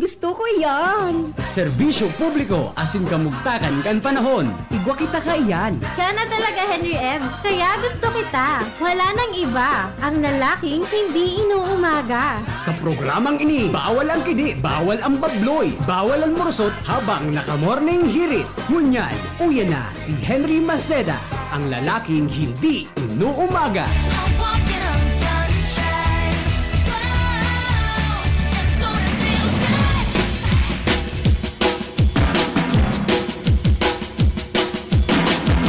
Gusto ko yan. Serbisyo publiko asin kamugtakan kan panahon. Igwa kita ka iyan. Kaya na talaga, Henry M. Kaya gusto kita. Wala nang iba. Ang lalaking hindi inuumaga. Sa programang ini, bawal ang kidi, bawal ang babloy, bawal ang morosot habang naka-morning hirit. Ngunyan, uya na si Henry Maceda, ang lalaking hindi inuumaga. Walking on sunshine. Wow, it's gonna feel good.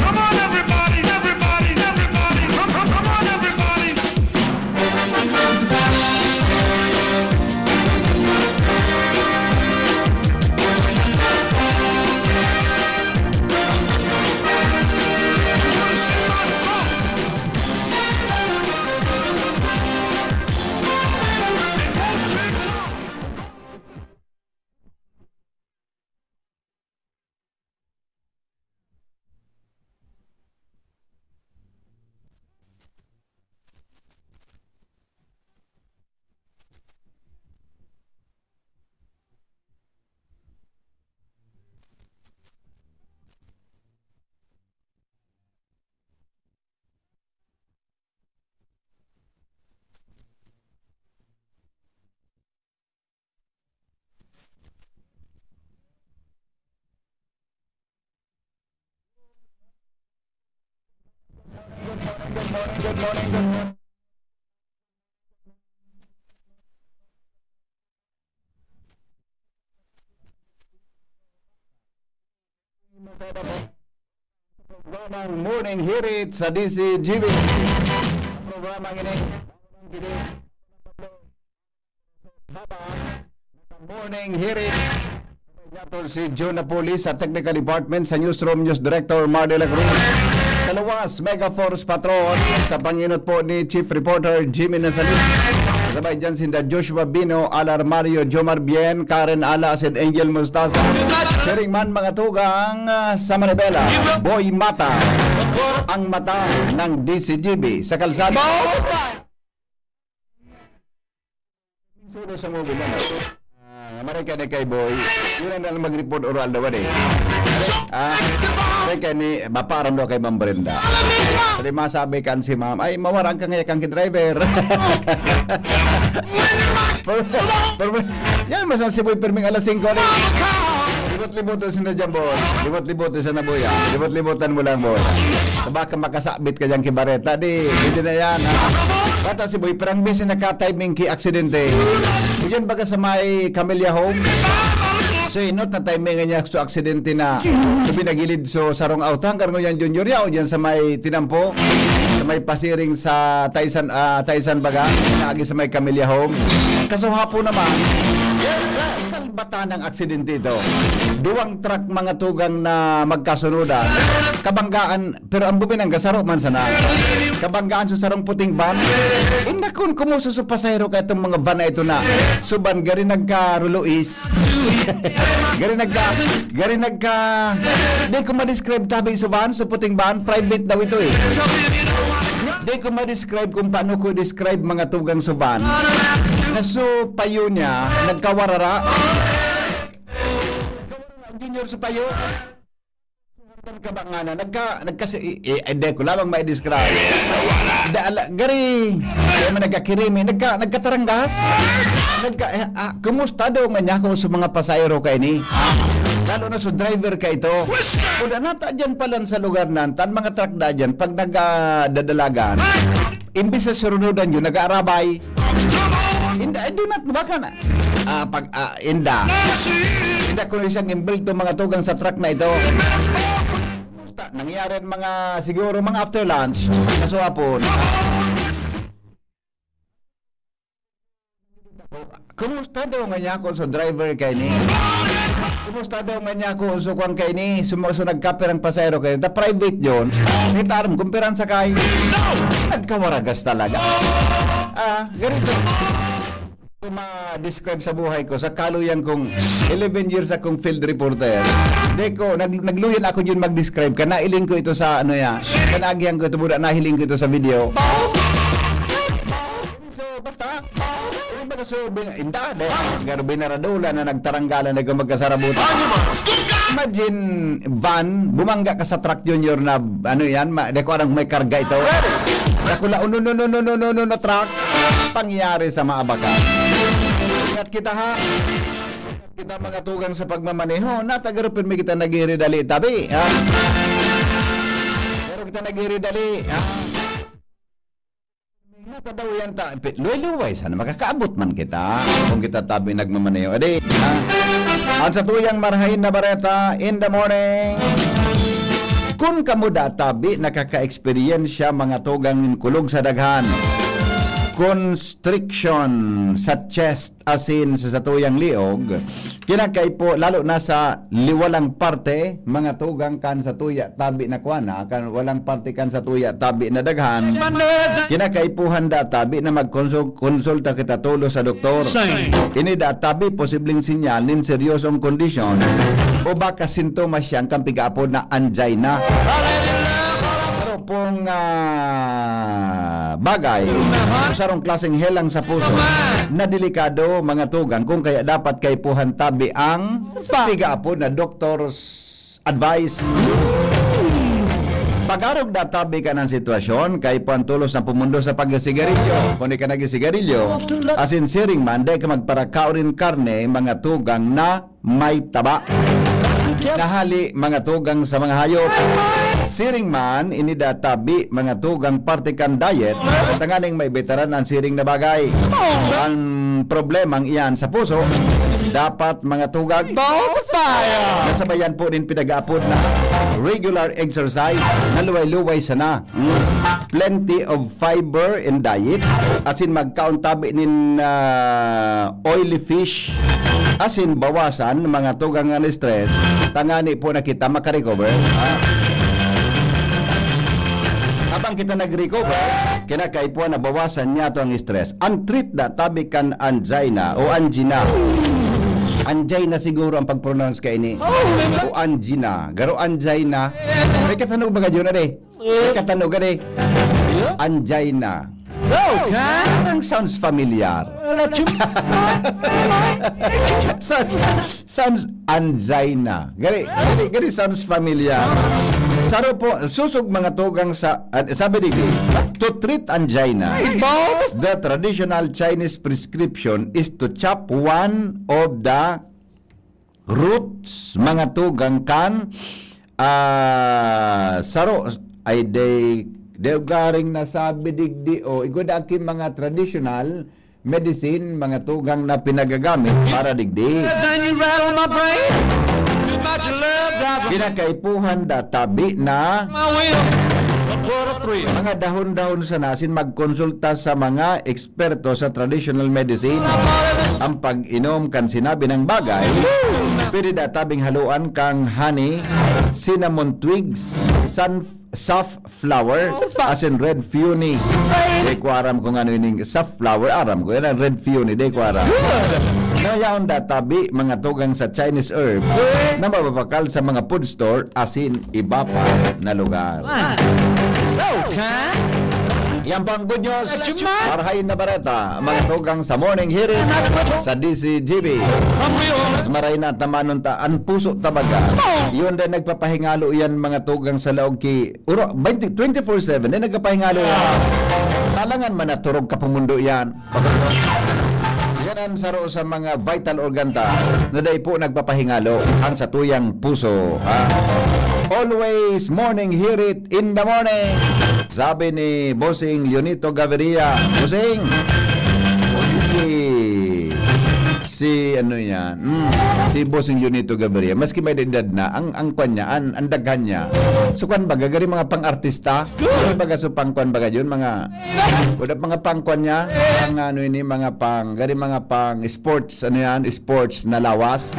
Come on, everybody, everybody, everybody, come on, everybody. Sing my song. It won't take long. Programang Morning Hirit sa DCGB. Programang ini Morning Hirit. Yatol si John Napolis sa Technical Department sa Newsroom News Director Mar de la Cruz. Sa luwas, Mega Force Patrol sa panginot po ni Chief Reporter Jimmy Nazalit. Sabay dyan sinda Joshua Bino, Alar Mario, Jomar Bien, Karen Alas, and Angel Mustasa. Sharing man mga tugang sa Manibela, Boy Mata, ang mata ng DCGB sa kalsada. Suno sa movie na Amerika na kay Boy, yun ang mag-report oral daw eh. Kaya ni baparam daw kay Ma'am Brenda. Kasi masabi kan si Ma'am, ay mawarang ka ngayon kang driver. Yan, masan si Boy perming alas 5 rin. Libot-libotan sa na dyan, boss. Libot-libotan sa nabuya. Libot-libotan mo lang, boss. Baka makasabit ka dyan kibareta. Hindi na yan, ha? Bata si Boy, perang busy naka-timing ki aksidente. Yan baga sa may Camellia Home. So, inot na timing niya sa aksidente na sabi nagilid so sarong autang. Karang yan junior yaw, dyan sa may tinampo. Sa may pasiring sa Taisan baga. Naagi sa may Camellia Home. Kaso hapon naman, bata ng aksidente ito. Duwang truck mga tugang na magkasunodan. Kabanggaan, pero ang bubin ang gasaro man sana. Kabanggaan sa sarong puting van. Inakon kumuso sa pasahero ka itong mga van na ito na. Suban, gari nagka-ruluis. gari nagka... Di ko ma-describe tabi sa van, sa puting van. Private daw ito eh. Di ko ma-describe kung paano ko describe mga tugang sa van. Naso payo niya, nagkawarara. Junior sa payo. Kabangana, hindi ko lamang ma-describe. Gari, kaya man nagkakirimi, nagkataranggas. Kumusta daw man niya ko sa mga pasayro ka ini? Lalo na sa driver ka ito. Kung nata dyan pala sa lugar nantan, mga truck na dyan, pag nagdadalagan, imbis sa surunudan yun, nag-aarabay. Hindi na, baka na. Inda ko na isang imbelto mga tugang sa truck na ito. Nangyari mga, siguro mga after lunch, nasuhapon. Kumusta daw nga niya ako sa driver kay ni? Kumusta daw nga niya ako sa kuwang kay ni? Sumaso nagkaperang pasayro kay. The private yun. Nitaram, kumpiran sa kay. Nagkawaragas talaga. Ganito. Ma-describe sa buhay ko sa kaluyan kong 11 years akong field reporter. Hindi ko, nagluyan ako yun mag-describe. Kanailing ko ito sa ano ya. Kanagyan ko ito muna, nahiling ko ito sa video. So, basta, Pero so, inda, dahil binaradula na nagtaranggalan na magkasarabutan. Imagine, van, bumangga ka sa truck junior na, ano yan, di ko alam may karga ito. Nakula, no, truck. Pangyari sa maabaka. Ingat kita ha. Kita mga tugang sa pagmamaneho. Natagarupin may kita nagiri-dali tabi. Ha? Pero kita nagiri-dali. Ha? Natadaw yan ta. Luway-luway sana. Makakaabot man kita. Kung kita tabi nagmamaneho. Adi. Ha? Ang sa tuyang marhain na bareta in the morning. Kung kamuda tabi nakaka-experience mga tugang kulog sa daghan. Constriction sa chest asin sa satuyang liog, kinakay po lalo na sa liwalang parte mga tugang kan sa tuya tabi na kuana kan walang parte kan sa tuya tabi na daghan, kinakay po handa tabi na magkonsulta kita tulo sa doktor. Ini da tabi posibleng sinyal nin seryosong kondisyon o baka sintomas siyang kang pigaapod na angina. Pero pong bagay sarong klaseng helang sa puso na delikado mga tugang kung kaya dapat kay puhan tabi ang pigaapod na doctor's advice. Pag-arog na tabi ka ng sitwasyon kay pantulos na pumundo sa pag-sigarilyo. Kung di ka nag-sigarilyo, asin siring man, di ka magparakao rin karne mga tugang na may taba. Nahali mga tugang sa mga hayop. Siring man, inida tabi mga tugang partikan diet. Tanganing may veteran ang siring na bagay. Ang problemang iyan sa puso, dapat mga tugag nasabayan po din pinag-aapod na regular exercise na luway-luway sana. Plenty of fiber in diet. Asin mag-count tabi nin oily fish. Asin bawasan mga tugang ng stress. Tangani po na kita makarecover. Habang kita nag-recover, kinakay po na bawasan niya to ang stress. Ang treat na tabi kan angina o angina. Angina siguro ang pag-pronounce ka ini. O angina. Garo angina. May katanog ba ka dyan na May katanog ka Angina. Ang sounds familiar. sounds angina. Gari sounds familiar. Saro po, susog mga tugang sa, sabi dito, to treat angina, the traditional Chinese prescription is to chop one of the roots, mga tugang kan, saro, ay garing nasabi digdi o igod aking mga traditional medicine, mga tugang na pinagagamit para digdi. Pinakaipuhan da tabi na mga dahon-dahon sa nasin magkonsulta sa mga eksperto sa traditional medicine. Ang pag-inom kan sinabi ng bagay, pwede da tabing haluan kang honey, cinnamon twigs, safflower, as in red peony. Di ko aram kung ano yun, safflower, aram ko yan, red peony, di ko aram. Nayaon da tabi mga tugang sa Chinese herbs na mababakal sa mga food store asin iba pa na lugar. Yan pang good news. Marhain na bareta mga tugang sa morning hearing sa DCGB. Mas maray na tamanon ta ang puso tabaga. Yun din nagpapahingalo yan mga tugang sa laog ki 24/7 din nagpapahingalo yan. Talangan man na turog ka pumundo yan. Yan ang saro sa mga vital organ ta na day po nagpapahingalo ang sa tuyang puso. Always morning hear it in the morning. Sabi ni Bossing Leonito Gaviria, Bossing, si ano yan, si Bossing Leonito Gaviria, maski may edad na, ang kwan niya, ang daghan niya. So kwan baga, gari mga pang-artista, gari baga so pang-kwan baga yun, mga pang-kwan niya, mga ano ini, gari mga pang-sports, ano yan, sports na lawas.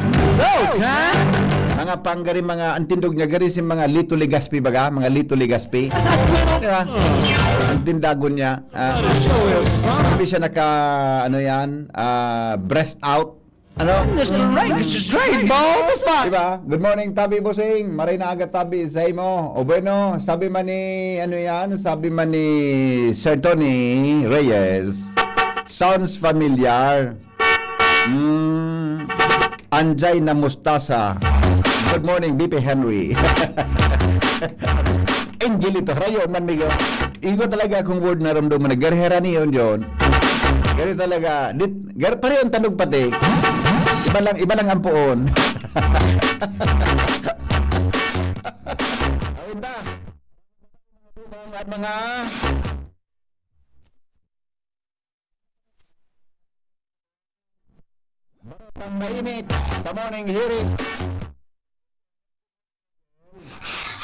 Mga panggari mga antindog niya gari si mga Lito Legaspi baga, mga Lito Legaspi. Diba? Ang tindagon niya. Hindi siya naka ano yan, breast out. Ano? This is great, boss. Diba? Good morning, Tabi Bossing. Maray na agad Tabi sa imo. O bueno, sabi man ni ano yan, sabi man ni Sir Tony Reyes. Sounds familiar. Anjay na mustasa. Good morning, BP Henry. Angelito, rayo man migo. Igo talaga akong word na ramdaman na garhera niyon yun. Gari talaga. Pareho ang tanog pati. Iba lang ang puon. Ayun na. Mga Batang mainit sa morning hearing.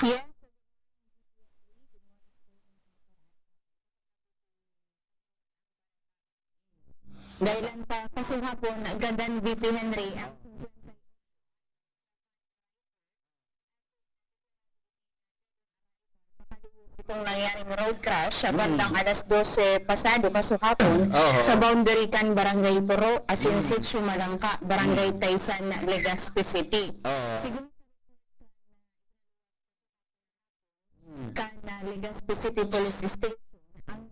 Yes. Dahilan pa kasihapon, gandan VP Henry ang itong nangyaring road crash sa bandang alas 12 pasado kasihapon sa boundary kan Barangay Puro, Asinsitu, Malangka, Barangay Taysan, Legazpi City. Siguro na Legazpi City Police Station ang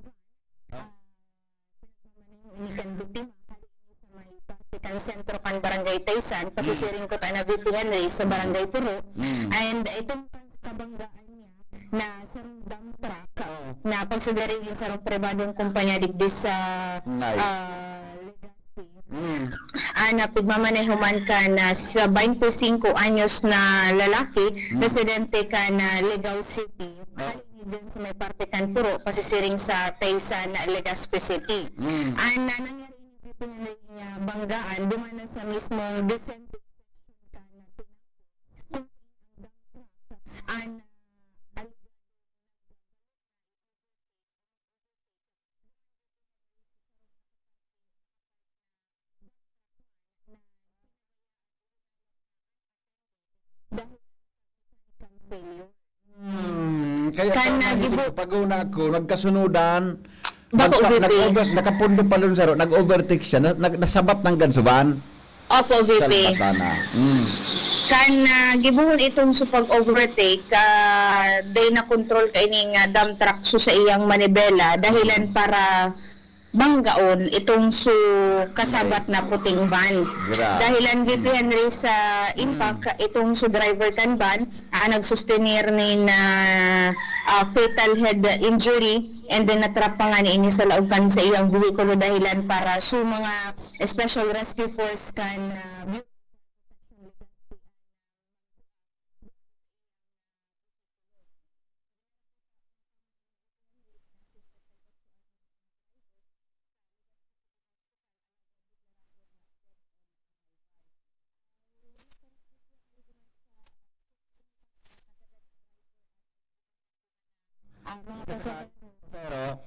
inikan biktima sa may partikan sentro kan Barangay Taysan, pasisiring ko tayo na VP Henry sa Barangay Puro, and itong kabanggaan niya na sarong dump truck na pagsidaringin sarong pribadong kumpanya digdi sa Legazpi. Na pigmamanehuman ka na sa 25 anyos na lalaki, residente ka na Legao City, dyan sa may partikan Puro, pasisiring sa Taysan, Legazpi City. Nangyari niya banggaan, dumana sa mismong descent Kaya pag-una ko, nagkasunudan, Bako, VP. nakapundo pa nun sa nag-overtake siya, nasabat ng gansuban. Opo, VP. Salpatana. Gibuhon itong sa pag-overtake, day na control kaining dump truck so sa iyang manibela dahilan para banggaon itong su kasabat na puting van. Dahilan VP Henry sa impact itong su driver kan van nagsustenir ni na fatal head injury, and then natrap pa nga niini sa laog kan sa iyang vehikulo dahilan para su mga special rescue force kan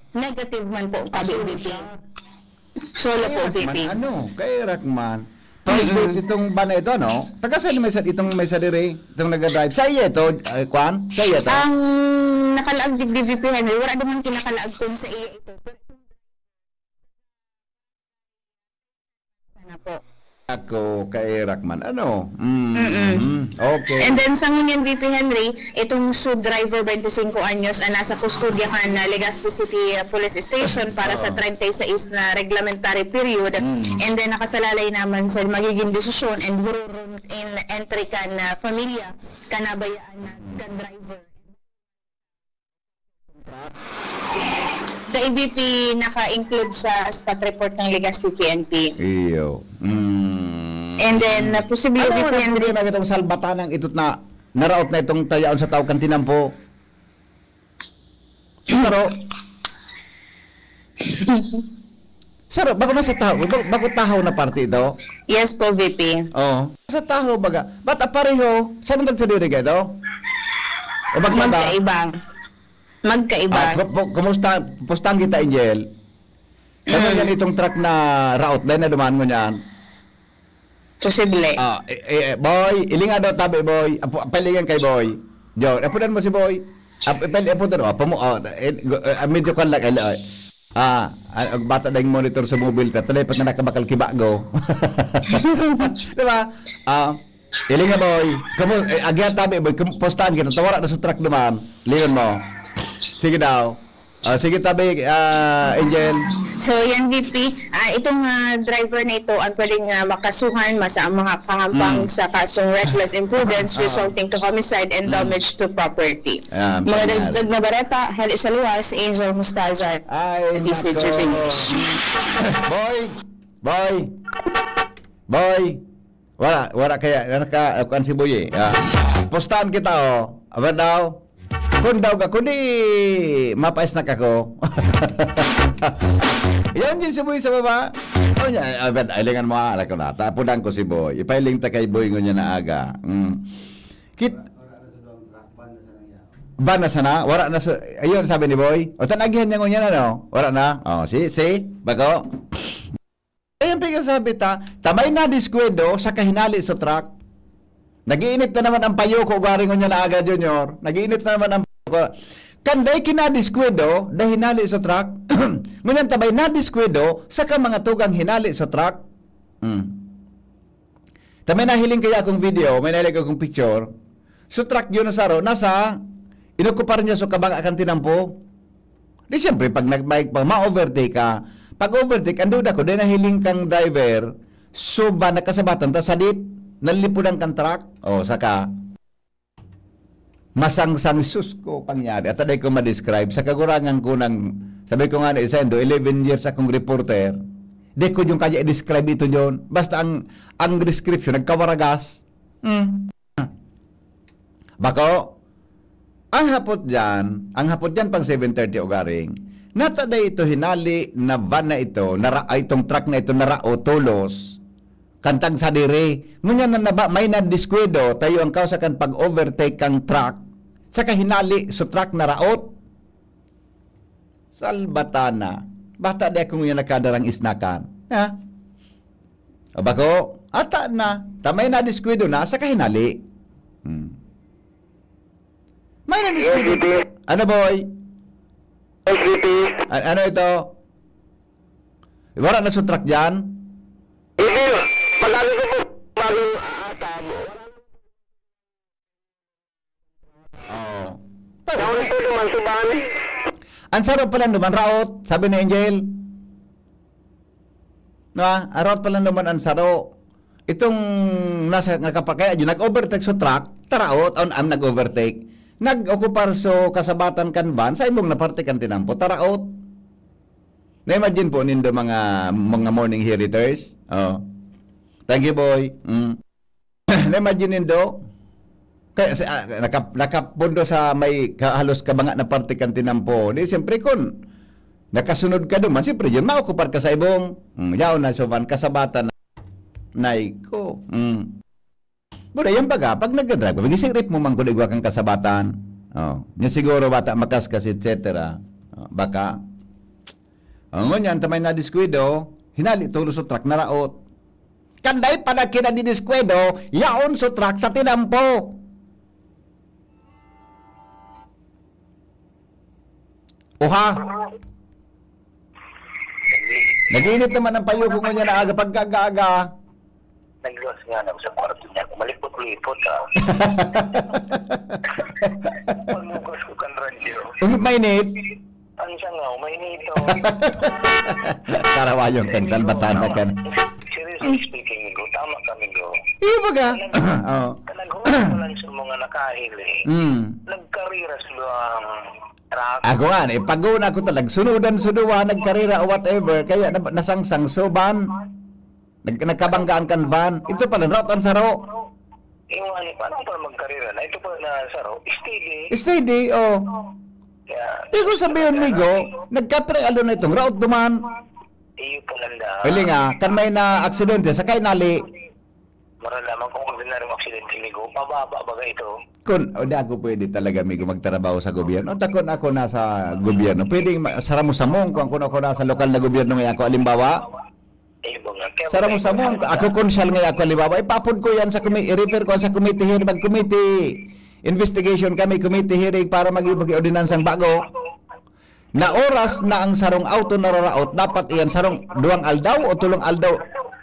negative man po kabi VP. Solo po VP. Kay Rakman. Itong ban ito, no? Taga saan itong may sadiri, itong nag-drive? Sa iya ito, Kwan? Sa iya ito? Ang nakalaag digdi VP Henry, wala naman kinakalaag kung sa iya ito. Sana po. Ako kay Rakman. Okay. And then sa ngunyan VP Henry, itong sub driver 25 anyos nasa kustodya ka na Legazpi City Police Station para sa 36 na reglementary period, and then nakasalalay naman sa magiging desisyon and bururon in entry ka na familia kanabayaan na gun driver. The EVP naka-include sa spot report ng Legazpi PNP. Iyo. And then, posible Ano VP mo Henry. na itong salbatanang itot na naraot na itong tayaon sa tao kantinan po? Saro, bago na sa taho, bago tahaw na party ito? Yes po, VP. Oo. Sa taho baga, ba't pareho, saan ang nagsadiri ka ito? O magkaiba? Magkaiba. Kumusta, pustang kita, Angel? Ano yan itong truck na route, dahil na dumaan mo niyan? Posible. Boy, ilinga daw tabi, boy. Palingan kay boy. Jo, apunan mo si boy. Apunan mo. Medyo kan lang. Bata na yung monitor sa mobile ka. Talipat na nakabakal kibago. Diba? Ilinga, boy. Agyan tabi, boy. Postahan kita. Tawara na sa truck naman. Lingon mo. Sige daw. Sige tabi, Angel. So yan VP, itong driver na ito ang pwedeng makasuhan sa mga kahampang sa kasong reckless imprudence resulting to homicide and damage to property. Ayan, Mga pangal. dagdag na barata, hali sa luwas, Angel Mustazar. Ay, PCG nako. Finish. Boy. Wala kaya kuan si Boy. Postahan kita Aba daw. Kung daw ka kundi mapais na kako. Yan din si Boy sa baba. Abad ailingan mo ala ko na. Tapudan ko si Boy. Ipailing ta kay Boy ngunya na aga. Ban na sana, wala na ayun sabi ni Boy. O tanagihan niya ngunya na no. Wala na. Si bago. Ayun pa sabi tamay na diskwedo sa kahinali sa truck. Nagiinit na naman ang payo ko garing niya na aga Junior. Nagiinit na naman ang payo ko. Kanday kinadiskwedo dahil hinali sa truck. Ngunyan tabay na diskwedo sa ka mga tugang hinali sa truck. Tamay nahiling kaya akong video, may nahiling akong picture. So truck yun na saro, nasa inokupar niya sa kabang akan tinampo. Di siyempre, pag ma-overtake ka, pag overtake, ando na ko, dahil nahiling kang driver, so ba nakasabatan, ta sadit, nalipudan kang truck, saka, masangsang sus ko pangyari. At taday ko ma-describe, sa kagurangan ko ng, sabi ko nga na isendo, 11 years akong reporter, di ko yung kaya i-describe ito yun. Basta ang description, nagkawaragas. Bako, ang hapot dyan pang 7:30 ugaring, nataday ito hinali na van na ito, itong truck na ito, narao, tulos, kantang sa dire. Ngunyan na may na-diskwedo, tayo ang kausakan pag-overtake kang truck, sa kahinali, so truck na raot. Salbatana. Bata di akong yung nakadarang isnakan. O bako, ata na, tamay na-diskwedo na, sa kahinali. May na-diskwedo. Ano boy? Ano ito? Wala na sa truck dyan? Hindi, palalo ko po. Palalo ata mo. Naon ito naman subahan eh. Ang sarap pala naman, raot, sabi ni Angel. Raot pala naman ang saro. Itong nasa nakapakaya, yung nag-overtake sa truck, taraot, nag-overtake. Nag-okupar so kasabatan kan van, sa imong naparte kan tinampo, taraot. Na-imagine po nindo mga morning heriters. Thank you, boy. Na-imagine nindo, kaya nakapundo sa may halos kabanga na parte kan tinampo. Di siyempre kun nakasunod ka duman, siyempre yun, maokupar ka sa ibong, yaon na so van, kasabatan na naiko. Buda yung baga, pag nag-drive, magising rip mo man kung igwa kang kasabatan. Yung siguro bata, makaskas, etc. Baka. Ngunyan, tamay na diskwedo, hinali tulo sa truck na raot. Kanday pala kinadidiskwedo, yaon sa truck sa tinampo. Oha? Nag-init naman ang payo ko ngunyan na aga pagkagaaga. Nagluwas nga na sa kwarto niya. Malipot-lipot Pagmugas ko kan radyo. Mainit? Ang siya nga, may nito. Karawayong kan, salbatana kan. Seriously speaking, Migo, tama ka, Migo. Iyo baga? Naghulas mo lang sa mga nakahili. Nagkarira sila ang truck. Ako nga, pag-una ko talag, sunudan-sunuwa, nagkarira o whatever, kaya nasangsang suban. Nagkabanggaan kan van. Ito pala, route ang saro. Iwan, paano pa magkarira na? Ito pa na saro, steady. Steady, Yeah. Di ko sabihin, Migo, nagkapre alo na itong route duman. Iyo pa lang da. Pili nga, kan may na aksidente, sakay nali. Maralaman kung ordinaryong aksidente, Migo, pababa baga ito. Kun, di ako pwede talaga, Migo, magtrabaho sa gobyerno. Takon ako nasa gobyerno. Pwede sara mo sa mong, kung ako nasa lokal na gobyerno ngayon ako, alimbawa. Sara mo sa mong, ako konsyal ngayon ako, alimbawa. Ipapod ko yan sa i-refer ko sa committee hearing, mag-committee investigation kami, committee hearing para mag-ibig ordinansang bago. Na oras na ang sarong auto na raraot, dapat iyan sarong 2 aldaw o 3 aldaw.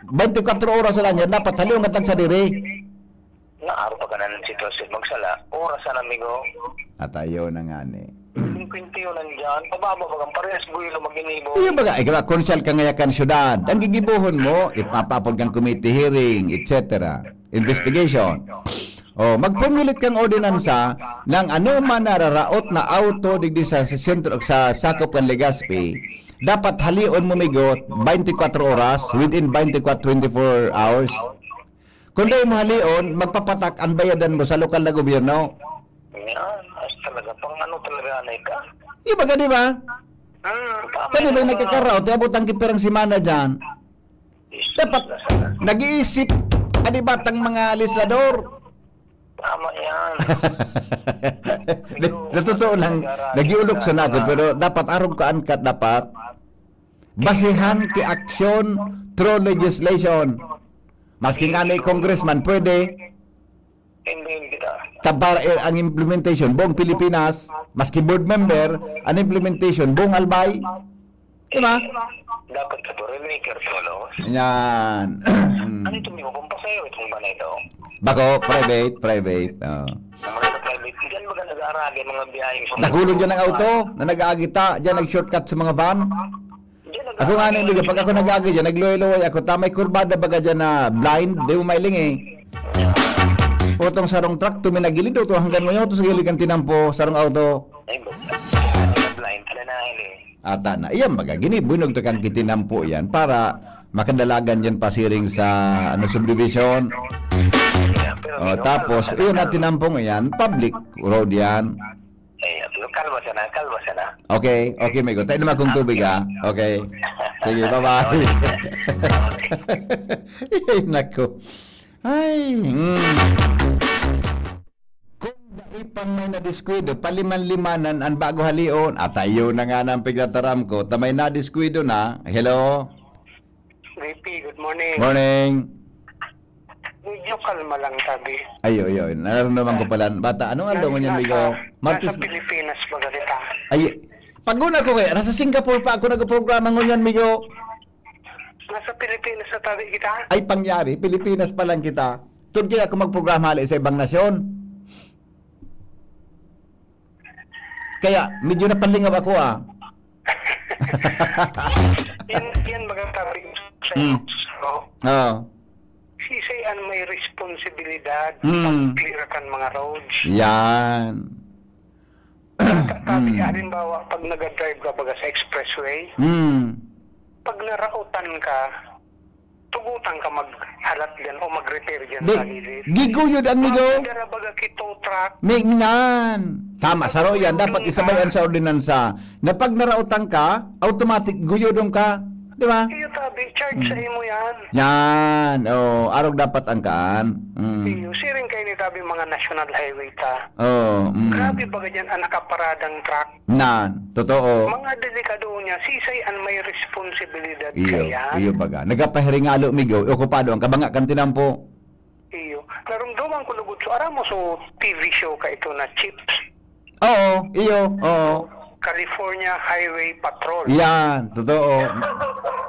24 oras na lang yan, dapat haliw nga tag sa diri. Naaro pa ka na ng sitwasyon magsala. Oras na, Migo. At ayaw na nga ni. Kwintiyo nandyan. Pababa bagang parehas buhilo mag-inibo. Iyo baga, ikaw konsyal ka ngayakan syudad. Ang gigibuhon mo, ipapapod kang committee hearing, etc. Investigation. O, magpumulit kang ordinansa ng ano man nararaot na auto digdi sa sentro sa sakop kan Legazpi. Dapat halion mo migot 24 oras within 24 hours. Kung di mo halion, magpapatak ang bayadan mo sa lokal na gobyerno. Yan, as talaga, pang ano talaga anay ka? Iba ka, di ba? Tama Pwede ba yung mga- nagkakaraw? Tiabot ang kiperang simana dyan. Dapat nag-iisip ani batang mga legislador. Tama yan. Sa totoo lang, nagiulok sa natin, pero dapat arong kaangkat dapat basihan ki action through legislation. Maski nga na congressman, pwede Hindi kita. tabar ang implementation buong Pilipinas, maski board member, ang implementation buong Albay. Diba? Dapat ka to, remaker solo. Yan. Ano ito mo kung pasayo itong ba na ito? Bako, private. Oh. Ang mga private, diyan baga nag-aaragi mga biyaheng sa... Nagulong dyan ng auto, na nag-aagita, dyan nag-shortcut sa mga van. Ako nga nang pag ako nag-agi dyan, nagluway-luway ako, tamay kurbada baga dyan na blind, di mo mailing eh. Utong sarong truck, tuminagilid ito hanggang ngayon, ito sa gilid kang tinampo, sarong auto. Ay, blind, ala na eh. Ata na, iyan baga, ginibunog to kang kitinampo yan para makadalagan dyan pasiring sa subdivision. O, tapos, iyon na tinampong yan, public road yan. Ay, kalma siya na. Okay, Migo. Tayo naman kong tubig, ha? Okay. Sige, bye-bye. Ay, nako. Ay, Kung daipang may nadiskwido, paliman-limanan ang bago halion, at tayo na nga ng pigataram ko, tamay nadiskwido na. Hello? VP, good morning. Morning. Medyo kalma lang tabi. Ayo. Nararamdaman ko pala. Bata, anong aldo mo niyan, Migo? Nasa Pilipinas baga kita. Ay, paguna ko kaya, nasa Singapore pa ako nagprograma ngunyan, Migo. Nasa Pilipinas na tabi kita. Ay pangyari, Pilipinas pa lang kita. Turkey ako magprograma hali sa ibang nasyon. Kaya, medyo napalingaw ako yan baga tabi sa iyo. Oo. Sisayan may responsibilidad Mm. pag-clear kan mga roads. Yan. Tabi, halimbawa, pag nag-drive ka baga sa expressway, pag narautan ka, tugutan ka maghalat dyan o mag-repair dyan Di, sa gilid. giguyod ang Migo. Dara baga kito truck, Mingnan. Tama, saro yan. Dapat isabayan sa ordinansa na pag narautan ka, automatic guyodong ka. Di ba? iyo tabi, charge sa imo yan. Yan. Oh, arog dapat ang kaan. Iyo, siring kayo ni tabi mga national highway ta. Oh, Grabe baga dyan ang nakaparadang truck. Nan, totoo. Mga delikado niya, sisayan may responsibilidad Iyo, kaya. iyo baga. Nagapahiringalo, Migo. Okupado ang kabanga kan tinampo. Iyo. Narumduman ko lugod. So, aram mo so TV show ka ito na Chips. Oo, iyo, oo. California Highway Patrol. Yan, totoo.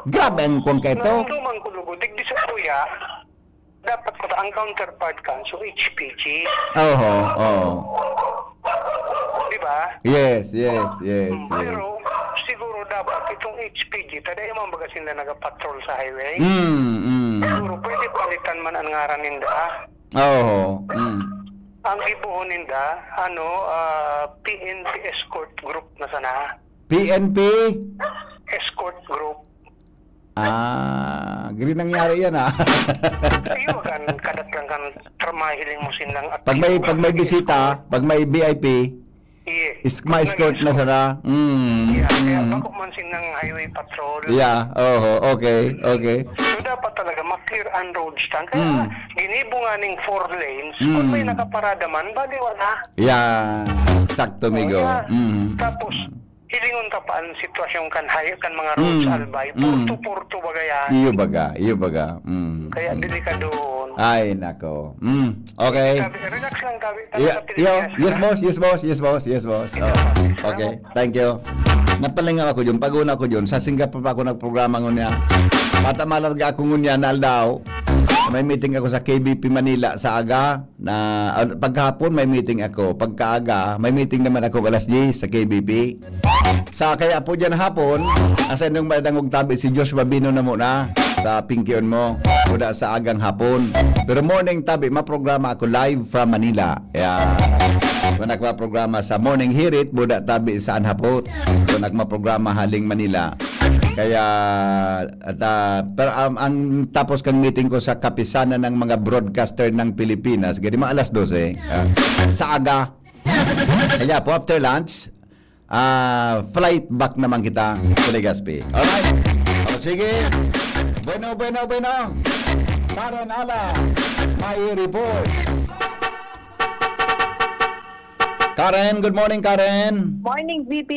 Grabe ang kung ka ito. Narumduman ko lugod. Digdi sa kuya, dapat ko ang counterpart kan, so HPG. Oo, oo. Di ba? Yes. Pero, siguro dapat itong HPG, tada yung mga sila nagapatrol sa highway. Siguro pwede palitan man ang ngaran ninda. Oo. Ang ibuhon ninda, PNP Escort Group na sana. PNP? Escort Group. Green nangyari yan Iyo kan, kadat lang kan, tramahiling mo silang at pag may bisita, pag may VIP, ma-escort na sana. Kaya bako man silang highway patrol. Yeah, okay. So dapat talaga ma-clear ang road stand. Kaya ginibo nga ning 4 lanes, kung may nakaparada man, bali wala. Yeah, sakto, Migo. Tapos, hilingon ka pa ang sitwasyon kan mga roads albay. Purto bagayan. Iyo baga. Kaya delikado. Ay, nako. Okay. Relax lang kami. Yes, boss. Oh, okay, thank you. Napalingaw ako dyan, paguna ko dyan, sa Singapore pa ako nagprograma ngunya. Mata malarga ako ngunya na aldaw. may meeting ako sa KBP Manila sa aga na pagkahapon may meeting ako, pagkaaga may meeting naman ako alas 10 sa KBP. Sa kaya po diyan hapon, asa nung madangog tabi si Joshua Bino na muna sa Pinkion mo, kuda sa agang hapon. Pero morning tabi maprograma ako live from Manila. Kaya nagpa-programa sa Morning Hirit, buda tabi sa Anhapot. So nagma-programa haling Manila. Kaya pero ang tapos kang meeting ko sa kapisanan ng mga broadcaster ng Pilipinas, gani mga alas 12 sa aga. Kaya po after lunch, flight back naman kita sa Legazpi. Alright. O sige. Bueno. Karen Ala, may report. Karen, good morning Karen. Morning, VP.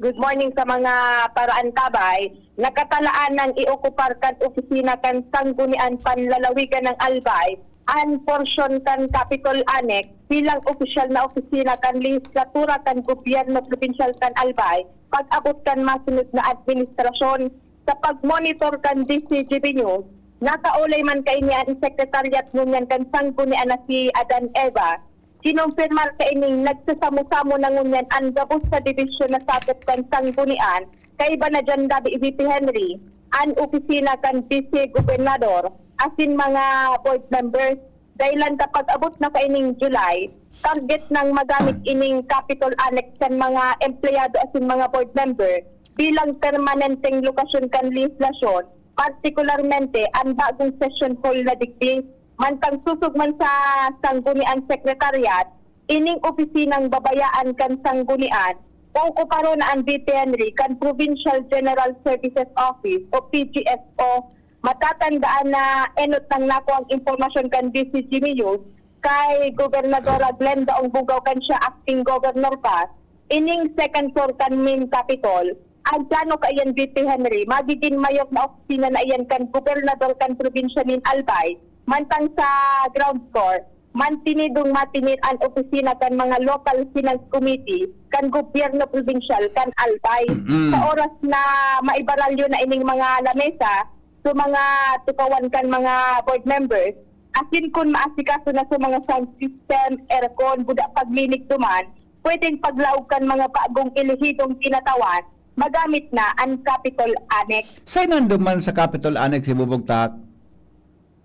Good morning sa mga paraan tabay. Nakatalaan ng iokupar kan opisina kan sanggunian panlalawigan ng Albay an portion kan Capitol Annex bilang opisyal na opisina kan legislatura kan gobyerno provincial kan Albay pag-abot kan masunod na administrasyon sa pag-monitor kan DCGB News. Nakaulay man kay niya ang sekretariat ngunyan kan sanggunian na si Adan Eva. Kinumpirmar ka ining nagsasamo-samo na ngunyan ang gabos sa divisyon na sakop kan sanggunian kay iba na dyan dabi VP Henry ang opisina kan vice gobernador asin mga board members dahilan kapag abot na ka ining July target ng magamit ining Capitol Annex kan mga empleyado asin mga board member bilang permanenteng lokasyon kan legislasyon partikularmente ang bagong session hall na digdi mantang susugman sa sanggunian sekretariat, ining opisinang babayaan kan sanggunian, o kuparon na ang VP Henry kan Provincial General Services Office o PGSO, matatandaan na enot ng nako ang informasyon kan DCGB News kay Gobernadora Glenda Ongbugaw kan siya acting governor pa, ining second floor kan main capitol, ang plano kayan VP Henry, magiging mayor na opisina na iyan kan Gobernador kan Provincia ng Albay, mantang sa ground floor, mantinidong matinid ang opisina kan mga local finance committee, kan gobyerno provincial, kan Albay. Sa oras na maibaralyo na ining mga lamesa, so mga tukawan kan mga board members, asin kun maasikaso na sa mga sound system, aircon, buda paglinig duman, pwedeng paglaog kan mga bagong ilihitong tinatawan, magamit na ang Capitol Annex. Sa'y nanduman sa Capitol Annex si Bubugtak?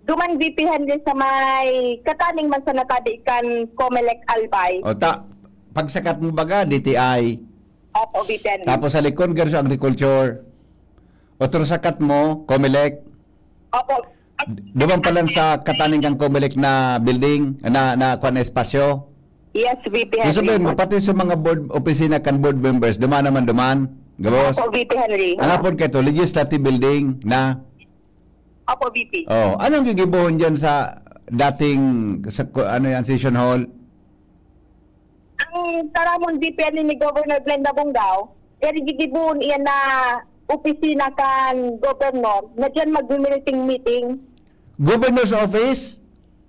Duman VP Henry sa may kataning man sa natadikan Comelec Albay. O pagsakat mo baga, DTI. Opo, VP Henry. Tapos sa likod, Garso Agriculture. Otro sakat mo, Comelec. Opo. Duman pa lang sa kataning kang Comelec na building, na kwan na espasyo. Yes, VP Henry. So sabihin mo, pati sa mga board, opisina kan board members, duman naman duman. Gabos. Opo, VP Henry. Ang hapon kayo, legislative building na... Opo, VP. Oh, anong gigibuhon diyan sa dating sa session hall? Ang taramon VP Henry ni Governor Glenda Bungaw, kaya gigibuon iyan na opisina kan governor na dyan mag-meeting. Governor's office?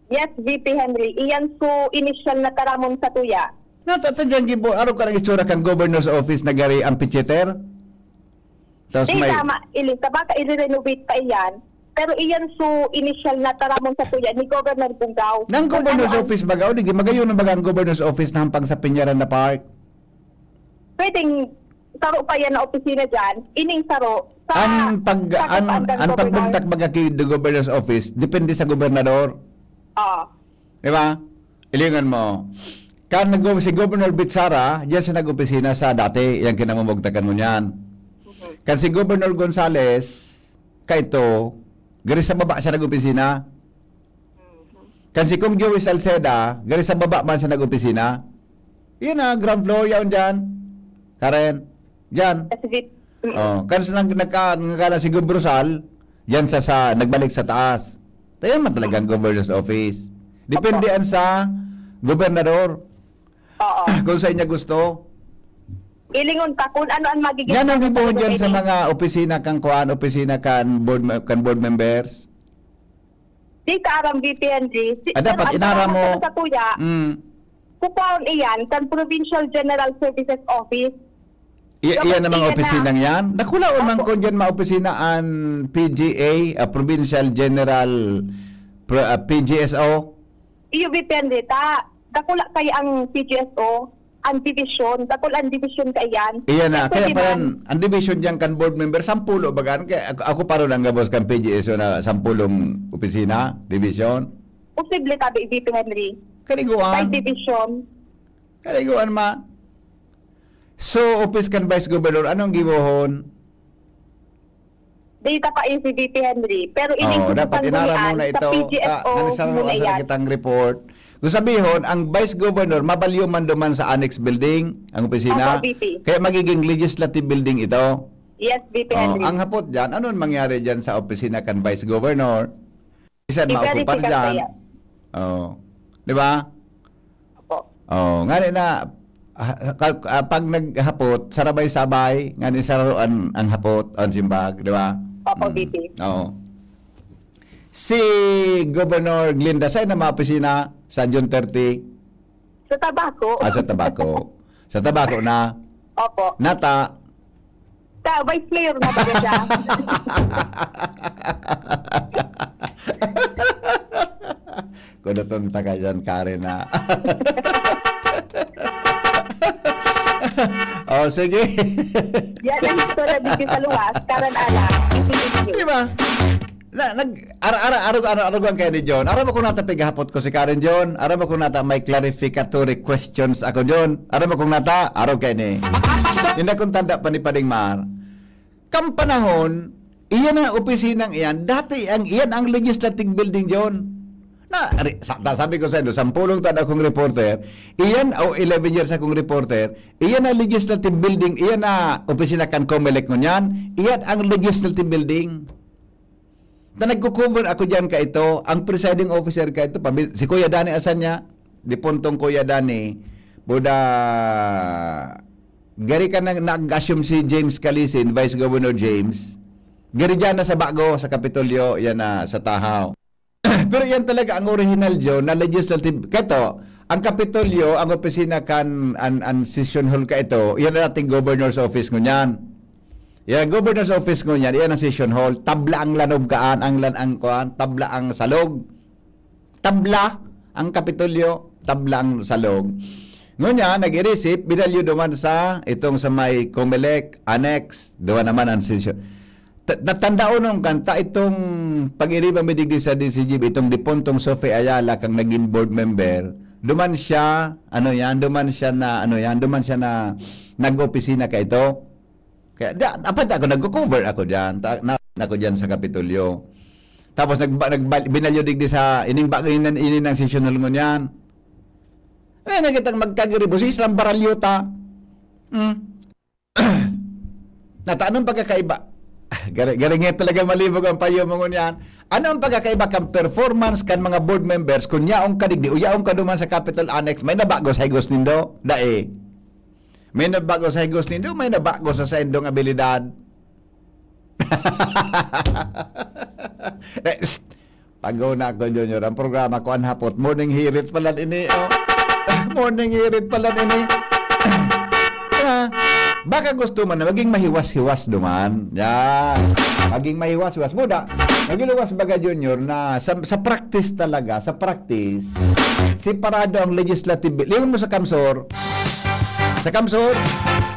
Yes, VP Henry. Iyan so initial na taramon sa tuya. Natatandyan gibo, araw ka ng itsura kang governor's office na gari ang pitcheter? Tapos Di may... tama, ilita baka i-renovate pa iyan. Pero iyan so initial na taramon sa tuya ni Governor Bungaw. Nang Kung governor's ano ang- office baga, o di magayon na baga ang governor's office na hampang sa Piñaran na Park? Pwedeng saro pa yan na opisina dyan, ining saro sa Ang sa pagbuntak baga kay the governor's office, depende sa gobernador. Di ba? Ilingan mo. Kan si Governor Bitsara, diyan siya nag-opisina sa dati, yan kinamumugtakan mo niyan. Kan si Governor Gonzales, kaito, gari sa baba siya nag-opisina. Kan si Kong Joey Salceda, gari sa baba man siya nag-opisina. Yun na, ground floor yan dyan. Karen, dyan. Oh, kan sa nagkana si Gubrosal, diyan sa nagbalik sa taas. Tayo man talagang governor's office. Depende yan sa gobernador. Oo. Kung sa inya gusto. Ilingon ta kung ano ang magiging... Yan ang gibuhon dyan sa mga opisina kang kuan, opisina kan board members. Di ka aram VPNG. Dapat inara mo. Sa tuya, kupaon iyan kan Provincial General Services Office. Iyan ang mga opisina yan. Nakulaon man ko dyan mga opisina ang PGA, Provincial General PGSO? Iyo depende ta. Dakula kay ang PGSO, ang division, dakul ang division kay yan. Iyan na, kaya Pwede pa man. yan, ang division dyan kan board member, 10 bagaan. Kaya ako paro lang gabos kan PGSO na 10 opisina, division. Posible tabi VP Henry. By Kaniguan. division. Kaniguan ma. So, office kan Vice Governor, anong gibohon? Data pa si VP Henry. Pero Oh, dapat inara muna ito. sa PGSO Kanisaro muna sa yan. kitang report. Kung sabihin, ang Vice Governor, mabalyo man duman sa annex building, ang opisina. Opo, VP. Kaya magiging legislative building ito. Yes, VP Oh, Henry. ang hapot dyan, ano mangyari dyan sa opisina kan Vice Governor? Isa maupupar I-verify ka dyan. kaya. Oh. Di ba? Opo. Oh, nga na pag naghapot, sarabay-sabay, nga ni saruan ang hapot, ang simbag, di ba? Opo, VP. Oo. Si Governor Glinda, saan na mga opisina sa June 30? Sa tabako. Sa tabako. Sa tabako na, Opo. nata, Sa Vice Mayor na ba siya? kung natunta ka dyan, Karen, na. Oh, sige. Yan ang istorya dito sa luwas. Karan ala. Di ba? Araw ang kaya ni John. Araw mo kung nata pigahapot ko si Karen John. Araw mo kung nata may clarificatory questions ako John. Araw mo kung nata, araw kaya ni. Hindi akong tanda pa ni Pading Mar. Kam panahon, iyan ang opisinang iyan. Dati iyan ang legislative building John. Sabi ko sa inyo, 10 taon akong reporter, iyan, 11 years akong reporter, iyan ang legislative building, iyan na opisina kan Comelec ngunyan, iyan ang legislative building. Na nagko-cover ako dyan ka ito, ang presiding officer ka ito, si Kuya Dani Asanya, di puntong Kuya Dani, Buda, gari ka nag-assume si James Calisin, Vice Governor James, gari dyan na sa Bago, sa Kapitolyo, yan na sa Tahaw. Pero yan talaga ang original John na legislative. Kato, ang Kapitolyo, ang opisina kan ang session hall ka ito, yan ang ating governor's office ngunyan. Yan, governor's office ngunyan, yan ang session hall. Tabla ang lanob kaan, tabla ang salog. Tabla ang Kapitolyo, tabla ang salog. Ngunyan, nag-i-receive, binalyo duman sa itong sa may Comelec, Annex, duman naman ang session. Natandaon nung kanta itong pag-iriba midigdi sa DCGB, itong Dipontong Sophie Ayala kang naging board member, duman siya na nag-opisina ka ito. Kaya dapat ako nagko-cover ako diyan, ako diyan sa Kapitolyo. Tapos binalyo digdi sa ining bagay ng sessional ngunyan. Eh nakitang magkagiribo si Islam Baralyota. Nataanong pagkakaiba? Garingit talaga malibog ang payo mo ngunyan. Ano ang pagkakaiba kang performance kan mga board members kung yaong kadigdi o yaong kaduman sa Capitol Annex may nabago sa higos nindo? Dae. May nabago sa higos nindo, may nabago sa endong abilidad. Pagaw na ako, Junior. Ang programa ko, anhapot. Morning hirit pala ini. Oh. Morning hirit pala ini. Baka gusto man na maging mahiwas-hiwas duman. Yan. Maging mahiwas-hiwas. Muda, nagiluwas baga Junior na sa practice talaga, sa practice, separado ang legislative building. Lingon mo sa Kamsor. Sa Kamsor,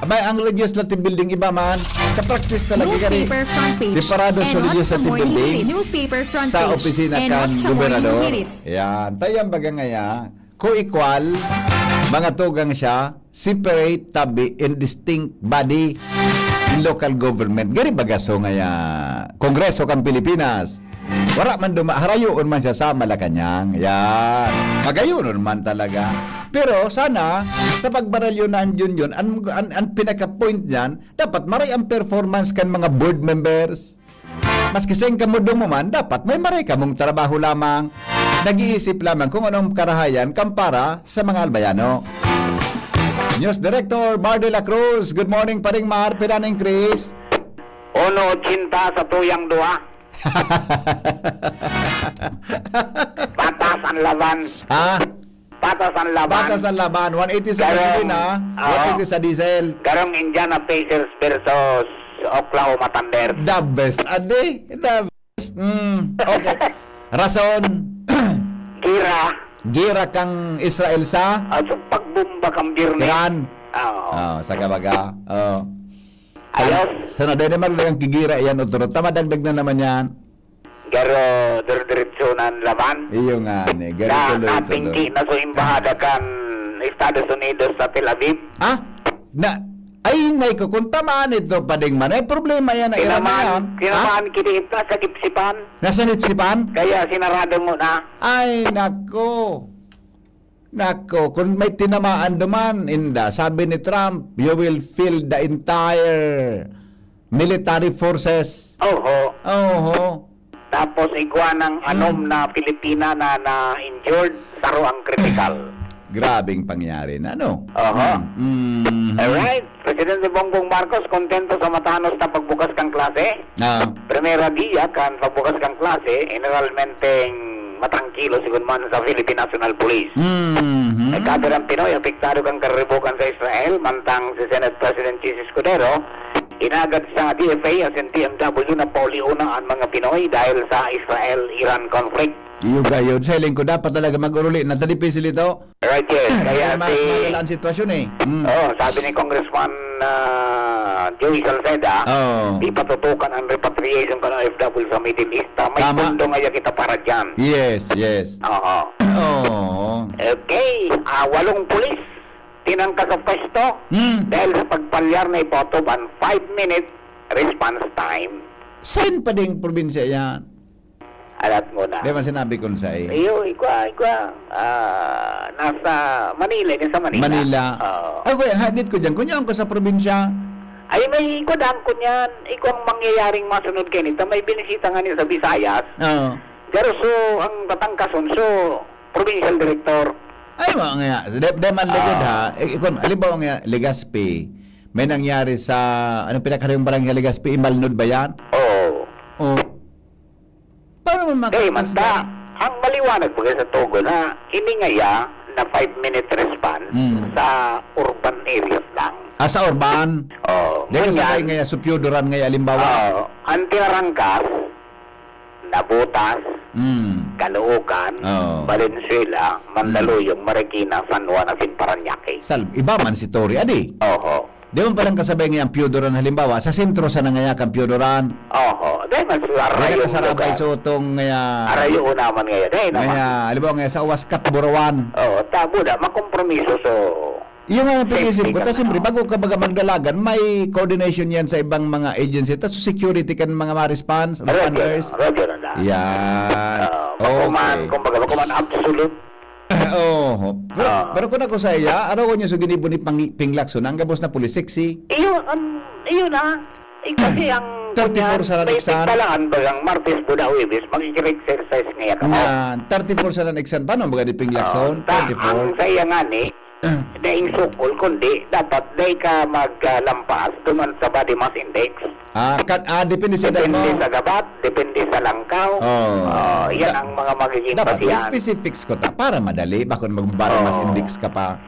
abay ang legislative building iba man. Sa practice talaga gari. Newspaper front page. Separado sa And what legislative sa morning building. hirit. Newspaper front Sa page. opisina And kan what sa morning gobernador. hirit. Yan. Tayang baga ngaya, co-equal, mga tugang siya, separate, tabi, and distinct body in local government. Gari bagaso ngaya, Kongreso kang Pilipinas. Wala man harayoon man siya sa Malacanang. Yan. Magayoon man talaga. Pero sana, sa pagbaralyonan yun, ang pinaka-point niyan, dapat maray ang performance kan mga board members. Maski sa kamudong mo man, dapat may maray ka mong trabaho lamang. Nag-iisip lamang kung anong karahayan kampara sa mga albayano. News Director Mar de la Cruz. Good morning, Paring Mar. Pinaning Chris. 1.80 sa tuyang duha. Patas ang laban. Ha? Patas ang laban. Batas ang laban. 180 sa gasolina, 180 sa diesel. Garong Indiana Pacers versus Oklahoma Thunder. The best. Ade, the best. Okay. Rason. Gira kang Israel sa At sa pagbomba kang birne. Iran. Oo. Sa kabaga. Ayos. Sana dahil naman lang kigira yan utro. Tama dagdag na naman yan. Garo, diretso ng laman. Iyo nga ni. Gari Na tuloy natingki na sa embahada kan Estados Unidos sa Tel Aviv. Ay ngay ko kung tamaan ito pading man. Ay problema yan na Iran na yan. Kinamaan kinip na sa gipsipan. Nasa nipsipan? Kaya sinarado mo na. Ay nako. Nako, kung may tinamaan duman, sabi ni Trump, you will feel the entire military forces. Oho. Oho. Tapos iguan ng anom na Pilipina na injured, saro ang critical. Grabing pangyari na, no? Oho. Mm. Alright, Presidente Bongbong Marcos kontento sa matanos na pagbukas kang klase. Primera dia kan pagbukas kang klase, generalmente matangkilo sigun man sa Philippine National Police. Mm-hmm. Ay kabilang Pinoy, apektado kang karibukan sa Israel, mantang si Senate President Jesus Escudero, inagad sa DFA as in TMW na poliuna ang mga Pinoy dahil sa Israel-Iran conflict. Iyo gayod, sailing ko dapat talaga mag-uruli. Natadipisil ito. Right, yes. Kaya Malala ang sitwasyon eh. sabi ni Congressman Joey Salceda, di patutukan ang repatriation ka ng OFW sa Middle East. May Tama. pundo nga kita para dyan. Yes, yes. Oo. Oo. Okay, 8 pulis tinangka sa pwesto dahil sa pagpalyar na iboto ban 5-minute response time. Saan pa ding probinsya yan? Alat mo na. Di ba sinabi ko sa Iyo, ikwa. Nasa Manila, din sa Manila. Manila. Oo. Ako, hadit ko dyan. Kunyan ko sa probinsya. Ay, may ikwadang ko niyan. Ikaw ang mangyayaring masunod kayo nito. May binisita nga niya sa Visayas. Oo. Pero so, ang tatangkason, so, provincial director. Ay, mga nga. Di man ligod ha. Ikon, alimbawa nga, Legazpi. May nangyari sa, anong pinakaryong barangay Legazpi? Imalnod ba yan? Oo. Oo. Paano mo Kaya manta, ang maliwanag po sa Togo na iningaya na 5-minute response sa urban areas lang. sa urban. Oo. Di ka sakay ngayon, supyodoran ngayon, alimbawa. Ang tinarangkas, Nabutas, Caloocan, Valenzuela, Mandaluyong, Marikina, San Juan, at Paranaque. Iba man si Tori, adi. Oho. Di mo palang kasabay ngayon Pyodoran halimbawa, sa sentro sa nangayak ang Pyodoran. Oho. Dahil mas Di arayo ka kasarabay sa utong ngayon. Arayo naman ngayon. Dahil naman. Ngayon, halimbawa ngayon sa Uwaskat, Burawan. Oo, tabo na. Makompromiso so... Yung nga napinisip ko, Safety ka tapos siyempre, na. bago ka baga magdalagan, may coordination yan sa ibang mga agency. Tapos security ka ng mga responders. Roger na. Yan. Kumbaga, makuman absolute. Oo. Pero kung ako sa iya, araw ko niya sa ginibo ni Pinglakson, ang gabos na pulis, sexy. Iyo na. Kasi ang... 34 sa Lanexan. May talangan bagang Martes, Buda, Uwibis, mag-exercise ngayon ka mo. Yan. 34 sa Lanexan. Paano baga ni Pinglakson? Ang 34. saya nga ni, daing sukol, kundi dapat dahi ka maglampas duman sa body mass index. Depende sa edad mo. Depende sa gabat, depende sa langkaw. Yan ang mga magiging Dapat may basihan. specifics ko ta para madali. Bakit magbara mas index ka pa?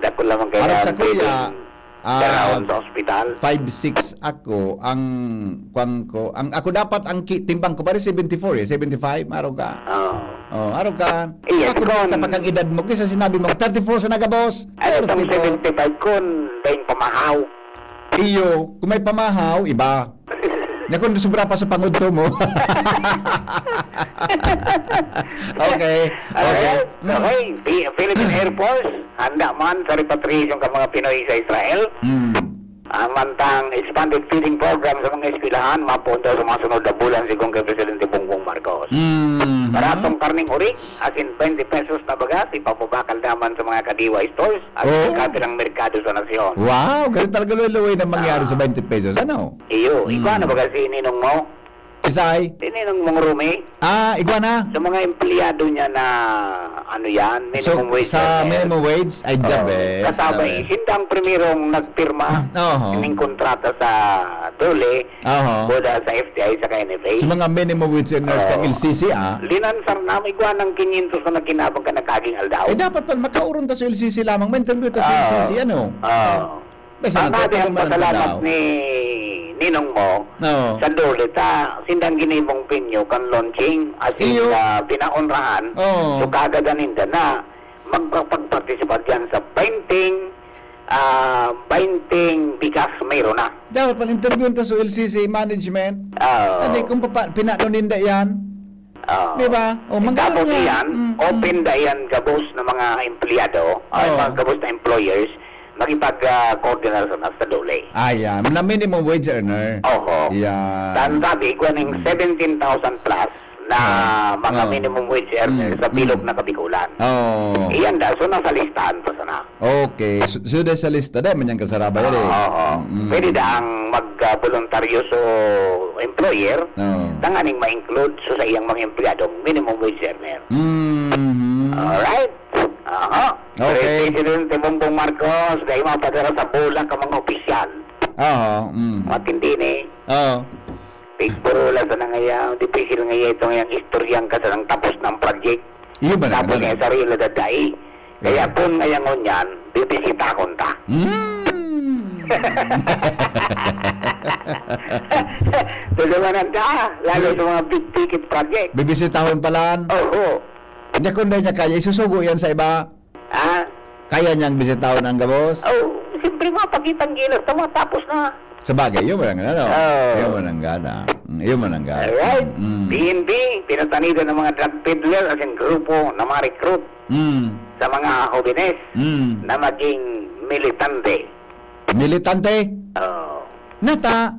Dako lamang kaya Harap sa kuya, dalawan sa ospital. 5'6" ako, ang ako dapat ang timbang ko pare 74 75, araw ka. Araw ka. Yes, Ako kon. kapag ang edad mo, kisa sinabi mo 34 sa nagabos. Ano itong 34. 75 kun, dahing pamahaw. Iyo, kung may pamahaw, iba. Kung sobra pa sa pangudto mo. Okay. Okay. Philippine Air Force, handa man sa repatriation ng mga Pinoy sa Israel. Ang mantang expanded feeding program sa mga eskwelahan, mapunta sa mga sunod na bulan si Kong Presidente Bongbong Marcos. Maratong karning urik, as in 20 pesos na bagas, ipapabakal naman sa mga kadiwa stores at sa kabilang merkado sa nasyon. Wow, ganun talaga luwi na mangyari sa 20 pesos. Ano? Iyo, ikaw na bagas ininong mo? Isay? Ininong mong rumi? Iguana? Sa mga empleyado niya na, ano yan, minimum wage. Sa minimum wage, ay the best. Kasama, sindang primerong nagpirma ng kontrata sa Dole, boda sa FTI sa NFA. Sa mga minimum wage earners kang LCC, Linansar na, may guwan ng 500 na nakinabang ka na kaging aldaw. dapat pa makauron ta sa LCC lamang. May interview ta sa LCC, ano? Ang nabi ang pasalamat ni ninong mo, No. sa dole, sindang ginibong pinyo kan launching, as in, Iyo. pinaunrahan, Oo. so kagadaninda na, magpagparticipat yan sa painting, bigas, mayroon na. Dapat pang interview ta sa LCC management. Ah, Adi kung pinanuninda yan. Di ba? O Tapos manggano yan, open da yan gabos ng mga empleyado, ay Oo. mga gabos na employers, makipag-coordinate sa dole. Ayan, na minimum wage earner. Oho. Yan. Dan sabi ko ng 17,000 plus na mga minimum wage earner sa bilog na Kabikulan. Oh. Iyan da, so nasa listahan pa sana. Okay. Sudah sa lista din, manyang kasaraba yan eh. Oo. Pwede da ang mag-voluntaryo so employer, Oo. tanganing ma-include so sa iyang mga empleyadong minimum wage earner. Mhm. Alright? Aha. Okay. Presidente Bongbong Marcos, dahil mapadara sa bulang ka mga opisyal. Oo. Matindi ni. Oo. Puro lang sa nangyayang, dipikil ngayon itong yung istoryang ka sa nang tapos ng project. Iyo ba na? Tapos nga sarili na daday. Kaya kung ngayon yan, bibisita ko ta. Tulungan ta, lalo sa mga big ticket project. Bibisitahon palaan. Oo. Hindi kung niya kaya, isusugo yan sa iba. Ah, Kaya niyang bisitahon ang gabos. oh, siyempre mapagitang gilas, tapos na. Sa bagay, yun mo lang ano? Oo. Yun mo lang gana. Yun mo lang gana. Alright. PNP, pinatanido ng mga drug peddler as in grupo na mga recruit sa mga jóvenes na maging militante. Militante. Oh. Nata.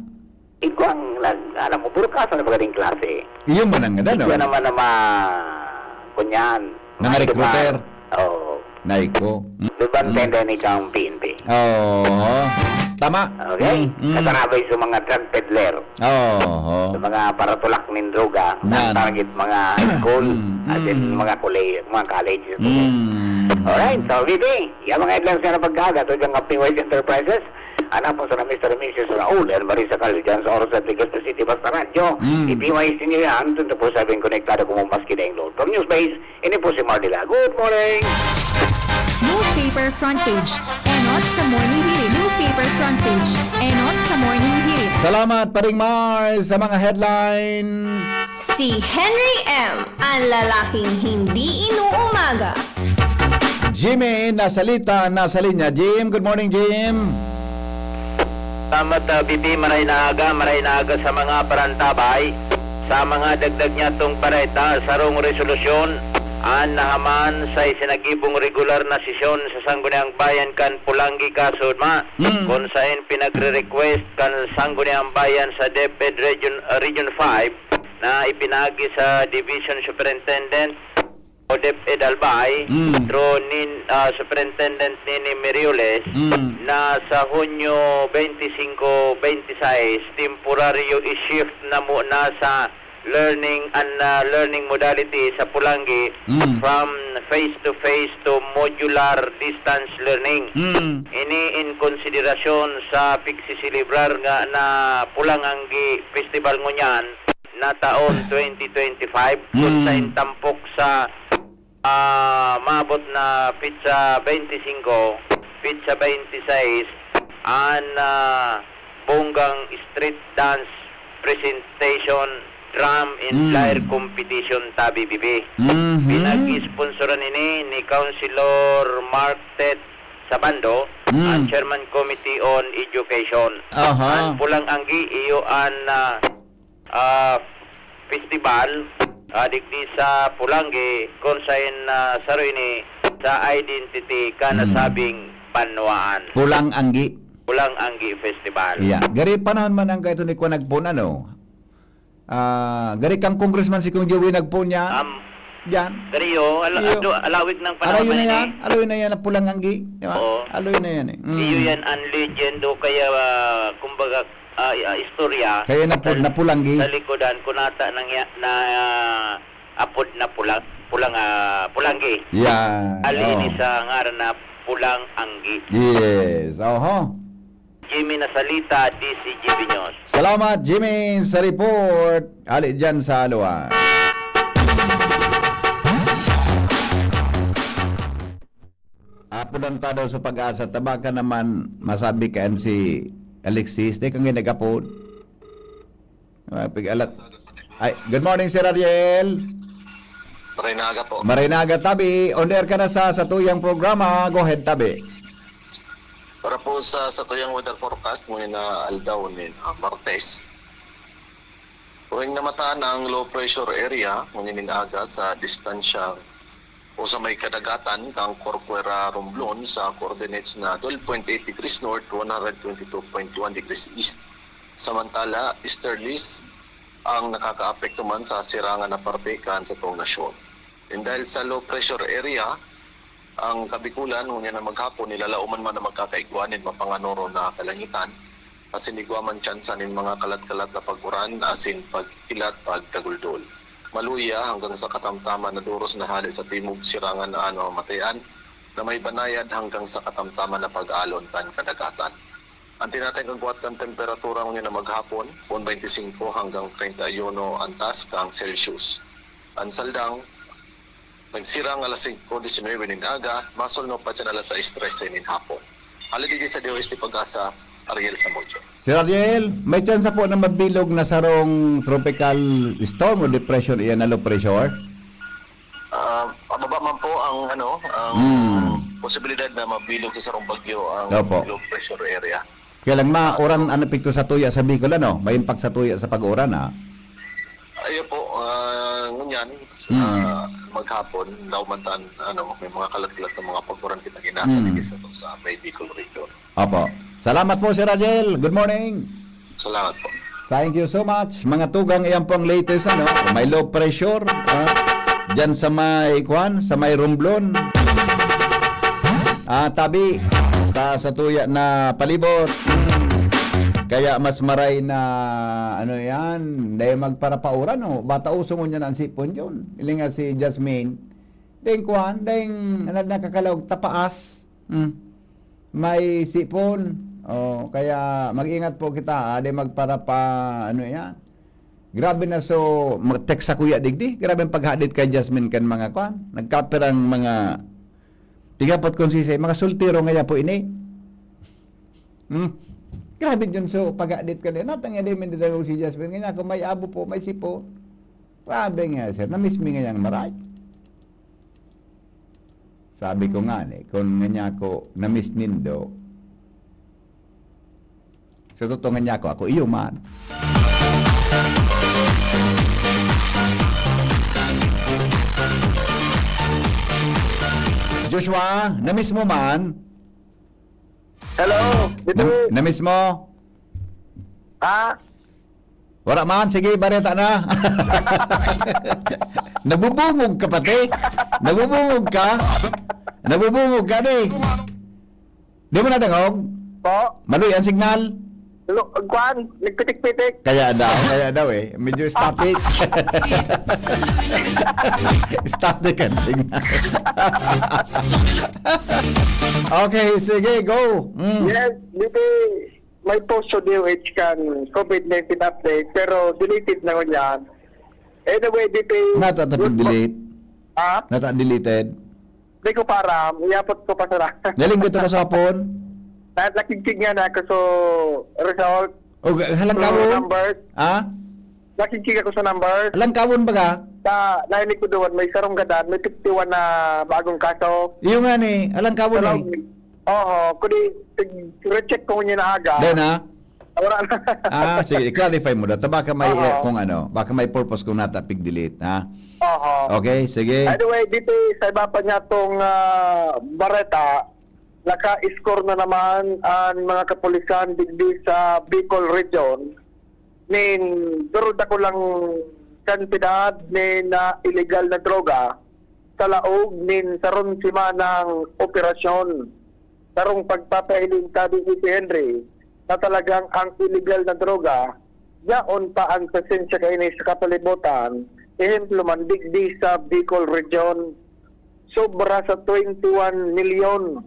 Ikaw ang, alam mo, puro kaso na pagdating klase. Yun mo lang gana, no? Ikaw naman kunyan. Mga recruiter. Oo. Naiko. Diba tenda ni kang PNP? Oo. Tama. Okay? Katarabay sa mga drug peddler. Oo. Sa mga paratulak ng droga. Yan. Ang target mga high school. As in mga college. Alright, so Vivi, yung mga headlines na pagkaga ito yung Pingwise Enterprises. Anak po sa Mr. and Mrs. Raul and Marisa Cal dyan sa Oros at Ligas City Basta Radyo. I-Pingwise ninyo yan. Tunto po sabing konektado kung maski na yung load. From Newsbase, ini po si Mardila. Good morning! Newspaper front page. Enot sa morning hirit. Newspaper front page. Enot sa morning hirit. Salamat, Paring Mars, sa mga headlines. Si Henry M. Ang lalaking hindi inuumaga. Jimmy, nasa linya. Jim, good morning, Jim. Salamat, Bibi, maray na aga sa mga parantabay. Sa mga dagdag niya itong pareta, sarong resolusyon, ang nahaman sa isinagibong regular na sesyon sa Sangguniang Bayan kan Pulangi Kasudma, kung saan pinagre-request kan Sangguniang Bayan sa DepEd Region 5 na ipinagi sa Division Superintendent o DepEd Albay through Superintendent Nini Merioles na sa Hunyo 25-26 temporaryo i-shift na muna sa learning modality sa Pulangi from face-to-face to modular distance learning. Ini in konsiderasyon sa pagsisilibrar nga na Pulangangi Festival ngunyan na taon 2025 kung sa intampok sa maabot na pizza 25, pizza 26 an bonggang street dance presentation drum and flyer competition tabi bibi. Pinag-sponsoran ini ni Councilor Mark Ted Sabando, ang Chairman Committee on Education. Ang Pulangangi iyo an festival digdi sa Pulangi kung saan saro ini sa identity ka nasabing panwaan. Pulangangi Festival. Yeah. Gari panahon man ang kaito ni Kuan nagpun ano. Gari kang congressman si Kung Joey nagpun niya. Yan. Gariyo, alawig ng panahon Alayo na man yan. Alayo na yan na Pulangangi. Di ba? Oo. Alayo na yan eh. Iyo yan ang legend o kaya kumbaga istorya. Kaya na Pulangi. Sa likodan kunata na apod na Pulangi. Yan. Alini sa ngaran na Pulangangi. Yes. Oho. Jimmy Nasalita, DCGB News. Salamat, Jimmy, sa report. Ali dyan sa Alua. Apod daw sa pag-asa. Taba ka naman masabi ka si Alexis. Di kang ginagapod. Pig-alat. Ay, good morning, Sir Ariel. Marinaga po. Marinaga, Tabi. On air ka na sa tuyang programa. Go ahead, Tabi. Para po sa tuyang weather forecast ngayon na aldaw ni Martes. Tuwing namataan ang low pressure area ngayon aga sa distansya o sa may kadagatan kang Corcuera Romblon sa coordinates na 12.8 degrees north, 122.1 degrees east. Samantala, easterlies ang nakakaapekto man sa sirangan na partikan sa tuong nasyon. And dahil sa low pressure area, ang Kabikulan, ngunyan na maghapon, nilalauman man na magkakaigwanin, mapanganoro na kalangitan, at sinigwaman tsansa ng mga kalat-kalat na pag-uran, asin pagkilat, pagkaguldol. Maluya hanggang sa katamtaman na duros na hali sa timog sirangan na matayan, na may banayad hanggang sa katamtaman na pag-alon kan kadagatan. Ang tinatay kagwat ng temperatura ngayon na maghapon, 25 hanggang 31 antas kang Celsius. Ang saldang, nagsirang alas 5:19 nin aga, masulno pa dyan alas 6:13 nin hapon. Haligigay sa DOST Pag-asa, Ariel Samojo. Sir Ariel, may chance po na mabilog na sarong tropical storm o depression iyan na low pressure? Pababa man po ang posibilidad na mabilog sa sarong bagyo ang Opo. low pressure area. Kaya lang oran ang epekto sa tuya sa Bicol, ano? May impact sa tuya sa pag-uran, ha? Ayun po, ngunyan, maghapon, naumantan, may mga kalat-kalat na mga pag-uran kita ginasa sa may Bicol region. Opo. Salamat po, Sir Ariel. Good morning. Salamat po. Thank you so much. Mga tugang, iyan po ang latest, ano? May low pressure, dyan sa may, sa may Romblon. Tabi, sa tuya na palibot. Kaya mas maray na, dahil magparapauran, no? Bata usong niya na ang sipon yun. Iling nga si Jasmine. Dahil nakakalaog tapaas. May sipon. Kaya mag-ingat po kita, dahil magparapa, Grabe na mag-text sa kuya digdi. Grabe ang paghadit kay Jasmine kan mga nagkaperang mga tigapot konsisay, mga sultiro ngaya po ini. Grabe dyan pag-adit ka din. Natang yan din daw si Jasmine. Ngayon ako may abo po, may sipo. Grabe nga sir, na-miss me nga yung maray. Sabi ko nga kung nga ako na-miss nindo, sa totoo nga ako iyo man. Joshua, na-miss mo man? Hello, dito. Na-miss mo? Wala man, sige, bareta na. Nabubungog ka pati. Nabubungog ka. Nabubungog ka, di. Di mo nadangog? Po, Maluy ang signal? nagpitik-pitik. Kaya daw medyo static. Static ang signal. Okay, sige, go. Yes, dito may post sa DOH kan COVID-19 update, pero deleted na ko yan. Anyway, dito Nata-delete. Nata-deleted. Di ko para, iapot ko pa sa Galing ko ito kasapon. Nakikig nga na ako sa result. O, halang kawon? Numbers. Nakikig ako sa numbers. Halang kawon ba ka? Nainig ko doon, may sarong gadan, may 51 na bagong kaso. Iyo nga ni, halang kawon Oo, kundi recheck ko niya na aga. Den Wala na. Sige, i-clarify mo dito. Baka may, baka may purpose kung natapig delete, ha? Oo. Okay, sige. Anyway, dito sa iba pa niya itong Bareta, naka-score na naman ang mga kapulisan digdi sa Bicol region. Durod ako lang kantidad na illegal na droga sa laog saron sima ng operasyon. Sarong pagpapailing sabi si Henry na talagang ang illegal na droga yaon pa ang presensya kaini sa kapalibutan. Ehemplo man digdi sa Bicol region, sobra sa 21 milyon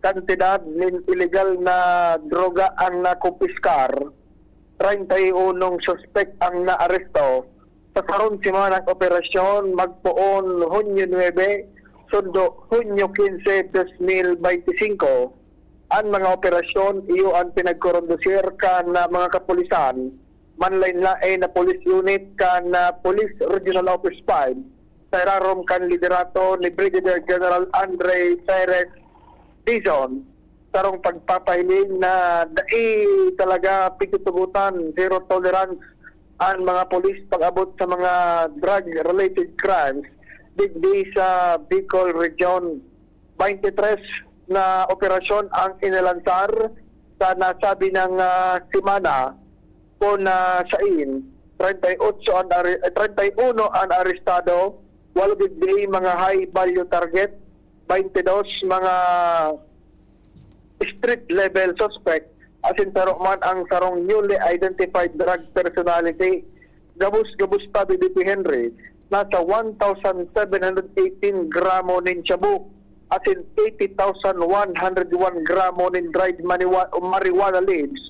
kantidad ng illegal na droga ang nakumpiskar. 31 suspect ang naaresto sa karon simanang operasyon magpoon Hunyo 9 sundo Hunyo 15, 2025. Ang mga operasyon iyo ang pinagkorondosir ka na mga kapulisan manlain-lain na police unit kan Police Regional Office 5 sa irarom kan liderato ni Brigadier General Andre Perez Dizon sarong pagpapahiling na dai talaga pitutugutan, zero tolerance ang mga polis pag-abot sa mga drug-related crimes digdi sa Bicol Region. 23 na operasyon ang inalansar sa nasabi ng simana kung sain 31 ang arestado, 8 digdi mga high value target, 22 mga street level suspect, asin sarong man ang sarong newly identified drug personality. Gabus pa BBP Henry, nasa 1,718 gramo nin shabu, asin 80,101 gramo nin dried marijuana leaves,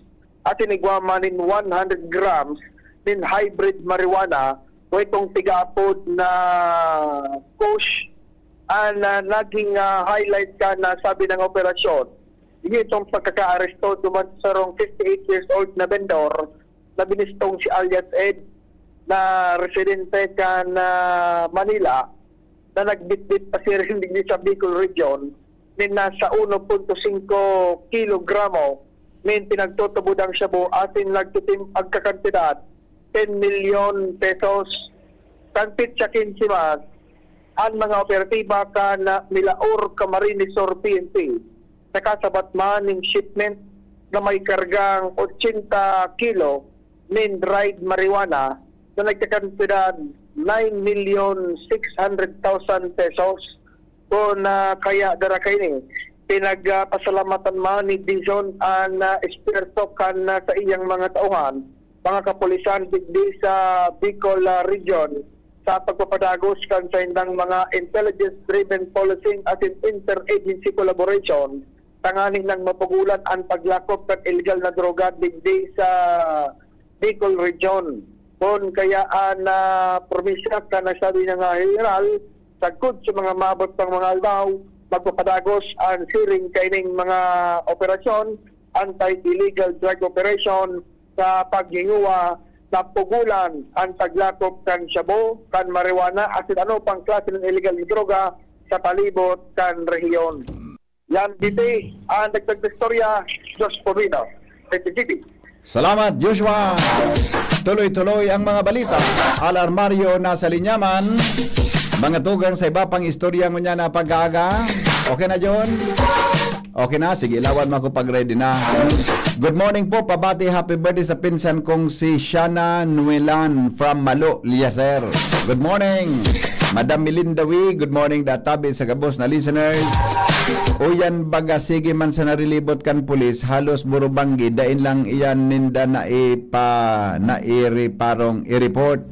asin igwama nin 100 grams nin hybrid marijuana, o itong tiga-apod na kush, naging highlight ka na sabi ng operasyon. Itong pagkaka-aresto duman sa rong 58 years old na vendor na binistong si alias Ed na residente ka na Manila na nagbitbit pa si rin sa Bicol Region nin nasa 1.5 kilogramo nin pinagtutubudang shabu atin nagtutim ang kakantidad 10 million pesos. Kanpit sa kinsimas ang mga operatiba ka na Milaor Camarines Sur PNP nakasabat man ng shipment na may kargang 80 kilo nin dried marijuana na nagkakantidad 9,600,000 pesos. Kung kaya darakay ni pinagpasalamatan man ni Dizon ang esperto kan sa iyang mga tauhan, mga kapulisan digdi sa Bicol Region sa pagpapadagos kan sa indang mga intelligence-driven policing at interagency collaboration tanganing nang mapagulan ang paglakop ng illegal na droga digdi sa Bicol Region. Kung kaya na probinsya ka na sabi ng general, sagkod sa mga mabot ng mga albaw, magpapadagos ang siring kaining mga operasyon, anti-illegal drug operation sa paghinguwa na pugulan ang paglakop kan shabu, kan marijuana, at ano pang klase ng illegal na droga sa palibot kan rehiyon. Yan dito ang nagtagdistorya, Diyos Povino, PTGP. Salamat, Joshua. Tuloy-tuloy ang mga balita. Alarmaryo nasa linyaman. Mga tugang sa iba pang istorya ngunya na pag-aaga. Okay na, John? Okay na? Sige, ilawan mo ako pag-ready na. Good morning po. Pabati happy birthday sa pinsan kong si Shana Nuelan from Malo, Liaser. Good morning. Madam Melinda Wee, good morning. Databi sa gabos na listeners. Uyan baga sige man sa narilibot kan pulis, halos burubanggi, dain lang iyan ninda na parong i-report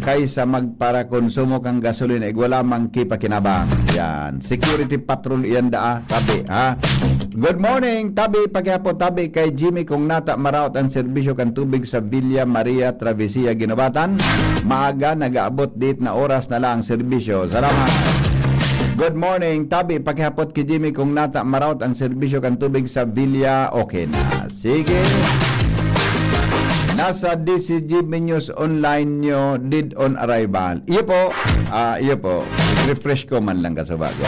kaysa magpara konsumo kang gasolina, igwala mang kipakinabang. Yan. Security patrol iyan tabi, ha? Good morning, tabi, paghapon tabi kay Jimmy kung nata maraot ang serbisyo kan tubig sa Villa Maria Travesía, Ginobatan. Maaga, nag-aabot date na oras na lang serbisyo. Salamat. Good morning, tabi, paghapon kay Jimmy kung nata maraot ang serbisyo kan tubig sa Villa, okay na. Sige. Nasa DCGB News online nyo, did on arrival. Iyo po. Refresh ko man lang kasabago.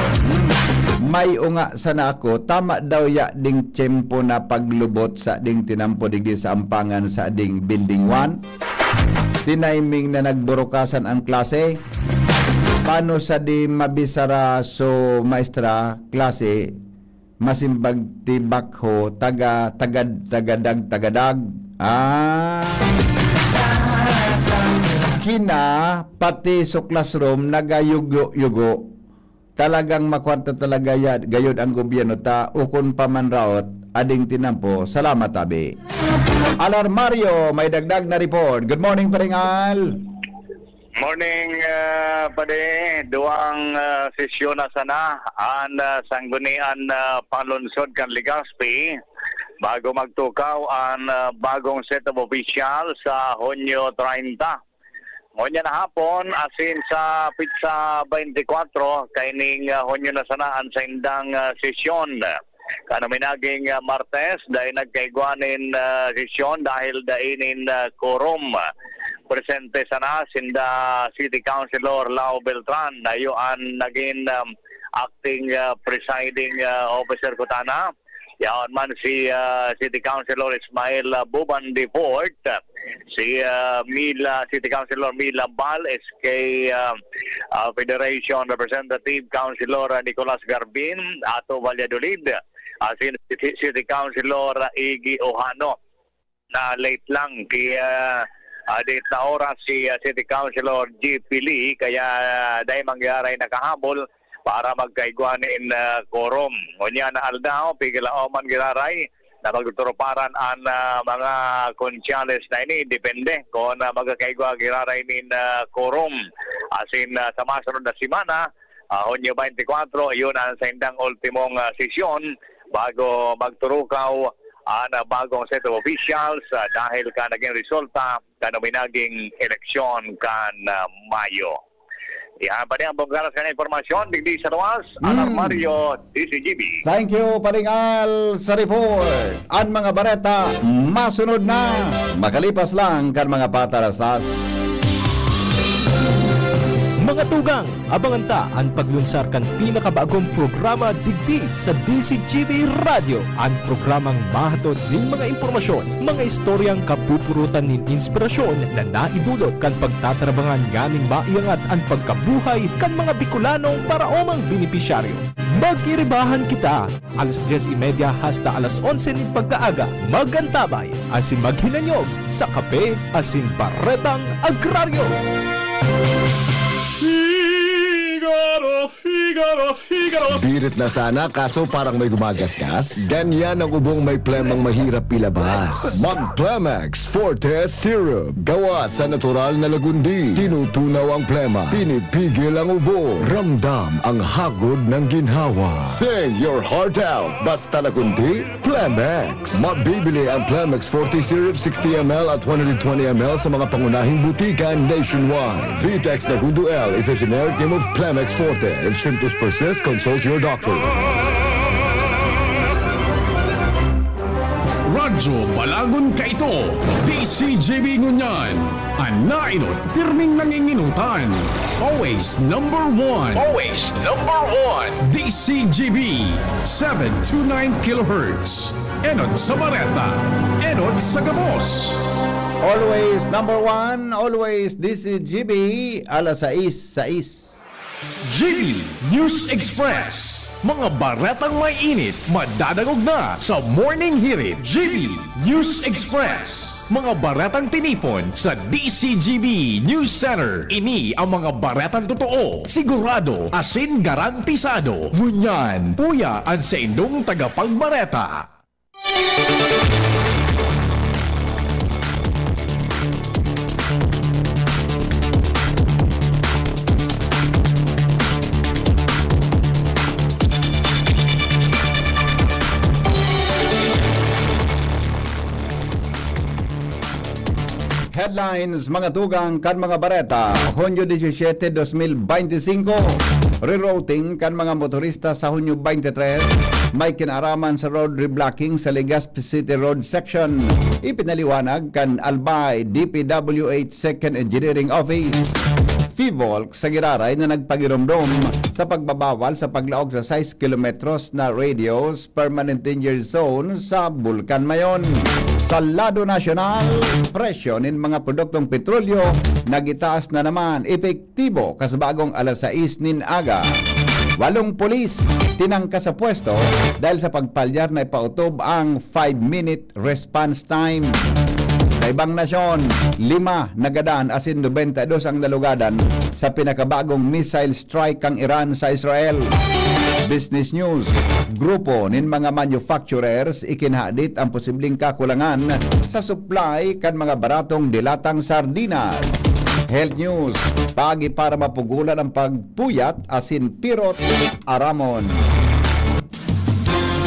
May unga sana ako, tama daw ya ding tiyempo na paglubot sa ding tinampo digdi sa ampangan sa ding building 1. Tinaiming na nagburokasan ang klase. Paano sa di mabisara so maestra klase masimbag tibak ho tagadag. Kina pati so classroom nagayugo-yugo. Talagang makwarta talaga gayod ang gobyerno ta ukon pa man raot ading tinampo. Salamat tabi. Alarmaryo, may dagdag na report. Good morning, Paringal. Morning, pade. Duang sesyon na sana ang sanggunian panlunsod kan Legazpi bago magtukaw ang bagong set of official sa Hunyo 30. Hunyo na hapon, asin sa Pizza 24, kaining Hunyo na sana ang sa indang sesyon. Kanami naging Martes dahil nagkaigwanin sesyon dahil dainin quorum. Presente sana sinda City Councilor Lau Beltran na yuan naging acting presiding officer kutana. Yaon man si City Councilor Ismail Buban Deport, si City Councilor Mila Bal, SK Federation Representative Councilor Nicolas Garbin, Ato Valladolid, si City Councilor Iggy Ohano, na late lang kaya date na oras si City Councilor G. Pili, kaya dahil mangyaray nakahabol para magkaigwanin quorum. Ngunya na aldao, pigila man giraray na magtuturuparan ang mga konsyales na ini. Depende kung magkaigwa giraray nin quorum. Asin sa masunod na simana, Hunyo 24, yun ang saindang ultimong sesyon bago magturukaw ang bagong set of officials dahil ka naging resulta kanuminaging eleksyon kan Mayo. Yan pa rin ang bonggalas ka na informasyon. Digdi sa Ruas, Alarmario, DCGB. Thank you, Paringal, sa report. Ang mga bareta, masunod na. Makalipas lang kan mga patalasas. Mga tugang, abangan ta ang paglunsar kan pinakabagong programa digdi sa DCGB Radio. Ang programang mahatod ning mga impormasyon, mga istoryang kapupurutan nin inspirasyon na naidulot kan pagtatrabangan nganing maiangat ang pagkabuhay kan mga Bicolanong paraomang benepisyaryo. Magkiribahan kita, alas 10:30 hasta alas 11 nin pagkaaga. Magantabay, asin maghinanyog sa kape, asin baretang agraryo. Birit na sana kaso parang may gumagasgas. Ganyan ang ubong may plemang mahirap ilabas. Mag-Plemex Forte Syrup. Gawa sa natural na lagundi. Tinutunaw ang plema. Pinipigil ang ubo. Ramdam ang hagod ng ginhawa. Sing your heart out. Basta lagundi, Plemex. Mabibili ang Plemex Forte Syrup 60ml at 120ml sa mga pangunahing butika nationwide. Vitex Nagundo L is a generic name of Plemex Forte. If symptoms persist, consult your doctor. Radyo Balagon ka ito, DCGB Ngunyan. Ang nainot, pirming nanginginutan. Always number one. Always number one. DCGB, 729 kHz. Enot sa Bareta, Enot sa Gabos. Always number one, always DCGB, alas 6:06. GB News Express. Mga baretang may init, madadagog na sa Morning Hirit. GB News Express. Mga baretang tinipon sa DCGB News Center. Ini ang mga baretang totoo, sigurado, asin garantisado. Ngunyan, puya ang sa indong tagapagbareta. Headlines, mga tugang kan mga bareta. Hunyo 17, 2025. Rerouting kan mga motorista sa Hunyo 23. May kinaraman sa road reblocking sa Legazpi City Road Section. Ipinaliwanag kan Albay DPWH 2nd Engineering Office. FIVOLC sa Giraray na nagpagiromdom sa pagbabawal sa paglaog sa 6 kilometros na radius permanent danger zone sa Bulkan Mayon. Sa lado nasyonal, presyo nin mga produktong petrolyo nagitaas na naman, epektibo kasbagong alas 6 nin aga. 8 pulis tinangka sa pwesto dahil sa pagpalyar na ipautob ang 5-minute response time. Sa ibang nasyon, 5 nagadaan asin 92 ang nalugadan sa pinakabagong missile strike ang Iran sa Israel. Business News, grupo nin mga manufacturers ikinhadit ang posibleng kakulangan sa supply kan mga baratong dilatang sardinas. Health News, pagi para mapugulan ang pagpuyat asin pirot aramon.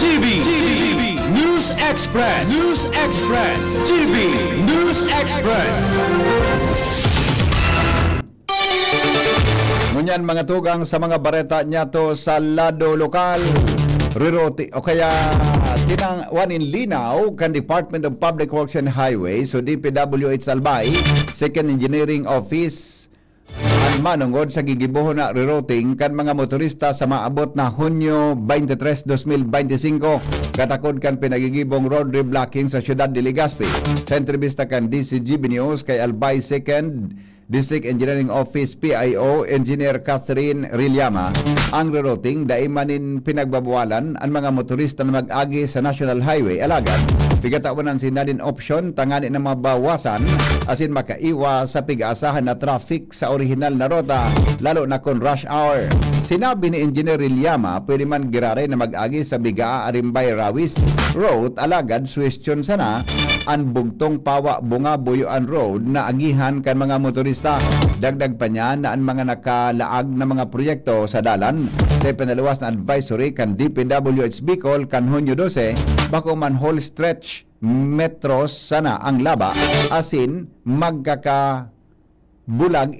GB News Express. News Express. GB News Express. Ngunyan mga tugang sa mga bareta niya to sa lado lokal. rerouting o kaya one in Linaw kan Department of Public Works and Highways so DPWH Albay Second Engineering Office ang manungod sa gigibuhon na rerouting kan mga motorista sa maabot na Hunyo 23, 2025 katakod kan pinagigibong road reblocking sa siyudad de Legazpi. Sa entrevista kan DCGB News kay Albay Second District Engineering Office PIO Engineer Catherine Rillama, ang rerouting daimanin pinagbabawalan ang mga motorista na mag-agi sa National Highway alagad pigatawanan sinalin option tangani na mabawasan asin makaiwa sa pig-aasahan na traffic sa orihinal na rota lalo na kon rush hour. Sinabi ni Engineer Rillama pwede man girare na mag-agi sa Bigaa Arimbay Rawis Road alagad suwestyon sana ang bugtong Pawa Bunga Buyuan Road na agihan kan mga motorista. Dagdag pa niya na ang mga nakalaag na mga proyekto sa dalan sa pinaluwas na advisory kan DPWH Bicol kan Hunyo 12 bako manhole stretch metros sana ang laba asin magkakabulag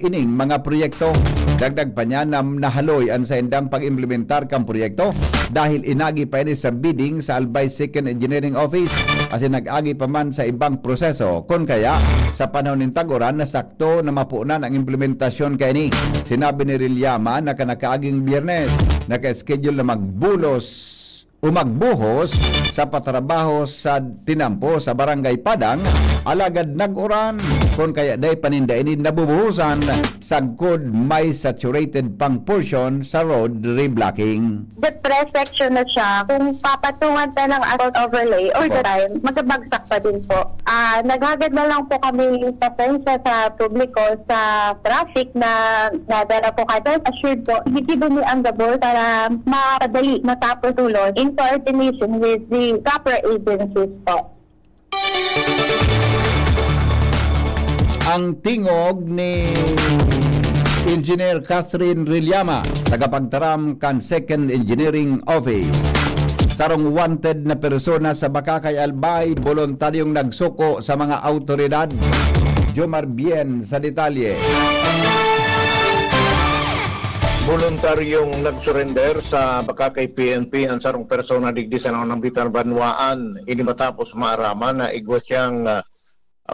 ining mga proyekto. Dagdag pa niya na nahaloy ang sa indang pag-implementar kang proyekto dahil inagi pa ini sa bidding sa Albay Second Engineering Office asin nag-agi pa man sa ibang proseso kon kaya sa panahon ng taguran na sakto na mapunan ang implementasyon kay ni. Sinabi ni Rillama na kanakaaging Biyernes naka-schedule na magbulos o magbuhos sa patrabaho sa tinampo sa Barangay Padang alagad nag-uran kon kaya day panindainin nabubuhusan sagkod may saturated pang portion sa road reblocking. Depressed section na siya. Kung papatungan tayo ng asphalt overlay or the time, magabagsak pa din po. Naghagad na lang po kami pasensya sa publiko sa traffic na nadala po kayo. Assured po, hindi bumi ang gabol para mapadali matapos tulod in coordination with the proper agencies po. Ang tingog ni Engineer Catherine Rillama, tagapagtaram kan Second Engineering Office. Sarong wanted na persona sa Bakakay Albay, voluntaryong nagsuko sa mga autoridad. Jomar Bien sa detalye. Voluntaryong nagsurrender sa Bakakay PNP ang sarong persona digdi sa Nambitan Banwaan. Ini matapos maaraman na igwa siyang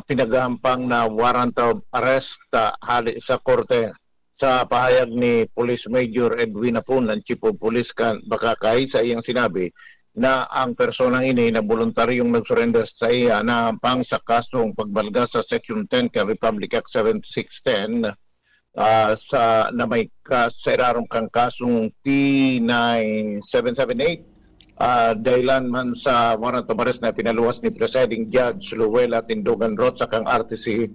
pinagahampang na warrant of arrest hali sa korte. Sa pahayag ni Police Major Edwin Apun, ang Chief of Police kan Bakakay, sa iyang sinabi na ang personang ini na voluntaryong nagsurrender sa iya na hampang sa kasong pagbalga sa Section 10 ka Republic Act 7610 sa na may kasairarong kang kasong T9778 dahilan man sa warrant of arrest na pinaluwas ni Presiding Judge Luwela Tindugan Roth sa kang RTC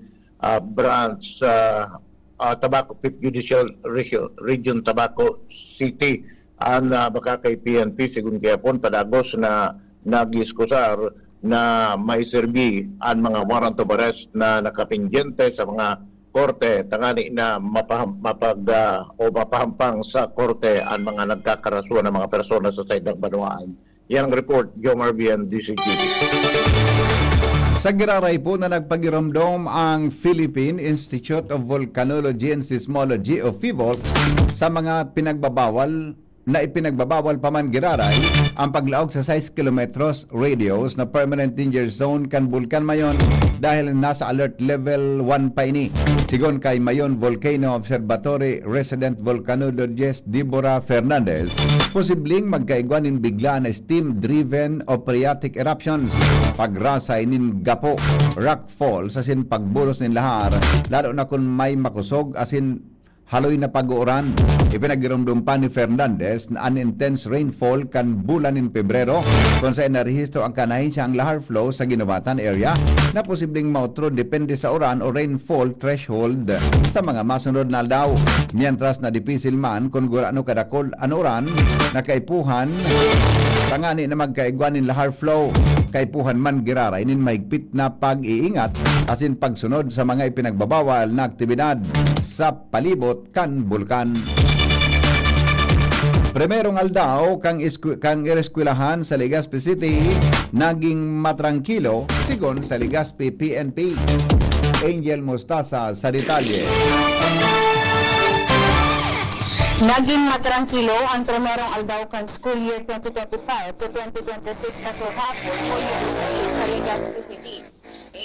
branch Tabaco 5th Judicial Region Tabaco City ang Bakakay PNP sigun kayapon padagos na nagiskusar na may serbi ang mga warrant of arrest na nakapindyente sa mga korte tangani na mapahampang sa korte ang mga nagkakarasuhan ng mga persona sa side ng Banwaan. Yan ang report, Jomar Bien, DCGB. Sa giraray po na nagpagiramdom ang Philippine Institute of Volcanology and Seismology o PHIVOLCS sa mga pinagbabawal pa man giraray ang paglaog sa 6 kilometros radius na permanent danger zone kan Bulkan Mayon dahil nasa alert level 1 pa ini. Sigon kay Mayon Volcano Observatory resident volcanologist Deborah Fernandez, posibleng magkaigwanin bigla na steam-driven o phreatic eruptions, pagrasay nin gapo, rock falls asin pagbulos nin lahar, lalo na kung may makusog asin haloy na pag-uuran. Ipinagdirumdum pa ni Fernandez na intense rainfall kan bulan in Pebrero kung saan narehistro ang kanahin siya ang lahar flow sa Ginobatan area na posibleng mautro depende sa uran o rainfall threshold sa mga masunod na aldaw. Mientras na dipisil man kung gurano kadakol ang uran na kaipuhan tangani na magkaigwanin lahar flow. Kaipuhan man giraray nin maigpit na pag-iingat asin pagsunod sa mga ipinagbabawal na aktibidad sa palibot kan bulkan. Primerong aldaw kang ireskwelahan sa Legazpi City naging matrangkilo sigon sa Legazpi PNP. Angel Mostaza sa detalye. Naging matrangkilo ang primerong aldaw kan school year 2025 to 2026 kasugapon sa Legazpi City.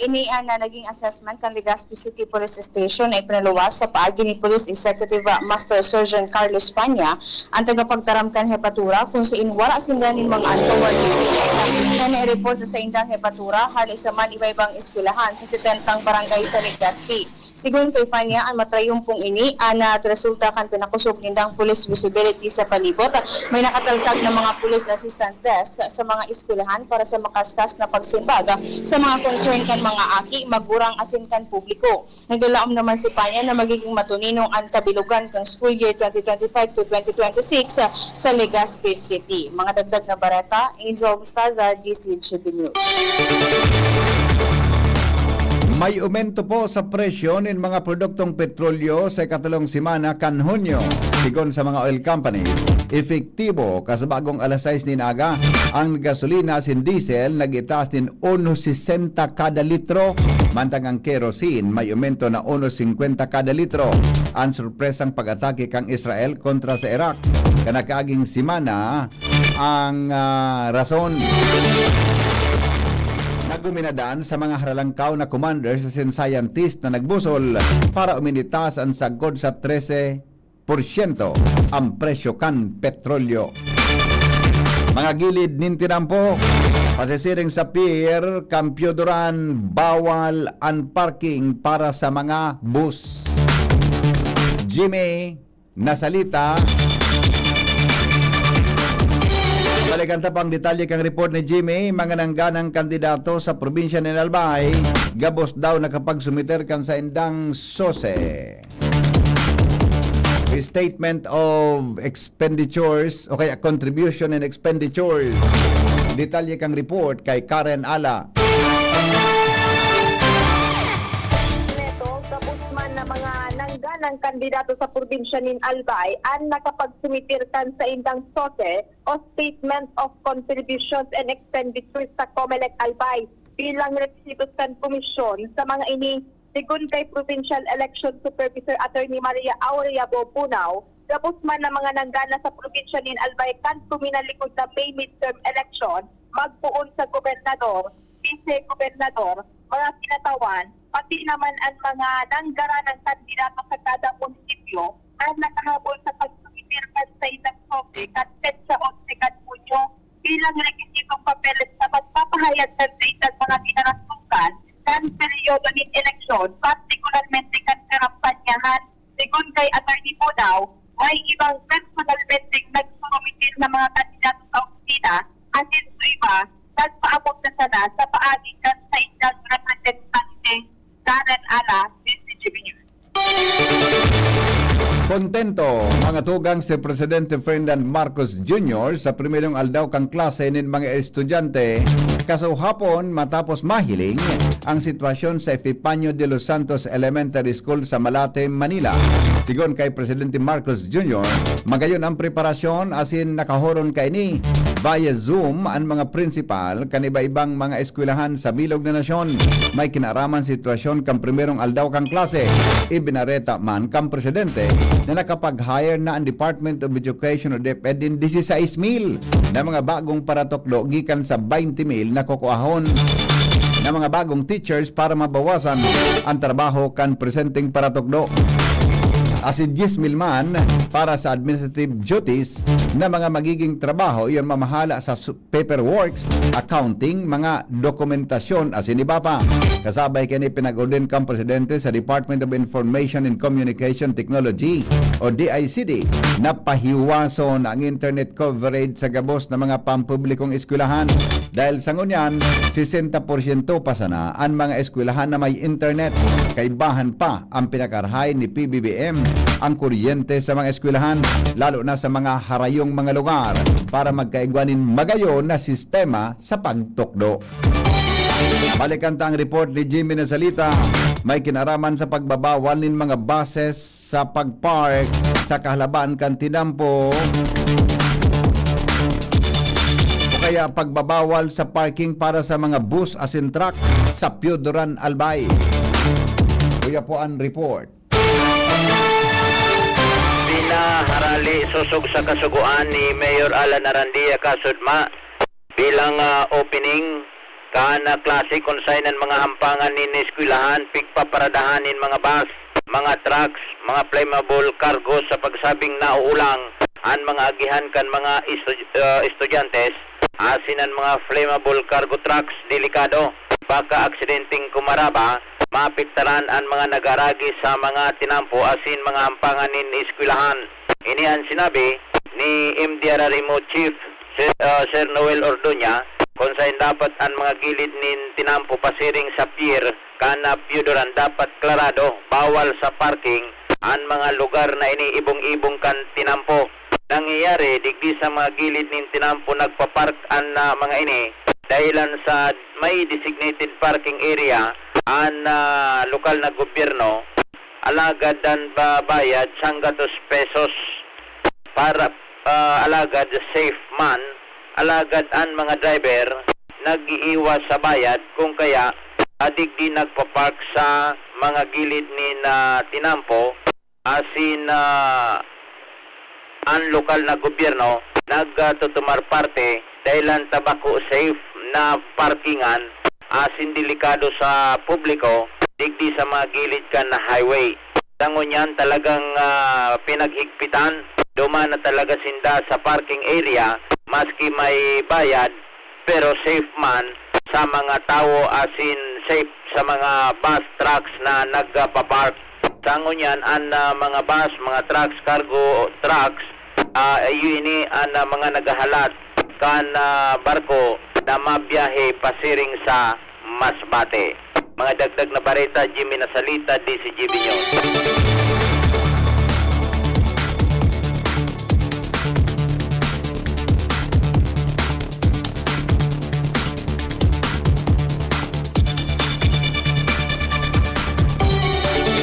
Inian na naging assessment kan Legazpi City Police Station ay pinaluwas sa paagi ni Police Executive Master Sergeant Carlos Panya ang tagapagtaram kan hepatura kung sa inwala sindanin mga untoward incidents na nai-report sa indang hepatura hali sa man iba-ibang eskwelahan sa 70 barangay sa Legazpi. Sigun kay Panya, ang matrayumpong ini na resulta kan pinakusog nindang police visibility sa palibot. May nakataltag na mga police assistant desk sa mga eskwelahan para sa makaskas na pagsimbag sa mga concern kan mga aki, magurang asin kan publiko. Nagdalaom naman si Panya na magiging matuninong ang kabilugan kang school year 2025 to 2026 sa Legazpi City. Mga dagdag na bareta, Angel Mustaza, DCGB News. May aumento po sa presyo ng mga produktong petrolyo sa ikatulong semana kan Hunyo. Sigon sa mga oil companies, efektibo kasabagong alas 6 nin aga ang gasolina sin diesel nag-itaas din 1.60 kada litro, mantang ang kerosene may aumento na 1.50 kada litro. Ang surpresang pag-atake kang Israel kontra sa Iraq kanakaaging semana ang rason guminadaan sa mga haralangkaw na commanders and scientists na nagbusol para uminitas ang sagod sa 13% ang presyo kan petrolyo. Mga gilid nintinampo, pasisiring sa pier, Kampyoduran, bawal ang parking para sa mga bus. Jimmy Nasalita. Balikan tapang detalye kang report ni Jimmy, mga nangganang kandidato sa probinsya ng Albay, gabos daw nakapagsumiter kan sa indang SOSE. Statement of expenditures o kaya contribution and expenditures. Detalye kang report kay Karen Ala. Na mga nangganang kandidato sa probinsya ng Albay ang nakapagsumitirkan sa indang SOSE o Statement of Contributions and Expenditures sa COMELEC Albay bilang requisitos kan komisyon sa mga ini sigun kay Provincial Election Supervisor Attorney Maria Aurea Bopunao. Tapos man na mga nanggana sa probinsya ng Albay kan tuminalikod na May midterm election magpuon sa gobernador, vice-gobernador, mga kinatawan, pati naman ang mga nanggara ng kandidato sa kada munisipyo ang nakahabol sa pagsumitirkan sa isang SOSE kat sa 11 kat Hunyo bilang rekisitong papeles na magpapahayag sa isang mga kinarasukan kan periodo ng eleksyon, partikularmente kan karampanyahan. Sigun kay Atty. Punao, may ibang personalmente nagsumitir na mga kandidato sa opisina asin sa iba nagpaabot na sana sa paagi kan sa isang representante Karen Ala, DCGB News. Kontento mga tugang si Presidente Ferdinand Marcos Jr. sa primerong aldaw kang klase ng mga estudyante kasauhapon matapos mahiling ang sitwasyon sa Epifanio de los Santos Elementary School sa Malate, Manila. Sigon kay Presidente Marcos Jr., magayon ang preparasyon asin nakahoron kay ni via Zoom ang mga principal kaniba-ibang mga eskwelahan sa bilog na nasyon. May kinaraman sitwasyon kang primerong aldaw kang klase. Ibinareta man kang Presidente na nakapag-hire na ang Department of Education o DepEd din 16,000 na mga bagong paratoklo gikan sa 20,000 na kukuahon na mga bagong teachers para mabawasan ang trabaho kan presenting paratoklo. Asin 10,000 man para sa administrative duties na mga magiging trabaho iyon mamahala sa paperworks, accounting, mga dokumentasyon asin iba pa. Kasabay kini pinag-orden kang Presidente sa Department of Information and Communication Technology o DICT na pahiwason ang internet coverage sa gabos na mga pampublikong eskwelahan. Dahil sa ngunyan, 60% pa sana ang mga eskwelahan na may internet. Kaibahan pa ang pinakarhay ni PBBM ang kuryente sa mga eskwelahan, lalo na sa mga harayong mga lugar para magkaigwanin magayon na sistema sa pagtukdo. Balikan ta ang report ni Jimmy Nasalita, may kinaraman sa pagbabawal ng mga buses sa pagpark sa kahalaban kan Tinampo o kaya pagbabawal sa parking para sa mga bus asin truck sa Pyuduran, Albay. Kuya po ang report. Ginaharali susog sa kasuguan ni Mayor Alan Arandia Kasudma bilang opening kana klase kung saan mga hampangan ni eskwelahan, pigpaparadahanin mga bus, mga trucks, mga flammable cargo sa pagsabing nauulang an mga agihan kan mga estudyantes asinan mga flammable cargo trucks delikado baka aksidenteng kumaraba mapiktaran ang mga nagaragi sa mga tinampo asin mga hampangan ni eskwelahan. Ini ang sinabi ni MDRRMO Chief Sir Noel Ordoña kung saan dapat ang mga gilid ni tinampo pasiring sa pier kana piyudoran dapat klarado bawal sa parking ang mga lugar na iniibong-ibong kan tinampo. Nangyayari digdi sa mga gilid ni tinampo nagpapark ang mga ini dahilan sa may designated parking area ang lokal na gobyerno alagad dan bayad 100 pesos para alagad safe man alagad ang mga driver nag-iiwas sa bayad kung kaya adigdi nagpapark sa mga gilid ni tinampo asin ang lokal na gobyerno nagtutumar parte dahilan tabako safe na parkingan asin delikado sa publiko digdi sa mga gilid kan na highway. Tangon yan talagang pinaghigpitan duma na talaga sinda sa parking area maski may bayad pero safe man sa mga tao asin safe sa mga bus trucks na nagpapark. Tangon yan ang mga bus, mga trucks, cargo trucks yun ang mga nagahalat kan barko na mabiyahe pasiring sa Masbate. Mga dagdag na bareta, Jimmy Nasalita, DCGB News.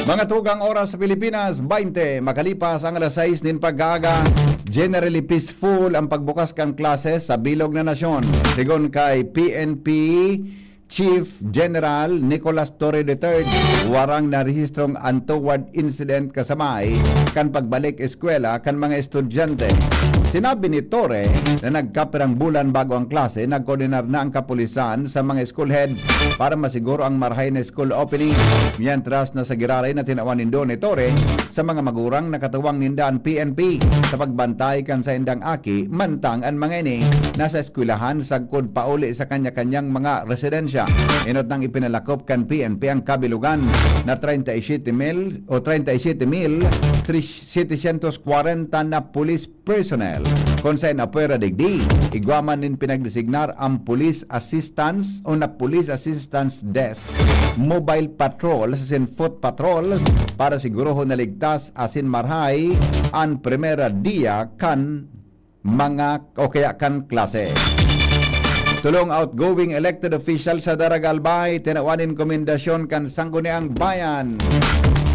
Mga tugang oras sa Pilipinas, 20 makalipas ang alas 6 nin pag-aga. Generally peaceful ang pagbukas kang klases sa bilog na nasyon. Sigon kay PNP Chief General Nicolas Torre III, warang narehistrong untoward incident kasamay kan pagbalik eskwela kan mga estudyante. Sinabi ni Torre na nagkapirang bulan bago ang klase, nagkoordinar na ang kapulisan sa mga school heads para masiguro ang marahay na school opening. Mientras na sa giraray na tinawanin doon ni Torre sa mga magurang nakatuwang nindaan PNP sa pagbantay kan sa indang aki, mantang ang mga ini nasa eskwelahan sagkod pauli sa kanya-kanyang mga residensya. Inot nang ipinalakop kan PNP ang kabilugan na 37,740 na police personnel. Kung saan apwera digdi, igwaman din pinagdesignar ang police assistance o na police assistance desk, mobile patrols asin foot patrols para sigurohon na ligtas asin marhay ang primera dia kan mga o kaya kan klase. Tulong outgoing elected official sa Daragalbay, tinawanin komendasyon kan Sangguniang Bayan.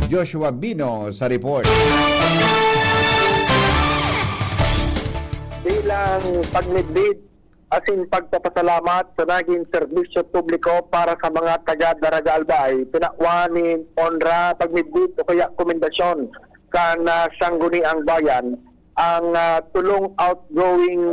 Joshua Bino sa report. Bilang paglibid asin pagpapasalamat sa naging serbisyo publiko para sa mga taga Daragalbay, tinawanin onra paglibid o kaya komendasyon kan Sangguniang Bayan ang tulong outgoing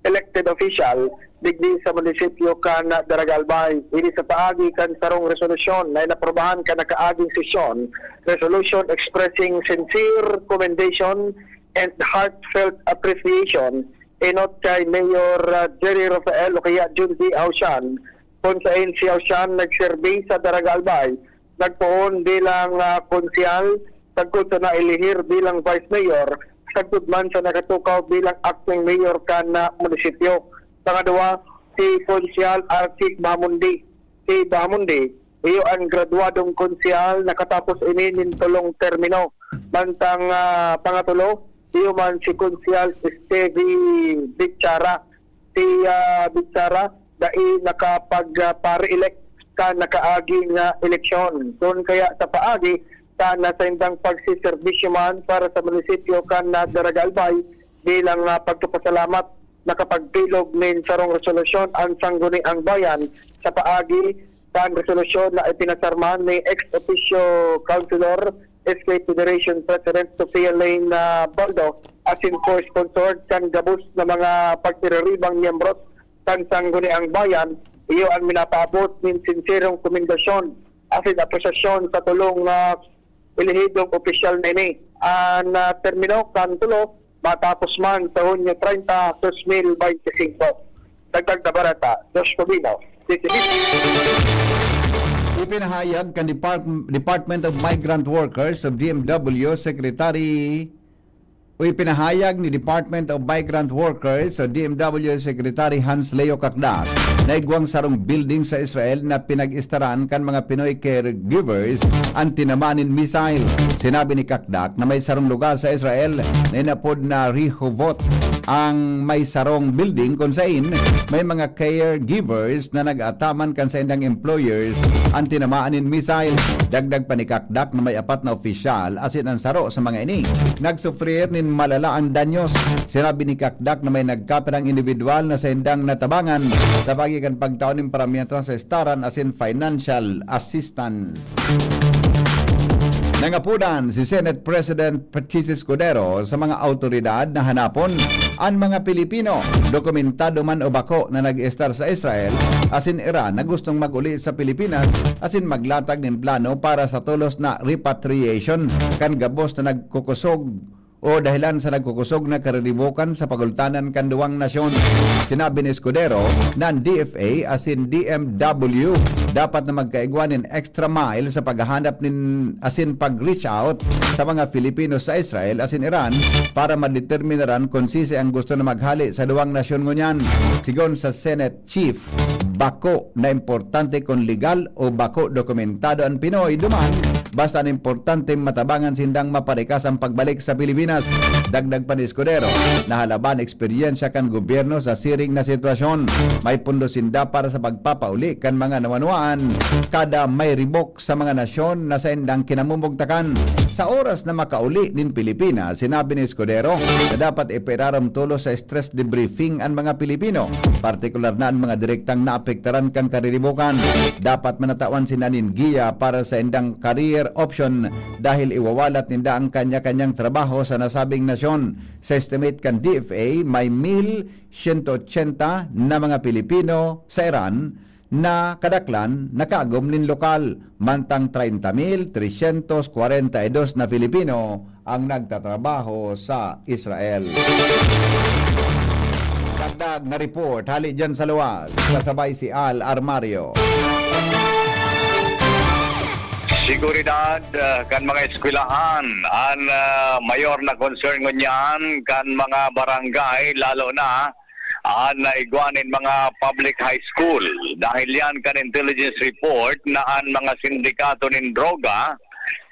elected official digdi sa munisipyo kan Daragalbay. Ini sa paagi kan sarong resolusyon na inaprobahan kan nakaaging sesyon, resolution expressing sincere commendation and heartfelt appreciation inot kay Mayor Jerry Rafael o kaya Junzi Ausian kung saan si Ausian nagserve sa Daragalbay, nagpoon bilang konsyal, sagkod sa nailihir bilang vice mayor, sagkod man sa nakatukaw bilang acting mayor kan munisipyo. Pangadua, si Konsyal Archie Bahamundi. Si Bahamundi, iyo ang graduadong konsyal nakatapos ini nin tulong termino. Bantang pangatulo, iyo man si Konsyal Stevie Bichara. Si Bichara, dai nakapag-pare-elect ka nakaaging eleksyon. Doon kaya sa paagi, sa nasaindang pagsiservisyo man para sa munisipyo kan Daragalbay bilang pagpapasalamat nakapagpilog nin sarong resolusyon ang Sangguniang Bayan sa paagi kan resolusyon na ipinasarman ni ex-officio Councilor SK Federation President Sofia Lane Baldo asin for sponsored kan gabos na mga pagtiraribang miyembros kan Sangguniang Bayan, iyo ang minapaabot ng sinserong komendasyon asin apresiasyon sa tulong ilihidong opisyal na ini. Ang termino kan tulo matapos man sa Hunyo 30, 2025. Dagdag na barata, Josh Covino, Ipinahayag kan Department of Migrant Workers of DMW Secretary ipinahayag ni Department of Migrant Workers o DMW Secretary Hans Leo Kakdak na igwang sarong building sa Israel na pinag-istaran kan mga Pinoy caregivers ang tinamanin missile. Sinabi ni Kakdak na may sarong lugar sa Israel na inapod na Rehovot ang may sarong building kung saan may mga caregivers na nag-ataman kan sa indang employers ang tinamaanin missile. Dagdag pa ni Kakdak na may 4 na opisyal asin ang saro sa mga ini nagsufrir nin malala ang danyos. Sinabi ni Kakdak na may nagkaperang individual na sa indang natabangan sa pagikan pagtaon ng paramiento sa estaran asin financial assistance. Nangapunan si Senate President Patricio Escudero sa mga autoridad na hanapon ang mga Pilipino dokumentado man o bako na nag-estar sa Israel asin Iran na gustong mag-uli sa Pilipinas asin maglatag ng plano para sa tulos na repatriation kan gabos na nagkukusog o dahilan sa nagkukusog na karilibukan sa pagultanan kan duwang nasyon. Sinabi ni Escudero na ang DFA asin DMW dapat na magkaigwan ng extra mile sa paghahanap asin pag-reach out sa mga Filipino sa Israel asin Iran para madeterminaran kung sisi ang gusto na maghali sa duwang nasyon ngunyan. Sigon sa Senate Chief, bako na importante kung legal o bako dokumentado ang Pinoy duman basta ang importante matabangan sindang maparikas ang pagbalik sa Pilipinas. Dagdag pa ni Escudero na halaban eksperyensya kan gobyerno sa siring na sitwasyon. May pundo sinda para sa pagpapauli kan mga nawanuan kada may ribok sa mga nasyon na sa indang kinamumugtakan. Sa oras na makauli din Pilipinas, sinabi ni Escudero na dapat ipiraram tulo sa stress debriefing ang mga Pilipino, partikular na ang mga direktang naapektaran kang kariribukan. Dapat manatawan sinanin giya para sa indang career option dahil iwawalat ninda ang kanya-kanyang trabaho sa nasabing nasyon. Sa estimate kan DFA, may 1,180 na mga Pilipino sa Iran na kadaklan nakagom nin lokal, mantang 30,342 na Pilipino ang nagtatrabaho sa Israel. Dagdag na report, hali dyan sa luwas, kasabay si Al Armario. Seguridad kan mga eskwelahan ang mayor na concern ngunyan kan mga barangay lalo na na igwanin mga public high school dahil yan kan intelligence report na ang mga sindikato nin droga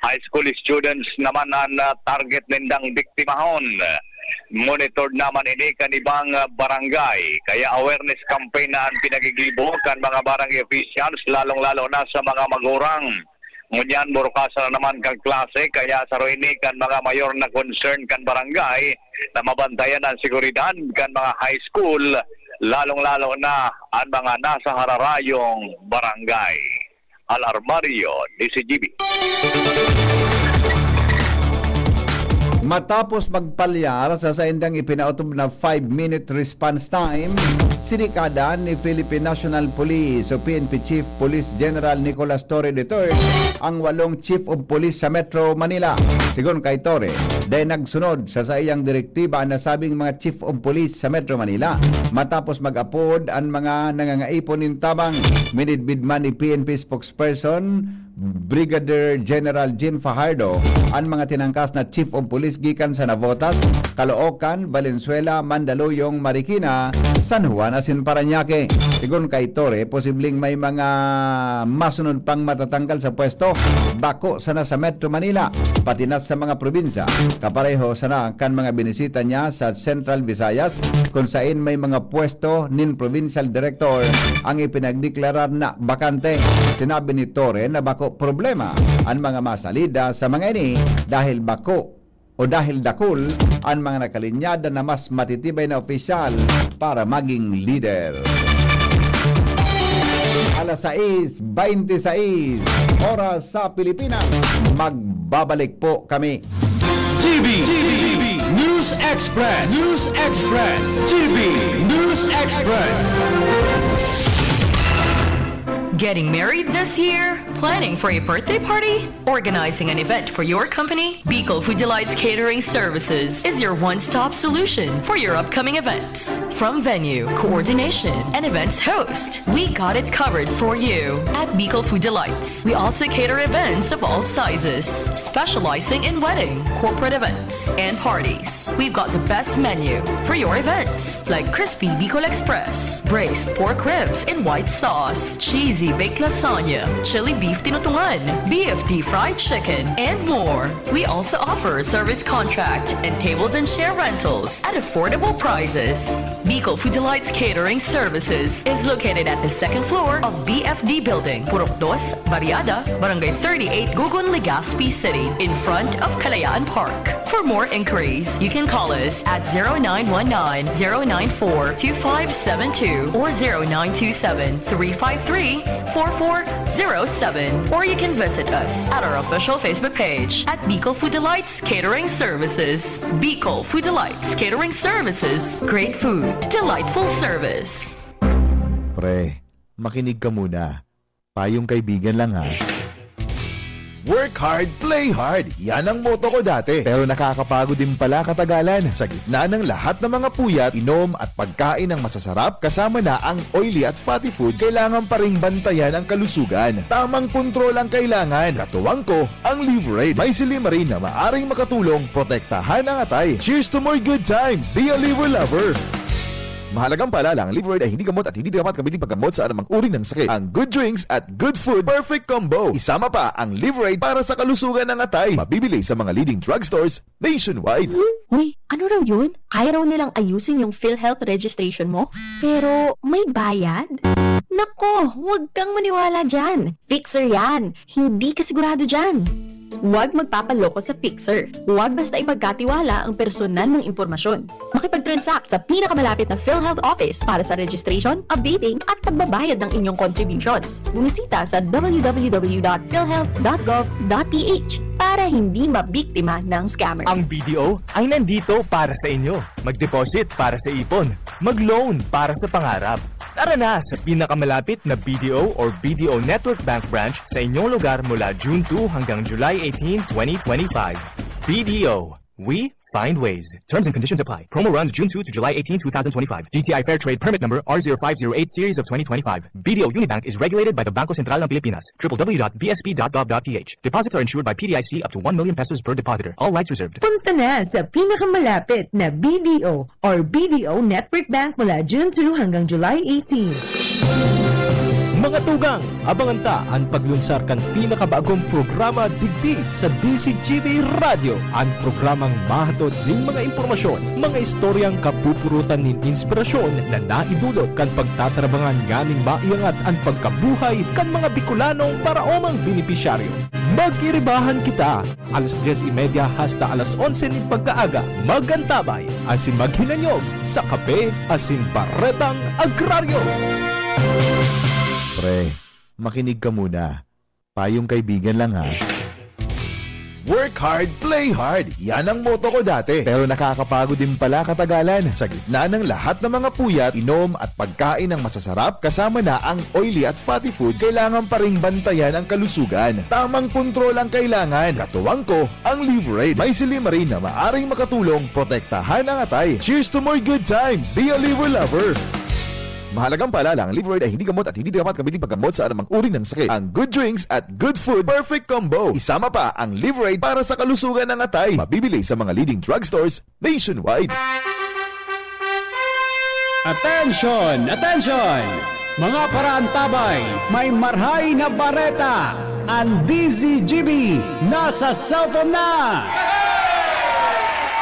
high school students naman ang target nindang biktimahon. Monitored naman ini kan ibang barangay kaya awareness campaign na ang pinagigibo kan mga barangay officials lalong-lalo na sa mga magurang. Ngunyan burukasa na naman kang klase kaya sa ini kan mga mayor na concern kan barangay na mabantayan ang seguridad kan mga high school lalong-lalo na ang mga nasa hararayong barangay. Al Armario, DCGB. Matapos magpalyar sa saindang ipinautob na 5-minute response time, sinikada ni Philippine National Police o PNP Chief Police General Nicolas Torre III ang 8 Chief of Police sa Metro Manila. Sigon kay Torre, dahil nagsunod sa iyang direktiba na sabing mga Chief of Police sa Metro Manila matapos mag-apod ang mga nangangaipon ng tabang. Minidbid man ni PNP spokesperson Brigadier General Jean Fajardo ang mga tinangkas na Chief of Police gikan sa Navotas, Caloocan, Valenzuela, Mandaluyong, Marikina, San Juan asin Parañaque. Sigon kay Torre, posibleng may mga masunod pang matatanggal sa pwesto bako sana sa Metro Manila pati na sa mga probinsya. Kapareho sana kan mga binisita niya sa Central Visayas kung saan may mga pwesto nin Provincial Director ang ipinagdeklarar na bakante. Sinabi ni Torre na bako problema ang mga masalida sa mga ini dahil bako o dahil dakul ang mga nakalinyada na mas matitibay na opisyal para maging leader. Alas 6:26 oras sa Pilipinas. Magbabalik po kami. GB News Express. News Express. GB News Express. Getting married this year? Planning for a birthday party? Organizing an event for your company? Bicol Food Delights Catering Services is your one-stop solution for your upcoming events. From venue, coordination, and events host, we got it covered for you. At Bicol Food Delights, we also cater events of all sizes, specializing in wedding, corporate events, and parties. We've got the best menu for your events, like crispy Bicol Express, braised pork ribs in white sauce, cheesy baked lasagna, chili beef tinutungan, BFD fried chicken, and more. We also offer a service contract and tables and chair rentals at affordable prices. Bicol Food Delights Catering Services is located at the second floor of BFD Building, Purok 2, Barriada, Barangay 38, Gugun, Legazpi City, in front of Kalayaan Park. For more inquiries, you can call us at 0919-094-2572 or 0927-353-4407, or you can visit us at our official Facebook page at Bicol Food Delights Catering Services. Bicol Food Delights Catering Services. Great food, delightful service. Pre, makinig ka muna. Payong kaibigan lang ha. Work hard, play hard. Yan ang motto ko dati. Pero nakakapagod din pala katagalan. Sa gitna ng lahat ng mga puyat, inom at pagkain ng masasarap, kasama na ang oily at fatty foods, kailangan pa ring bantayan ang kalusugan. Tamang kontrol ang kailangan. Katuwang ko, ang Liverade. May silimarin na maaring makatulong protektahan ang atay. Cheers to more good times. Be a liver lover. Mahalagang paalala, ang Liverade ay hindi gamot at hindi dapat gamitin paggamot sa anumang uri ng sakit. Ang good drinks at good food, perfect combo. Isama pa ang Liverade para sa kalusugan ng atay. Mabibili sa mga leading drugstores nationwide. Uy, ano raw yun? Kaya raw nilang ayusin yung PhilHealth registration mo? Pero may bayad? Nako, huwag kang maniwala dyan. Fixer yan. Hindi ka sigurado dyan. Huwag magpapaloko sa Fixer. Huwag basta ipagkatiwala ang personal mong impormasyon. Makipag-transact sa pinakamalapit na PhilHealth office para sa registration, updating at pagbabayad ng inyong contributions. Bumisita sa www.philhealth.gov.ph para hindi mabiktima ng scammer. Ang BDO ang nandito para sa inyo. Mag-deposit para sa ipon. Mag-loan para sa pangarap. Tara na sa pinakamalapit na BDO or BDO Network Bank branch sa inyong lugar mula June 2 hanggang July 18, 2025. BDO. We find ways. Terms and conditions apply. Promo runs June 2 to July 18, 2025. GTI Fair Trade Permit Number R0508 Series of 2025. BDO Unibank is regulated by the Bangko Sentral ng Pilipinas. www.bsp.gov.ph. Deposits are insured by PDIC up to 1 million pesos per depositor. All rights reserved. Punta na sa pinakamalapit na BDO or BDO Network Bank mula June 2 hanggang July 18. Mga tugang, abangan ta ang paglunsar kan pinakabagong programa digdi sa DCGB Radio. Ang programang mahatod ning mga impormasyon, mga istoryang kapupurutan nin inspirasyon na naidulot kan pagtatrabangan ngaming maiangat ang pagkabuhay kan mga Bicolanong paraomang benepisyaryo. Mag-iribahan kita, alas 10:30 hasta alas 11 nin pagkaaga. Magantabay, asin maghinanyog sa kape, asin baretang agraryo. Pre, makinig ka muna. Payong kaibigan lang ha. Work hard, play hard. Yan ang motto ko dati. Pero nakakapagod din pala katagalan. Sa gitna ng lahat ng mga puyat, inom at pagkain ng masasarap, kasama na ang oily at fatty foods, kailangan pa ring bantayan ang kalusugan. Tamang kontrol ang kailangan. Katuwang ko, ang Liverade. May silimarin na maaring makatulong protektahan ang atay. Cheers to more good times. Be a liver lover. Mahalagang paalala, ang Liverade ay hindi gamot at hindi dapat gamitin paggamot sa anumang uri ng sakit. Ang good drinks at good food, perfect combo. Isama pa ang Liverade para sa kalusugan ng atay. Mabibili sa mga leading drugstores nationwide. Attention! Attention! Mga parantabay, may marhay na bareta. Ang DCGB nasa cellphone na!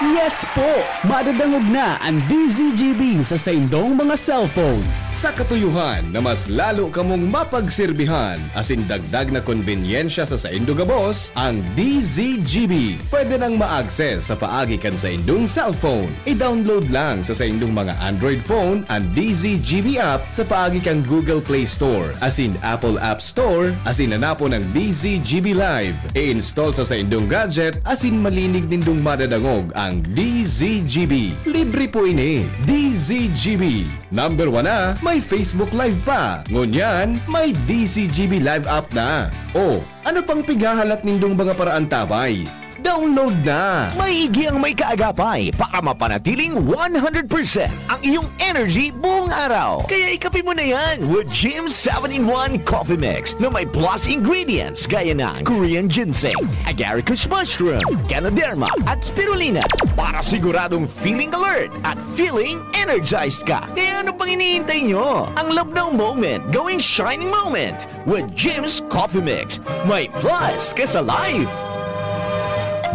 Yes po! Madadangog na ang DZGB sa saindong mga cellphone. Sa katuyuhan na mas lalo kamong mapagsilbihan, asin dagdag na konbinyensya sa saindong gabos, ang DZGB. Pwede nang ma-access sa paagi kan sa indong cellphone. I-download lang sa saindong mga Android phone ang DZGB app sa paagi kang Google Play Store, asin Apple App Store, asin nanapo ng DZGB Live. I-install sa saindong gadget, asin malinig nindong madadangog ang DZGB. Libre po ini. DZGB. Number 1 na, may Facebook Live pa. Ngunyan, may DZGB Live app na. O, ano pang pigahalat nindong mga paraan tabay? Download na! Maigi ang may kaagapay para mapanatiling 100% ang iyong energy buong araw. Kaya ikapin mo na yan with Jim 7-in-1 Coffee Mix na may plus ingredients gaya ng Korean ginseng, agaricus mushroom, Ganoderma at spirulina para siguradong feeling alert at feeling energized ka. Kaya ano pang iniintay nyo? Ang love ng moment going shining moment with Jim's Coffee Mix. May plus kesa live.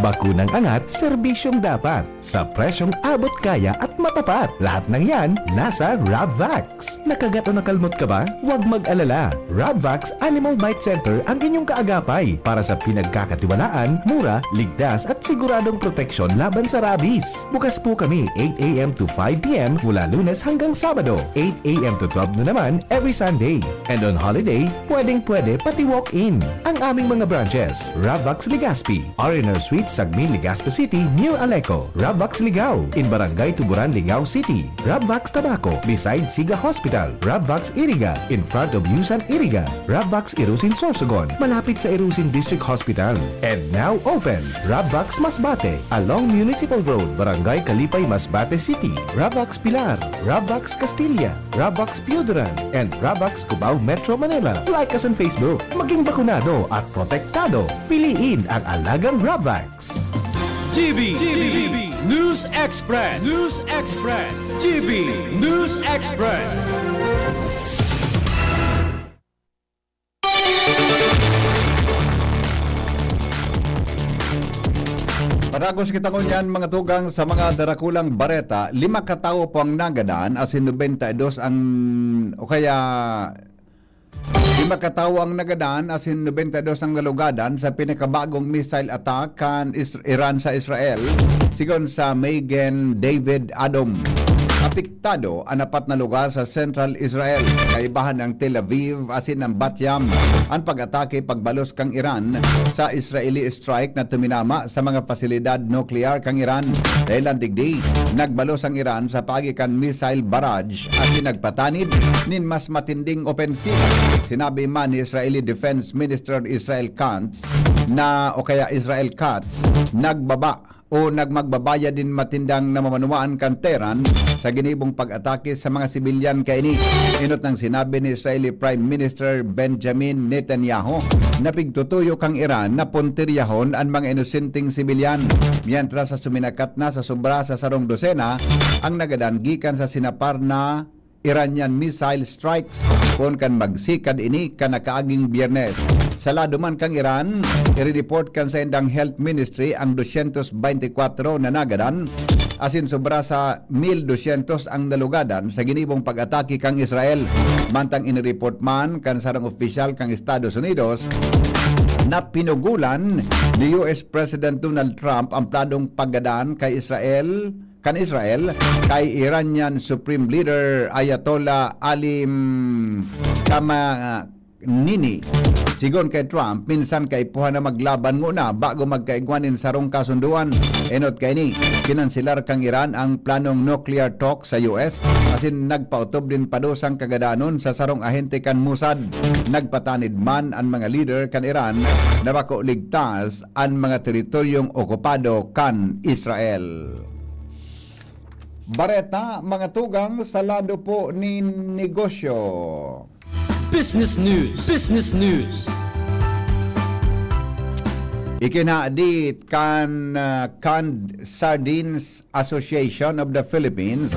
Bakunang angat, serbisyong dapat. Sa presyong abot kaya at matapat. Lahat ng yan, nasa Rabvax. Nakagat o nakalmot ka ba? Huwag mag-alala. Rabvax Animal Bite Center ang inyong kaagapay para sa pinagkakatiwalaan, mura, ligtas at siguradong proteksyon laban sa rabies. Bukas po kami 8 a.m. to 5 p.m. mula Lunes hanggang Sabado. 8 a.m. to 12 na naman every Sunday. And on holiday, pwedeng-pwede pati walk-in. Ang aming mga branches, Rabvax Legazpi, R&R Suite Sagmin, Legazpi City, near Aleco. Rabvax Ligao, in Barangay Tuburan, Ligao City. Rabvax Tabaco, beside Siga Hospital. Rabvax Iriga, in front of Yusan Iriga. Rabvax Irusin Sorsogon, malapit sa Irusin District Hospital. And now open, Rabvax Masbate, along Municipal Road, Barangay Kalipay, Masbate City. Rabvax Pilar, Rabvax Castilla, Rabvax Pioduran, and Rabvax Cubao Metro Manila. Like us on Facebook, maging bakunado at protektado. Piliin ang alagang Rabvax. GB News Express. GB News Express. Padagos kita ngunyan mga tugang sa mga darakulang bareta, 5 katao po ang nagadaan asin 92 ang o kaya 5 katao ang nagadaan asin 92 ang nalugadan sa pinakabagong missile attack kan Iran sa Israel sigon sa Magen David Adom. Apektado ang 4 na lugar sa Central Israel, kaibahan ng Tel Aviv asin ng Bat Yam ang pag-atake pagbalos kang Iran sa Israeli strike na tuminama sa mga pasilidad nuklear kang Iran. Dahilan digdi, nagbalos ang Iran sa pagikan missile barrage at nagpatanid nin mas matinding opensiba. Sinabi man ni Israeli Defense Minister Israel Katz na o kaya Israel Katz nagbaba o nagmagbabaya din matindang namamanuan kan Tehran sa ginibong pag-atake sa mga sibilyan kaini. Inot ng sinabi ni Israeli Prime Minister Benjamin Netanyahu na pigtutuyo kang Iran na puntiryahon ang mga inosenteng sibilyan. Mientras sa suminakat na sa sobra sa sarong dosena ang nagadan gikan sa sinapar na Iranian missile strikes kung kan magsikad ini kan nakaaging Biyernes. Sa lado man kang Iran, i-report kan sa indang Health Ministry ang 224 na nagadan asin sobra sa 1,200 ang nalugadan sa ginibong pag-atake kang Israel. Mantang inireport man kan sarang opisyal kang Estados Unidos na pinugulan ni US President Donald Trump ang planong paggadaan kay Israel kay Iranian Supreme Leader Ayatollah Ali Khamenei. Sigon kay Trump, minsan kay puha na maglaban nguna bago magkaigwanin sarong kasunduan. Enot kay ni, kinansilar kang Iran ang planong nuclear talk sa US asin nagpautob din padosang kagadanon sa sarong ahente kan Mossad. Nagpatanid man ang mga leader kan Iran na bako ligtas ang mga teritoryong okupado kan Israel. Bareta, mga tugang sa lado po ni negosyo. Business News. Ikinaadit kan Canned Sardines Association of the Philippines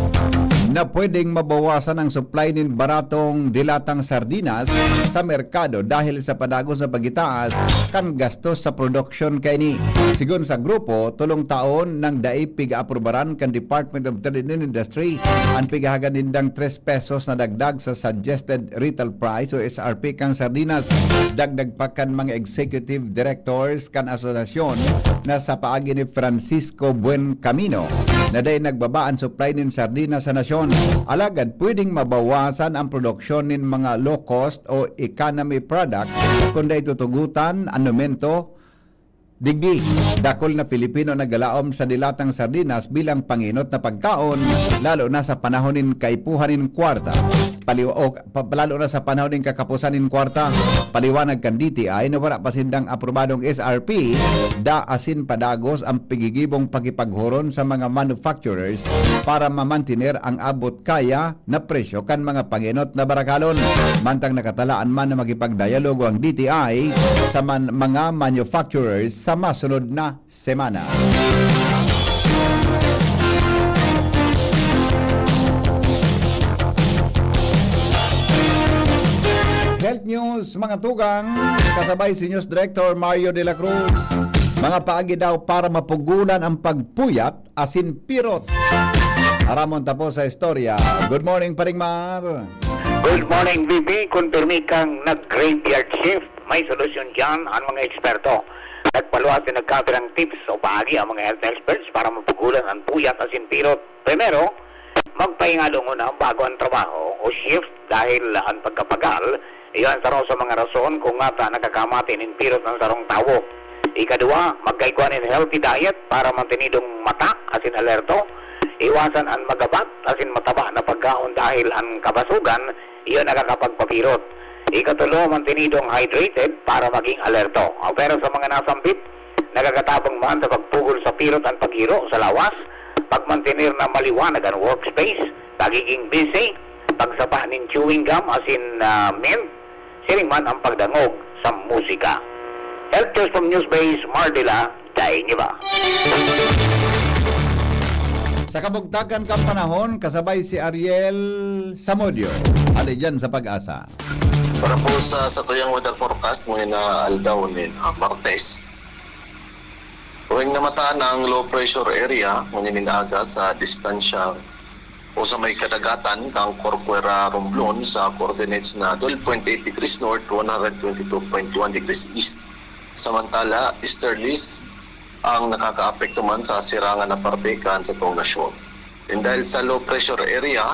na pwedeng mabawasan ang supply ng baratong dilatang sardinas sa merkado dahil sa padagos na pagitaas kan gastos sa production kay ni. Sigon sa grupo, tulong taon ng daig piga-aprobaran kan Department of Trade and Industry ang pigahagan nindang 3 pesos na dagdag sa suggested retail price o SRP kang sardinas. Dagdag pa kan mga executive directors kan asosasyon na sa paagi ni Francisco Buen Camino na dahil nagbaba ang supply ng sardinas sa nasyon. Alagad, pwedeng mabawasan ang produksyon ng mga low-cost o economy products kung dahil tutugutan ang aumento digdi. Dakol na Pilipino naggalaom sa dilatang sardinas bilang panginot na pagkaon lalo na sa panahon ng kaipuhan ng kwarta. Lalo na sa panahon ng kakapusan ng kwarta. Paliwanag kan DTI na wala pasindang aprobadong SRP da asin padagos ang pigigibong pagipaghoron sa mga manufacturers para mamantiner ang abot kaya na presyo kan mga panginot na barakalon. Mantang nakatalaan man na magipagdialogo ang DTI sa mga manufacturers sa masunod na semana. Health News, mga tugang, kasabay si News Director Mario de la Cruz. Mga paagi daw para mapugulan ang pagpuyat asin pirot. Aramon tapos sa istorya. Good morning, Paring Mar. Good morning, VP. Kung permi kang nag-graveyard shift, may solusyon dyan ang mga eksperto. Nagpaluwas na nagkabirang tips o paagi ang mga health experts para mapugulan ang puyat asin pirot. Primero, magpahinga muna bago ang trabaho o shift dahil ang pagkapagal, iyon sa mga rason kung nga nakakamati ng pirot ng sarong tao. Ikadua, magkaikuan ng healthy diet para mantinidong mata asin alerto. Iwasan ang magabat asin mataba na pagkaon dahil ang kabasugan, iyon nakakapagpapirot. Ikatulo, mantinidong hydrated para maging alerto. Pero sa mga nasampit, nagagatabang man sa pagpugol sa pirot ang paghiro sa lawas, pagmantinir na maliwanag ang workspace, pagiging busy, pagsapa ng chewing gum asin mint, siring man ang pagdangog sa musika. Health News from Newsbase, Mardila, Day Niba. Sa kabugtakan kang panahon, kasabay si Ariel Samudio. Ali dyan sa Pag-asa. Para po sa tuyang weather forecast mo na aldaw ni Martes. Tuwing namataan ang low pressure area ngunit aga sa distansya o sa may kadagatan kang Corcuera Romblon sa coordinates na 12.8 degrees north, 122.1 degrees east. Samantala, easterlies ang nakakaapekto man sa sirangan na partikan sa buong nasyon. And dahil sa low pressure area,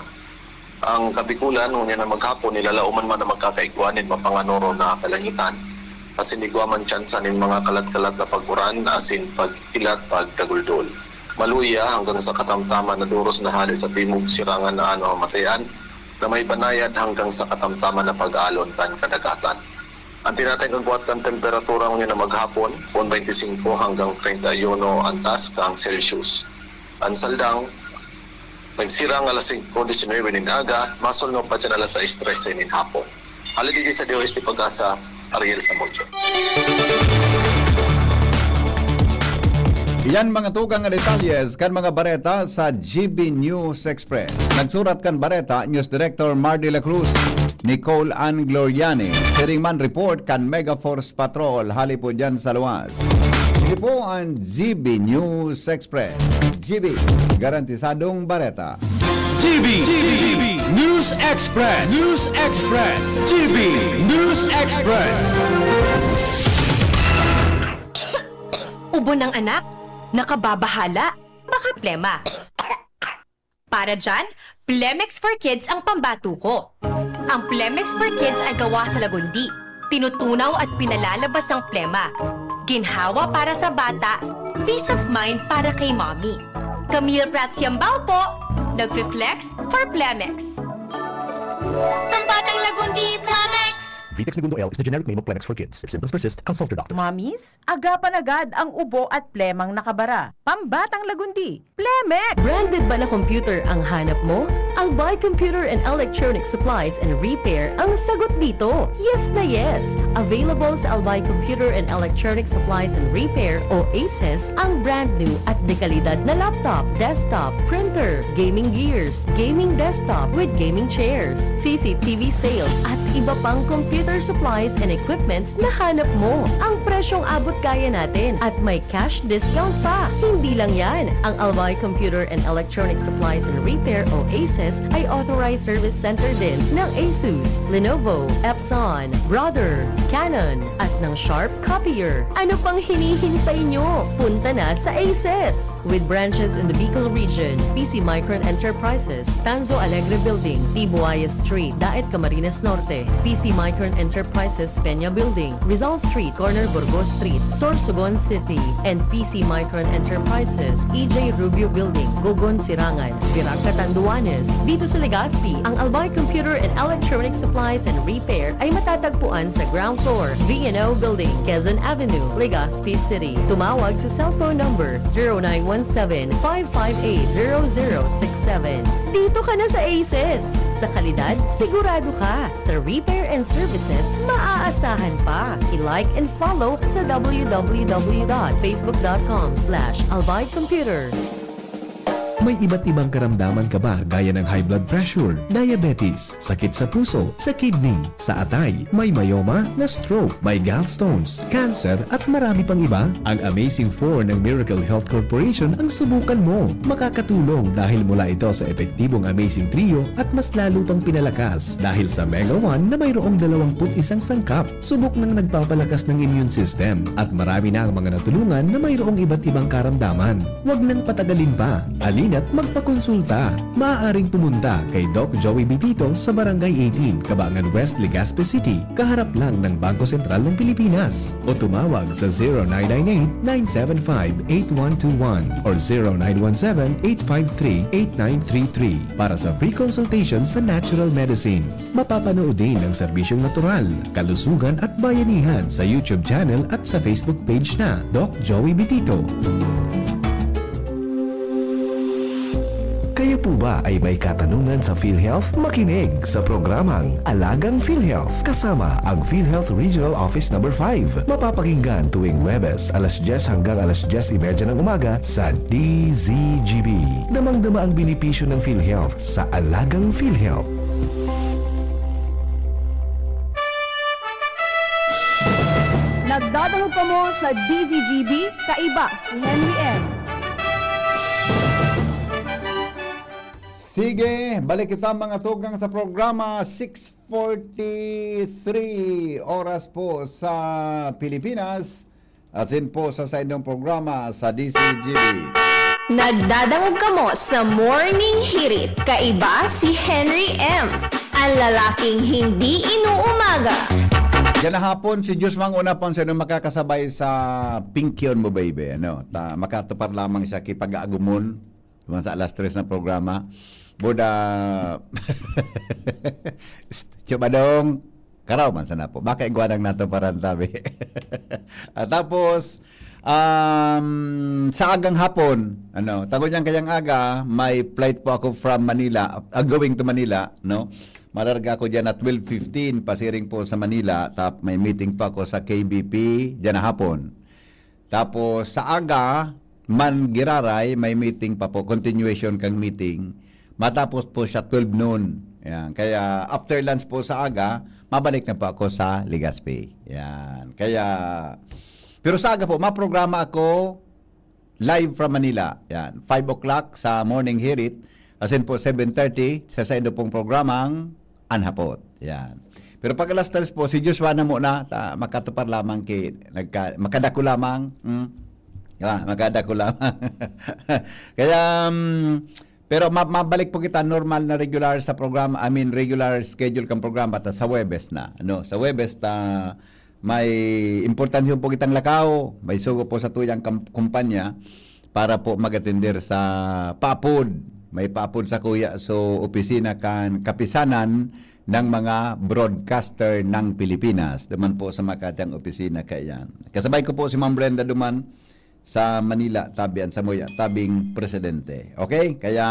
ang Kabikulan ngunit na maghapon nilalauman man na magkakaigwanin mapanganoro na kalangitan kasi nigwaman tsansa ng mga kalat-kalat na pag-uran asin pagkilat pagkaguldol. Maluya hanggang sa katamtaman na duros na halis sa timog sirangan na matayan na may banayad hanggang sa katamtaman na pag-alon kan kadagatan. Ang tinatay ang buhat ng temperatura ngayon na maghapon, 25 hanggang 31 antas kang Celsius. Ang saldang, nagsirang alas 5:19 ng aga, masulno pa dyan alas 6:13 ng hapon. Halagigay sa DOST Pag-asa, Ariel Samudio. Iyan mga tugang nga detalles kan mga bareta sa GB News Express. Nagsurat kan bareta News Director Mar de la Cruz, Nicole Ann Gloriani. Siring man report kan Megaforce Patrol hali po dyan sa luwas. Ito po ang GB News Express. GB, garantisadong bareta. GB News Express. GB News Express. Ubo ng anak, nakababahala, baka plema. Para dyan, Plemex for Kids ang pambato ko. Ang Plemex for Kids ay gawa sa lagundi. Tinutunaw at pinalalabas ang plema. Ginhawa para sa bata, peace of mind para kay mommy. Camille Pratsiambao po, nagfi-flex for Plemex. Ang batang lagundi, Plemex! Vitex Segundo L is the generic name of Plemex for kids. If symptoms persist, consult your doctor. Mommies, agapan agad ang ubo at plemang nakabara. Pambatang lagundi, Plemex! Branded ba na computer ang hanap mo? Albay Computer and Electronic Supplies and Repair ang sagot dito. Yes na yes! Available sa Albay Computer and Electronic Supplies and Repair o ACES ang brand new at dekalidad na laptop, desktop, printer, gaming gears, gaming desktop with gaming chairs, CCTV sales at iba pang computer supplies and equipments na hanap mo. Ang presyong abot kaya natin at may cash discount pa. Hindi lang yan. Ang Albay Computer and Electronic Supplies and Repair o ACES ay authorized service center din ng ASUS, Lenovo, Epson, Brother, Canon at ng Sharp Copier. Ano pang hinihintay nyo? Punta na sa ACES! With branches in the Bicol region, PC Micron Enterprises, Tanzo Alegre Building, Tibuaya Street, Daet Camarines Norte, PC Micron Enterprises, Peña Building, Rizal Street, Corner Burgos Street, Sorsogon City, and PC Micron Enterprises, EJ Rubio Building, Gogon Sirangan, Virac Catanduanes. Dito sa Legazpi, ang Albay Computer and Electronic Supplies and Repair ay matatagpuan sa ground floor, V&O Building, Quezon Avenue, Legazpi City. Tumawag sa cellphone number 0917-558-0067. Dito ka na sa ACES. Sa kalidad, sigurado ka. Sa repair and services, maaasahan pa. I-like and follow sa www.facebook.com/albaycomputer. May iba't ibang karamdaman ka ba gaya ng high blood pressure, diabetes, sakit sa puso, sa kidney, sa atay, may myoma, na stroke, may gallstones, cancer at marami pang iba? Ang Amazing 4 ng Miracle Health Corporation ang subukan mo. Makakatulong dahil mula ito sa epektibong Amazing Trio at mas lalo pang pinalakas dahil sa Mega 1 na mayroong 21 sangkap. Subok ng nagpapalakas ng immune system at marami na ang mga natulungan na mayroong iba't ibang karamdaman. Huwag nang patagalin pa. At magpakonsulta. Maaaring pumunta kay Doc Joey Bitito sa Barangay 18, Cabangan West, Legazpi City, kaharap lang ng Bangko Sentral ng Pilipinas. O tumawag sa 0998-975-8121 or 0917-853-8933 para sa free consultation sa natural medicine. Mapapanood din ang serbisyong natural, kalusugan at bayanihan sa YouTube channel at sa Facebook page na Doc Joey Bitito. Kayo po ba ay may katanungan sa PhilHealth? Makinig sa programang Alagang PhilHealth kasama ang PhilHealth Regional Office No. 5. Mapapakinggan tuwing Huwebes alas 10 hanggang alas 10:30 ng umaga sa DZGB. Damang-dama ang benepisyo ng PhilHealth sa Alagang PhilHealth. Nagdadalo pa mo sa DZGB, kaiba si Henry M. Sige, balik kita mga tugang sa programa. 6:43 oras po sa Pilipinas. At sin po sa inyong programa sa DCGB. Nagdadangog ka mo sa Morning Hirit. Kaiba si Henry M. Ang lalaking hindi inuumaga. Yan na hapon, si Diyos mang una po sa makakasabay sa Pinkyon mo, baby. Ano? Makatupar lamang siya kipag-aagumon sa alas 3 na programa. Buda Chubadong karaw man sana po. Baka iguanang nato paran tabi. At tapos sa agang hapon, tagod niyang kayang aga, may flight po ako from Manila, going to Manila, no? Malarga ako diyan at 12:15 pasiring po sa Manila, tap may meeting pa ako sa KBP diyan na hapon. Tapos sa aga Giraray, may meeting pa po, continuation kang meeting. Matapos po siya 12 noon. Yan. Kaya after lunch po sa aga, mabalik na po ako sa Legazpi. Yan. Kaya, pero sa aga po, maprograma ako live from Manila. Yan. 5 o'clock sa Morning Hirit. As in po 7:30 sa indo pong programang Anhapot. Yan. Pero pag alas 3 po, si Joshua na muna, makatupar lamang makadako lamang. Maganda ko lamang. Kaya, pero mabalik po kita normal na regular sa programa, regular schedule kang programa sa Huwebes na. Sa Huwebes may importante po kitang lakaw, may sugo po sa tuyang kumpanya para po mag-atender sa paapod. May paapod sa kuya, so opisina kan kapisanan ng mga broadcaster ng Pilipinas. Duman po sa Makati ang opisina kayan. Kasabay ko po si Ma'am Brenda Duman sa Manila, tabian sa Moya, tabing presidente. Okay? Kaya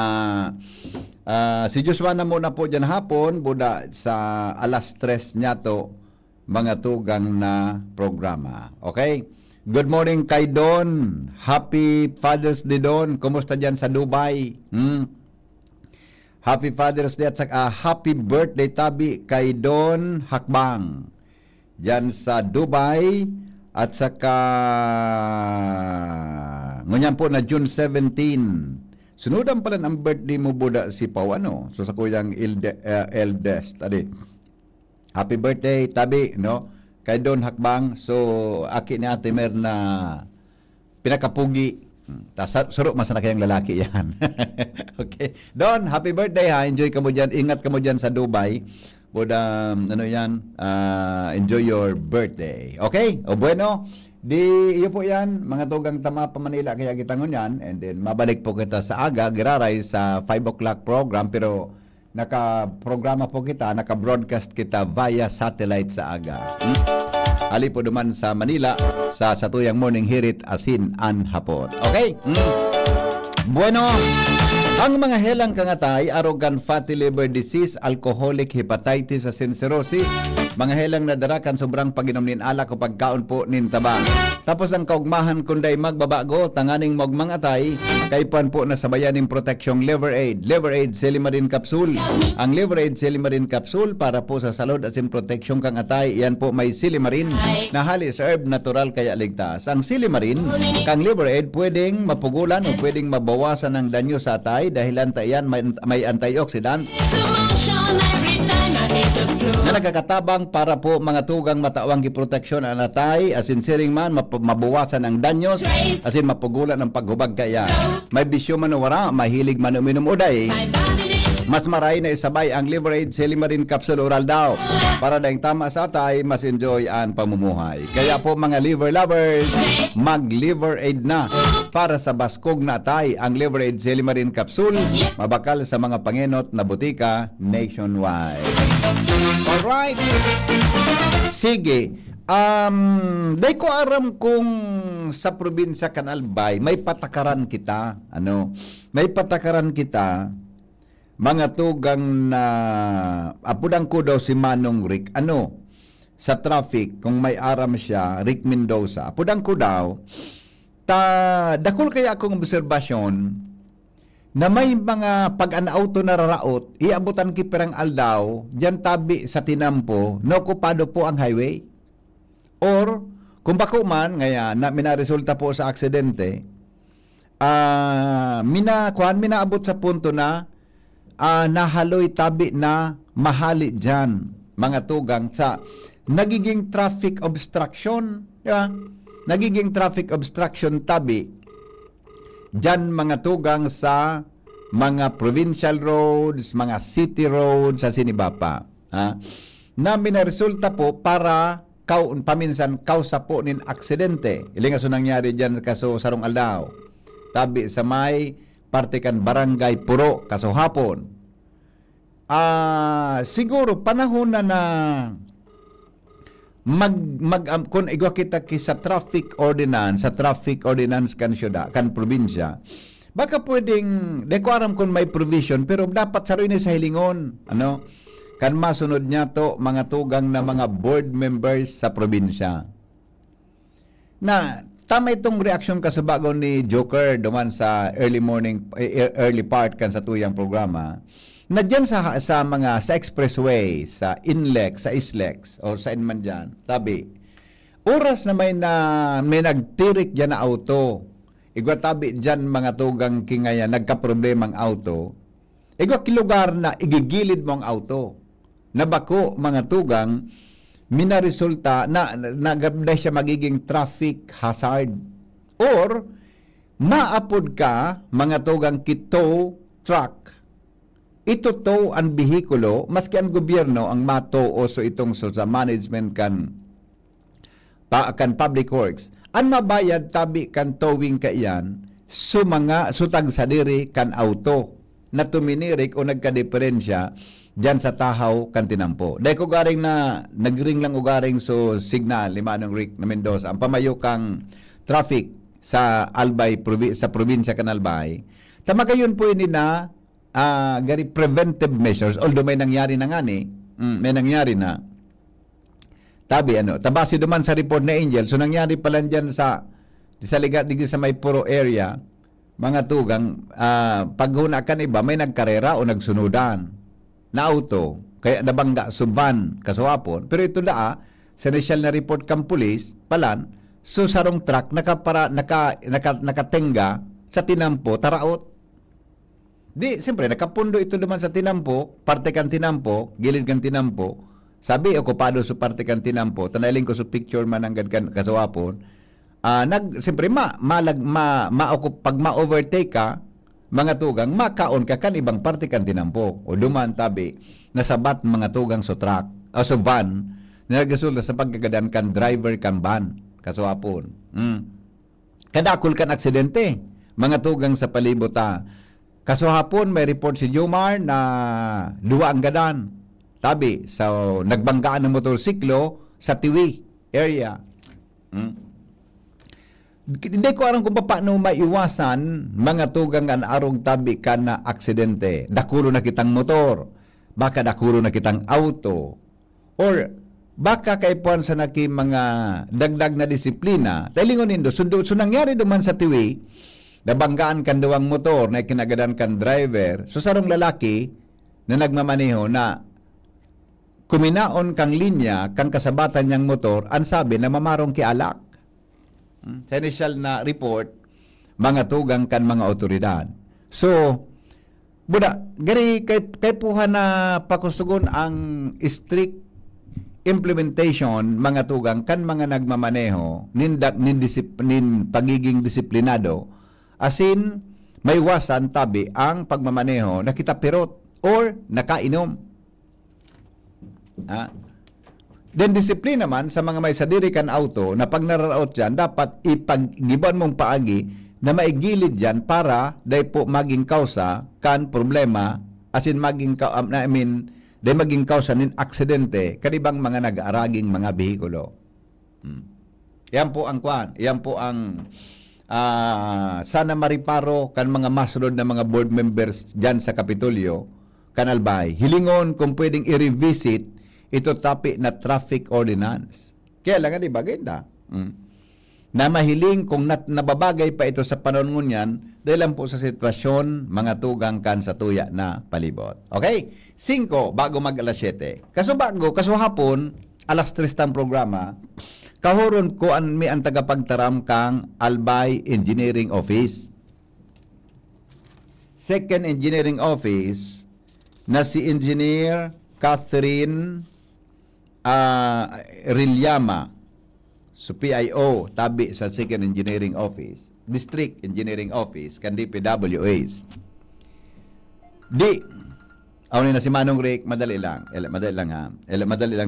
si Joshua na muna po dyan hapon, buda sa alas 3 niya to, mga tugang na programa. Okay? Good morning kay Don. Happy Father's Day, Don. Kumusta dyan sa Dubai? Happy Father's Day at saka happy birthday tabi kay Don Hakbang dyan sa Dubai at saka ngunyan po na June 17. Sunudan pala ang birthday mo buda si Pau ano. So sa kuyang eldest tadi. Happy birthday tabi no kay Don Hakbang. So aki ni Ate Mer na pinakapugi. Sarok mas na kayang lalaki yan. Okay. Don, happy birthday ha. Enjoy ka mo dyan. Ingat ka mo dyan sa Dubai. Buda, ano yan, enjoy your birthday. Okay? O bueno, iyo po yan. Mga tugang tama pa Manila kaya kitangon yan. And then, mabalik po kita sa aga. Giraray sa 5 o'clock program. Pero, naka-programa po kita, naka-broadcast kita via satellite sa aga. Ali po duman sa Manila sa Satuyang Morning Hirit asin an hapon. Okay? Bueno, ang mga helang kangatay, arrogant fatty liver disease, alcoholic hepatitis sa cirrhosis, mga helang nadarakan sobrang pag-inom nin alak o pagkaon po nin tabang. Tapos ang kaugmahan kunday magbabago, tanganing magmangatay, kaypan po na sabayan ng proteksyong Liver Aid. Liver Aid Silimarin Capsule. Ang Liver Aid Silimarin Capsule para po sa salud at sin proteksyong kang atay, yan po may Silimarin na halis herb natural kaya ligtas. Ang Silimarin, kang Liver Aid, pwedeng mapugulan o pwedeng mabawasan ng danyo sa atay dahil yan may antioxidant na nagkakatabang para po mga tugang matawang giproteksyon ang atay, asin siring man mabawasan ang danyos, asin mapugulan ang paghubag kaya. May bisyo man o wara, mahilig man uminom uday. Mas maray na isabay ang Liver Aid Silimarin Capsule Oral daw para dahil tama sa atay, mas enjoy ang pamumuhay. Kaya po mga liver lovers, mag-Liver Aid na para sa baskog na atay. Ang Liver Aid Silimarin Capsule, mabakal sa mga pangenot na butika nationwide. Alright. Sige. Day ko aram kung sa probinsya Kanalbay, may patakaran kita. May patakaran kita. Mga tugang na apudang ko daw si Manong Rick sa traffic kung may aram siya Rick Mendoza apudang ko daw dakol kaya akong obserbasyon na may mga pag-anauto na raraot iabutan ki perang aldaw diyan tabi sa tinampo no okupado po ang highway or kung bako man ngaya na minaresulta po sa aksidente minaabot sa punto na nahaloy tabi na mahali dyan, mga tugang sa nagiging traffic obstruction, nagiging traffic obstruction tabi dyan mga tugang sa mga provincial roads, mga city roads sa Sinibapa. Na minaresulta po para paminsan kausa po nin aksidente. Ilingaso nangyari dyan kaso sarong aldaw. Tabi sa may partikan barangay Puro kaso hapon. Siguro panahon na kung igwa kita sa traffic ordinance kan syudad kan probinsya baka pwedeng de ko aram kung may provision pero dapat saroy ni sa hilingon kan masunod niya to mga tugang na mga board members sa probinsya na tama itong reaksyon ka sa bago ni Joker duman sa early part kan sa tuyang programa na dyan sa expressway, sa INLEX, sa ISLEX, o sa inman dyan, tabi, oras na may nagtirik dyan na auto, igwa tabi dyan mga tugang kingaya, nagka-problemang auto, igwa kilugar na igigilid mo ang auto, nabako mga tugang, minaresulta na nagabda siya magiging traffic hazard, or maapod ka, mga tugang kito truck, ito to ang bihikulo, maski ang gobyerno ang mato o so itong sa management kan public works, ang mabayad tabi kan towing ka iyan, mga sutag sa diri kan auto na tuminirik o nagka-diferensya diyan sa Tahaw kan tinampo. Dahil ko garing na nagring lang ugaring so signal ni Manong Rick na Mendoza ang pamayo kang traffic sa Albay sa probinsya kan Albay. Tama kayon po ini na gari preventive measures although may nangyari na nga ni may nangyari na tabi tabasi duman sa report na Angel so nangyari pala diyan sa ligat digdi sa may puro area mga tugang paghuna kan iba may nagkarera o nagsunudan na auto kaya nabangga sa van kaswapon pero ito sa initial na report kang pulis palan so sarong truck nakatenga sa tinampo taraot di siyempre nakapundo ito naman sa tinampo parte kan tinampo gilid kan tinampo sabi okupado sa parte kan tinampo tanaling ko sa picture man ang kan kaswapon siyempre pag ma-overtake ka mga tugang, makaon ka kan ibang parte kan tinampo. O duman tabi, nasabat mga tugang sa truck, o sa van, na nagresulta sa pagkagadan kan driver kan van, kaswapon. Kadakol kan aksidente, mga tugang sa palibot kaswapon, may report si Jomar na luwa ang gadan. Tabi, nagbanggaan ng motorsiklo sa Tiwi area. Hindi ko alam kung paano maiwasan mga tugang ang arong tabi ka na aksidente. Dakulo na kitang motor, baka dakulo na kitang auto, or baka kaipuan sa naki mga dagdag na disiplina. Talingon nindo, so nangyari duman sa Tiwi, nabanggaan kan duwang motor na kinagadan kan driver, so sarong lalaki na nagmamaneho na kuminaon kang linya, kang kasabatan niyang motor, ang sabi na mamarong kialak. Sa initial na report, mga tugang kan mga otoridad. So, gani kay puha na pakusugon ang strict implementation mga tugang kan mga nagmamaneho nin pagiging disiplinado asin may wasan tabi ang pagmamaneho na kita pirot or nakainom. Then disiplina naman sa mga may sadiri kan auto na pag nararaot dyan, dapat ipaggiban mong paagi na maigilid dyan para dahil po maging kausa kan problema asin maging maging kausa nin aksidente kanibang mga nag-aaraging mga behikulo. Yan po ang yan po ang sana mariparo kan mga masunod na mga board members dyan sa Kapitolyo, Kanalbay. Hilingon kung pwedeng i-revisit ito tapi na traffic ordinance. Kaya lang di ba ganda? Na mahiling kung nababagay pa ito sa panahon ngunyan dahil lang po sa sitwasyon mga tugang kan sa tuya na palibot. Okay? 5 bago mag alas 7. Kaso hapon alas 3 tang programa kahuron ko ang tagapagtaram kang Albay Engineering Office. Second Engineering Office na si Engineer Catherine Rilyama, so PIO, tabi sa Second Engineering Office, District Engineering Office, kan DPWH. Awin na si Manong Rick, madali lang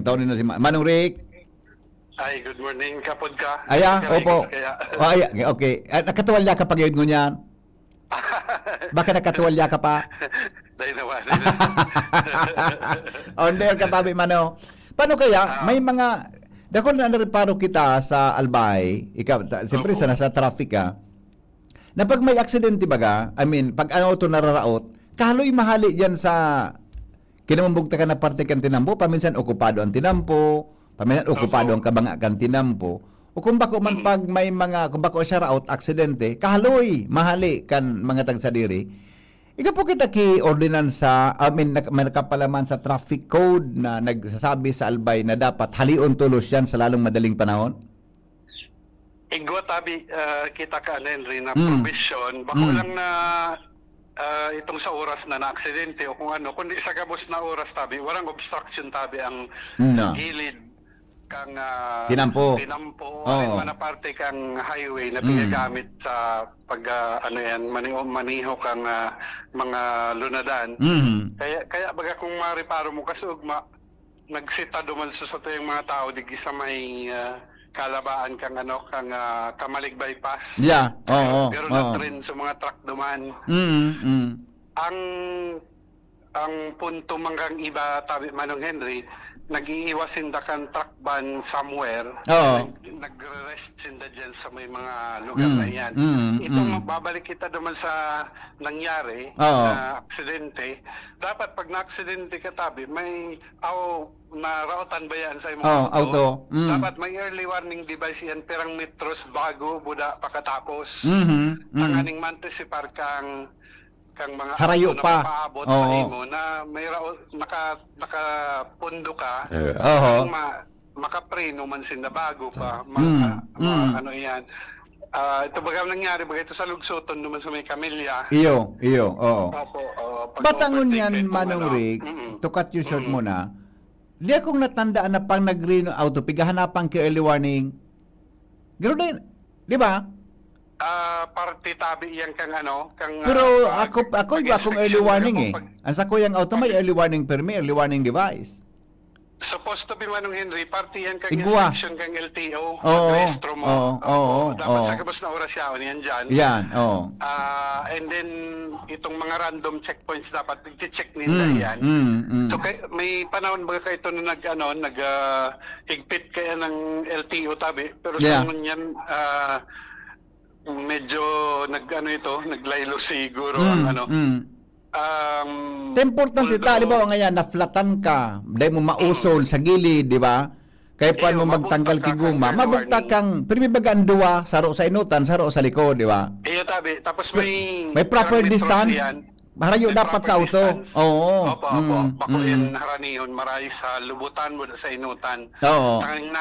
tawin na si Manong Rick. Ay, good morning, kapod ka. Opo. Okay. Nakatuwalya ka pag yun ngunyan? Baka nakatuwalya ka pa? Dahil naman. On there ka tabi, Mano. Paano kaya, may mga, dako na nareparo kita sa Albay, siyempre sa nasa traffic ka, na pag may aksidente baga, pag auto nararaot, kahaloy mahali dyan sa, kinamambugta ka na parte kan tinampo, paminsan okupado ang tinampo, paminsan okupado ang kabanga kan tinampo, o kung bako man pag may mga, kung bako siya raot, aksidente, kahaloy mahali kan mga tagsadiri. Ika po kita ki-ordinansa, may nakapalaman sa traffic code na nagsasabi sa Albay na dapat halion tulos yan sa lalong madaling panahon? Igwa tabi, kita ka Henry na provision, bako lang na itong sa oras na na-aksidente o kung ano, kundi sa gabos na oras tabi, walang obstruction tabi ang gilid kang tinampo manaparte kang highway na pinagamit sa pag maniho kang mga lunadan. Kaya baga kung mariparo mo kasugma nagsita duman sa yung mga tao di sa may kalabaan kang Kamalig bypass. Pero na trend sa mga truck duman. Ang ang punto manggang iba tabi Manong Henry, nag-iiwas sinda kan truck ban somewhere. Oo. Nagre-rest sinda dyan sa may mga lugar na yan. Babalik kita naman sa nangyari na aksidente. Dapat pag na-aksidente ka tabi, may narautan ba yan sa imong auto. Dapat may early warning device yan, perang metros bago buda pakatapos. Ang aning mantisipar kang mga Harayo auto pa. na mapaabot sa imo na may nakapundo ka, makapreno man sinda bago pa. Ano yan. Ito baga nangyari, baga ito sa Lugsoton naman sa may Camilla. Iyo, oo. Opo, Batangon yan, Manong Rick, to cut you short muna. Di akong natandaan na pang nag-reno auto, pigahanapan ki early warning. Gano'n din, di ba? Party tabi yan kang Pero ako iba akong early warning Ang sa kuyang auto may early warning permit, early warning device. Supposed to be Manong Henry, party yan kang Igwa. inspection kang LTO, Oo, registro mo. Dapat sa oo. gabos na oras yan dyan. Yan, And then, itong mga random checkpoints dapat i-check nila yan. So, may panahon ba kayo ito na higpit kaya ng LTO tabi, pero sa yan, medyo naglaylo siguro importante tali ba ngayon naflatan ka, dahil mo mausol sa gilid, di ba? Kaya pa mo magtanggal kiguma, mabugta kang pinibagaan duwa, saro sa inutan, saro sa likod, di ba? Iyo tabi, tapos may proper distance. Harayo dapat sa auto. Oo. Bako yan haranihon, maray sa lubutan mo sa inutan. Oo. Tanging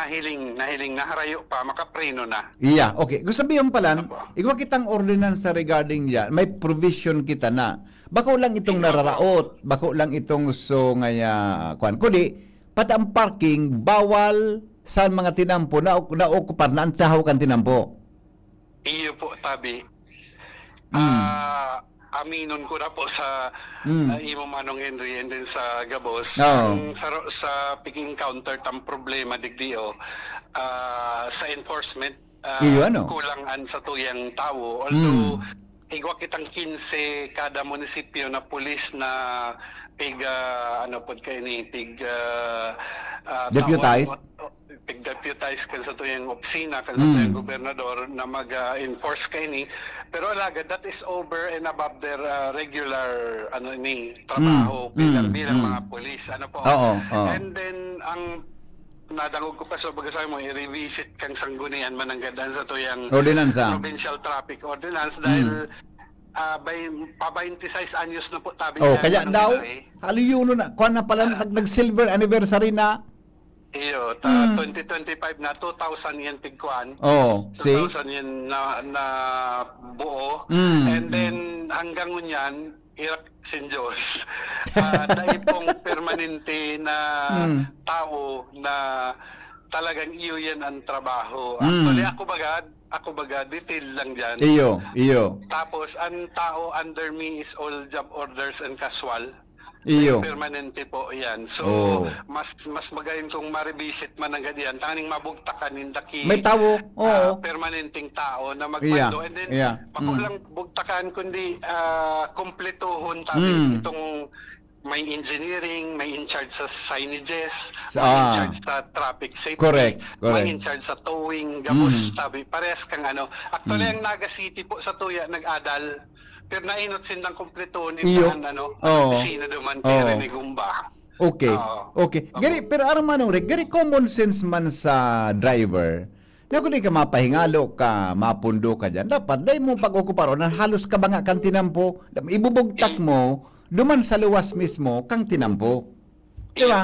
nahiling na harayo pa, makapreno na. Iya, okay. Kung sabihin pala, ikaw kitang ordinance regarding yan, may provision kita na. Bako lang itong nararaot, bako lang itong kundi, pati ang parking, bawal sa mga tinampo na okupar na ang tahaw kan tinampo. Iyo po, tabi. Aminon ko na po sa imo Manong Henry and then sa Gabos. Sa picking counter tam problema digdio sa enforcement kulangan sa tuyang tao. Although igwa kitang 15 kada munisipyo na pulis na deputized deputize kan sa tuyang opisina, kan sa tuyang gobernador na mag-enforce kay ni. Pero alaga, that is over and above their regular trabaho bilang mga polis. And then, ang nadangog ko pa sa bagasay mo, i-revisit kang sanggunian mananggadan sa tuyang provincial traffic ordinance dahil pa 26 anyos na po tabi. Kaya daw, haliyuno na, kuha na pala nag-silver anniversary na. Iyo, 2025 na 2,000 yan pigkuan. 2,000 yan na buo. And then hanggang ngunyan, hirap sin Diyos. Dahil pong permanente na tao na talagang iyo yan ang trabaho. Actually, ako baga, detail lang dyan. Iyo. Tapos, ang tao under me is all job orders and casual. Iyo. Permanente po yan. So, mas magayon kung ma-revisit man ang ganyan. Tanging mabugtakan indaki. May tao. Permanenteng tao na magmando. And then, bako lang bugtakan kundi kumpletuhon tabi itong may engineering, may in charge sa signages, may in charge sa traffic safety, correct. may in charge sa towing, gabos tabi. Parehas kang Actually, ang Naga City po sa Tuya nag-adal. Pero nainot sindang kumpleto ni sino duman kaya ni Gumba. Okay. Gani, pero aram Manong Rick, gani common sense man sa driver. Na kung di ka mapahingalo ka, mapundo ka dyan, dapat dahil mo pag-okuparo na halos ka ba nga kang tinampo, ibubugtak mo, duman sa luwas mismo, kang tinampo. Diba?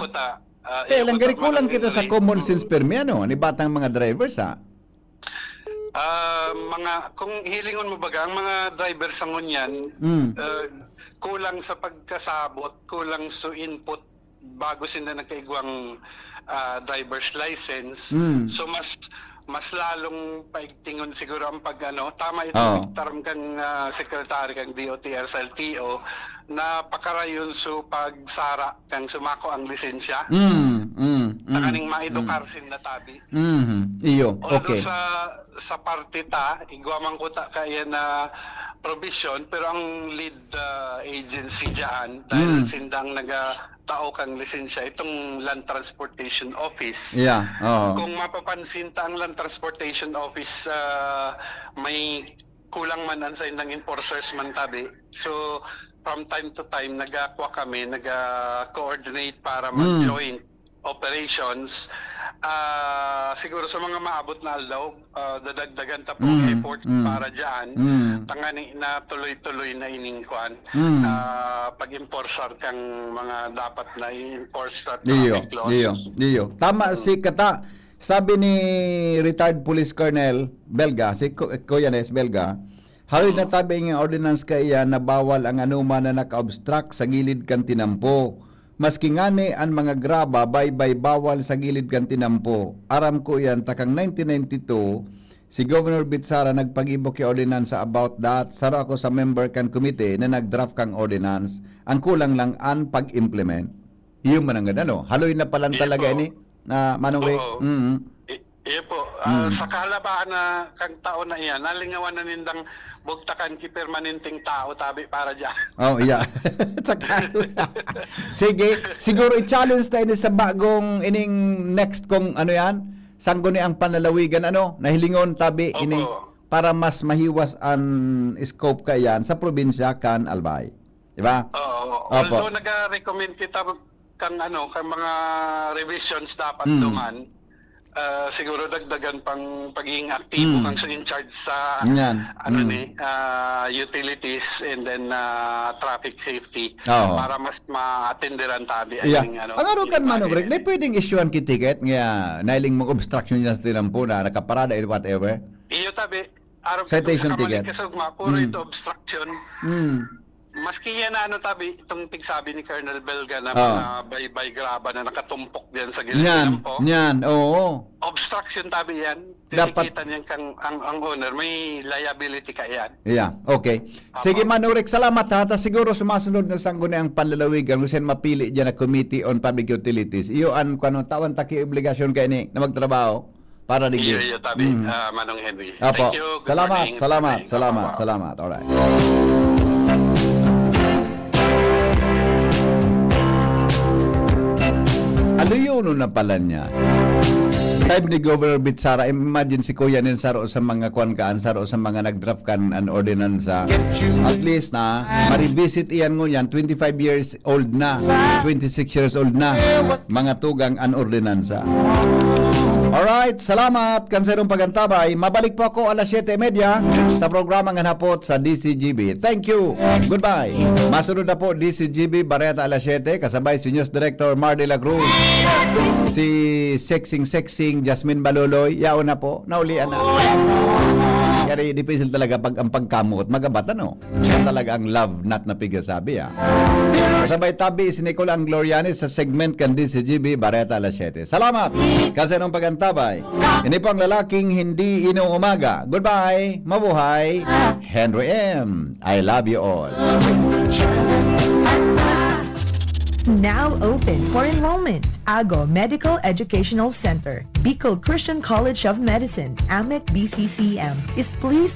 Kaya lang, gani kulang kita sa common sense permi, ni batang mga drivers, kung hilingon mo baga, ang mga driver sa ngunyan, kulang sa pagkasabot, kulang sa input bago sila nagkaigwang driver's license. So mas lalong paigtingon siguro ang tama ito, taram kang secretary kang DOTR sa LTO, na pakarayon so pagsara kang sumako ang lisensya. Takaning maidukarsin na tabi. Iyo, Although okay. sa parte ta, igwamang ko ta kaya na provision, pero ang lead agency dyan, dahil sindang nagatao kang lisensya, itong Land Transportation Office. Yeah, Kung mapapansin ta ang Land Transportation Office, may kulang man ang sa indang enforcers man tabi. So, from time to time, nag-coordinate para mag-joint operations. Siguro sa mga maabot na aldaw, dadagdagan ta po effort para dyan. Tangani na tuloy-tuloy na iningkuan. Pag-enforcer kang mga dapat na i-enforce sa traffic laws. Diyo. Tama si Kata. Sabi ni retired Police Colonel Belga, si Kuya Nes Belga, haloy na tabi ng ordinance kaya na bawal ang anuman na naka-obstruct sa gilid kan tinampo. Maski ngani ang mga graba baybay bawal sa gilid kan tinampo. Aram ko yan takang 1992 si Governor Bitsara nagpag-ibok yung ordinance about that. Saro ako sa member kan committee na nag-draft kang ordinance. Ang kulang lang ang pag-implement. Iyon man ang ano. Haloy na palan talaga ini na Manong Ray. Iyo po. Sa kalabaan na kang tao na iyan, nalingawan na nindang bugtakan ki permanenteng tao tabi para dyan. Oh, yeah. Sige, siguro i-challenge tayo sa bagong ining next kong ano yan, sangguni ang panlalawigan nahilingon tabi ini para mas mahiwas ang scope kayan sa probinsya kan Albay. Di ba? Although nag-recommend kita kang mga revisions dapat duman, siguro dagdagan pang pagiging aktibo kang sa in-charge sa utilities and then traffic safety para mas ma-attenderan tabi ang kan Manong Ray, may pwedeng issuean ki ticket nga nailing mong obstruction niya sa tinampo na nakaparada or whatever. Iyo tabi, arap citation sa ticket. Kasugma, puro ito obstruction. Maski yan tabi, itong tigsabi ni Colonel Belga na mga bay graba na nakatumpok diyan sa gilid ng po. Oo. Obstruction tabi yan. Titikitan yan kang ang owner. May liability ka yan. Yeah, okay. Sige Manong Ray, salamat ha. Siguro sumasunod na sangguni ang panlalawigan kung saan mapili dyan na Committee on Public Utilities. Iyo ang tawan taki obligasyon kayo ni na magtrabaho para digil. Iyo tabi, Manong Henry. Apo. Thank you. Good Salamat. Alright. Aluyono na pala niya. Time ni Governor Bitsara, imagine si Kuya nin saro sa mga saro sa mga nag-draft kan an ordinance. At least na, marivisit iyan ngo yan, 25 years old na, 26 years old na, mga tugang an ordinance. Alright, salamat kanserong pagantabay. Mabalik po ako alas 7:30 sa programang Hanapot sa DCGB. Thank you. Goodbye. Masunod na po DCGB Bareta alas 7 kasabay si News Director Mar de la Cruz. Si Sexing Jasmine Baloloy. Yaon na po. Naulian na. Kaya dipicil talaga pag ang pagkamot. Magabat Yan talaga ang love not na pigasabi Kasabay tabi si Nicola Anglorianis sa segment kan DCGB Bareta alas 7. Salamat. Kanserong pagantabay. Ini po ang lalaking hindi inuumaga. Goodbye. Mabuhay. Henry M. I love you all. Now open for enrollment. Ago Medical Educational Center, Bicol Christian College of Medicine, AMEC BCCM, is pleased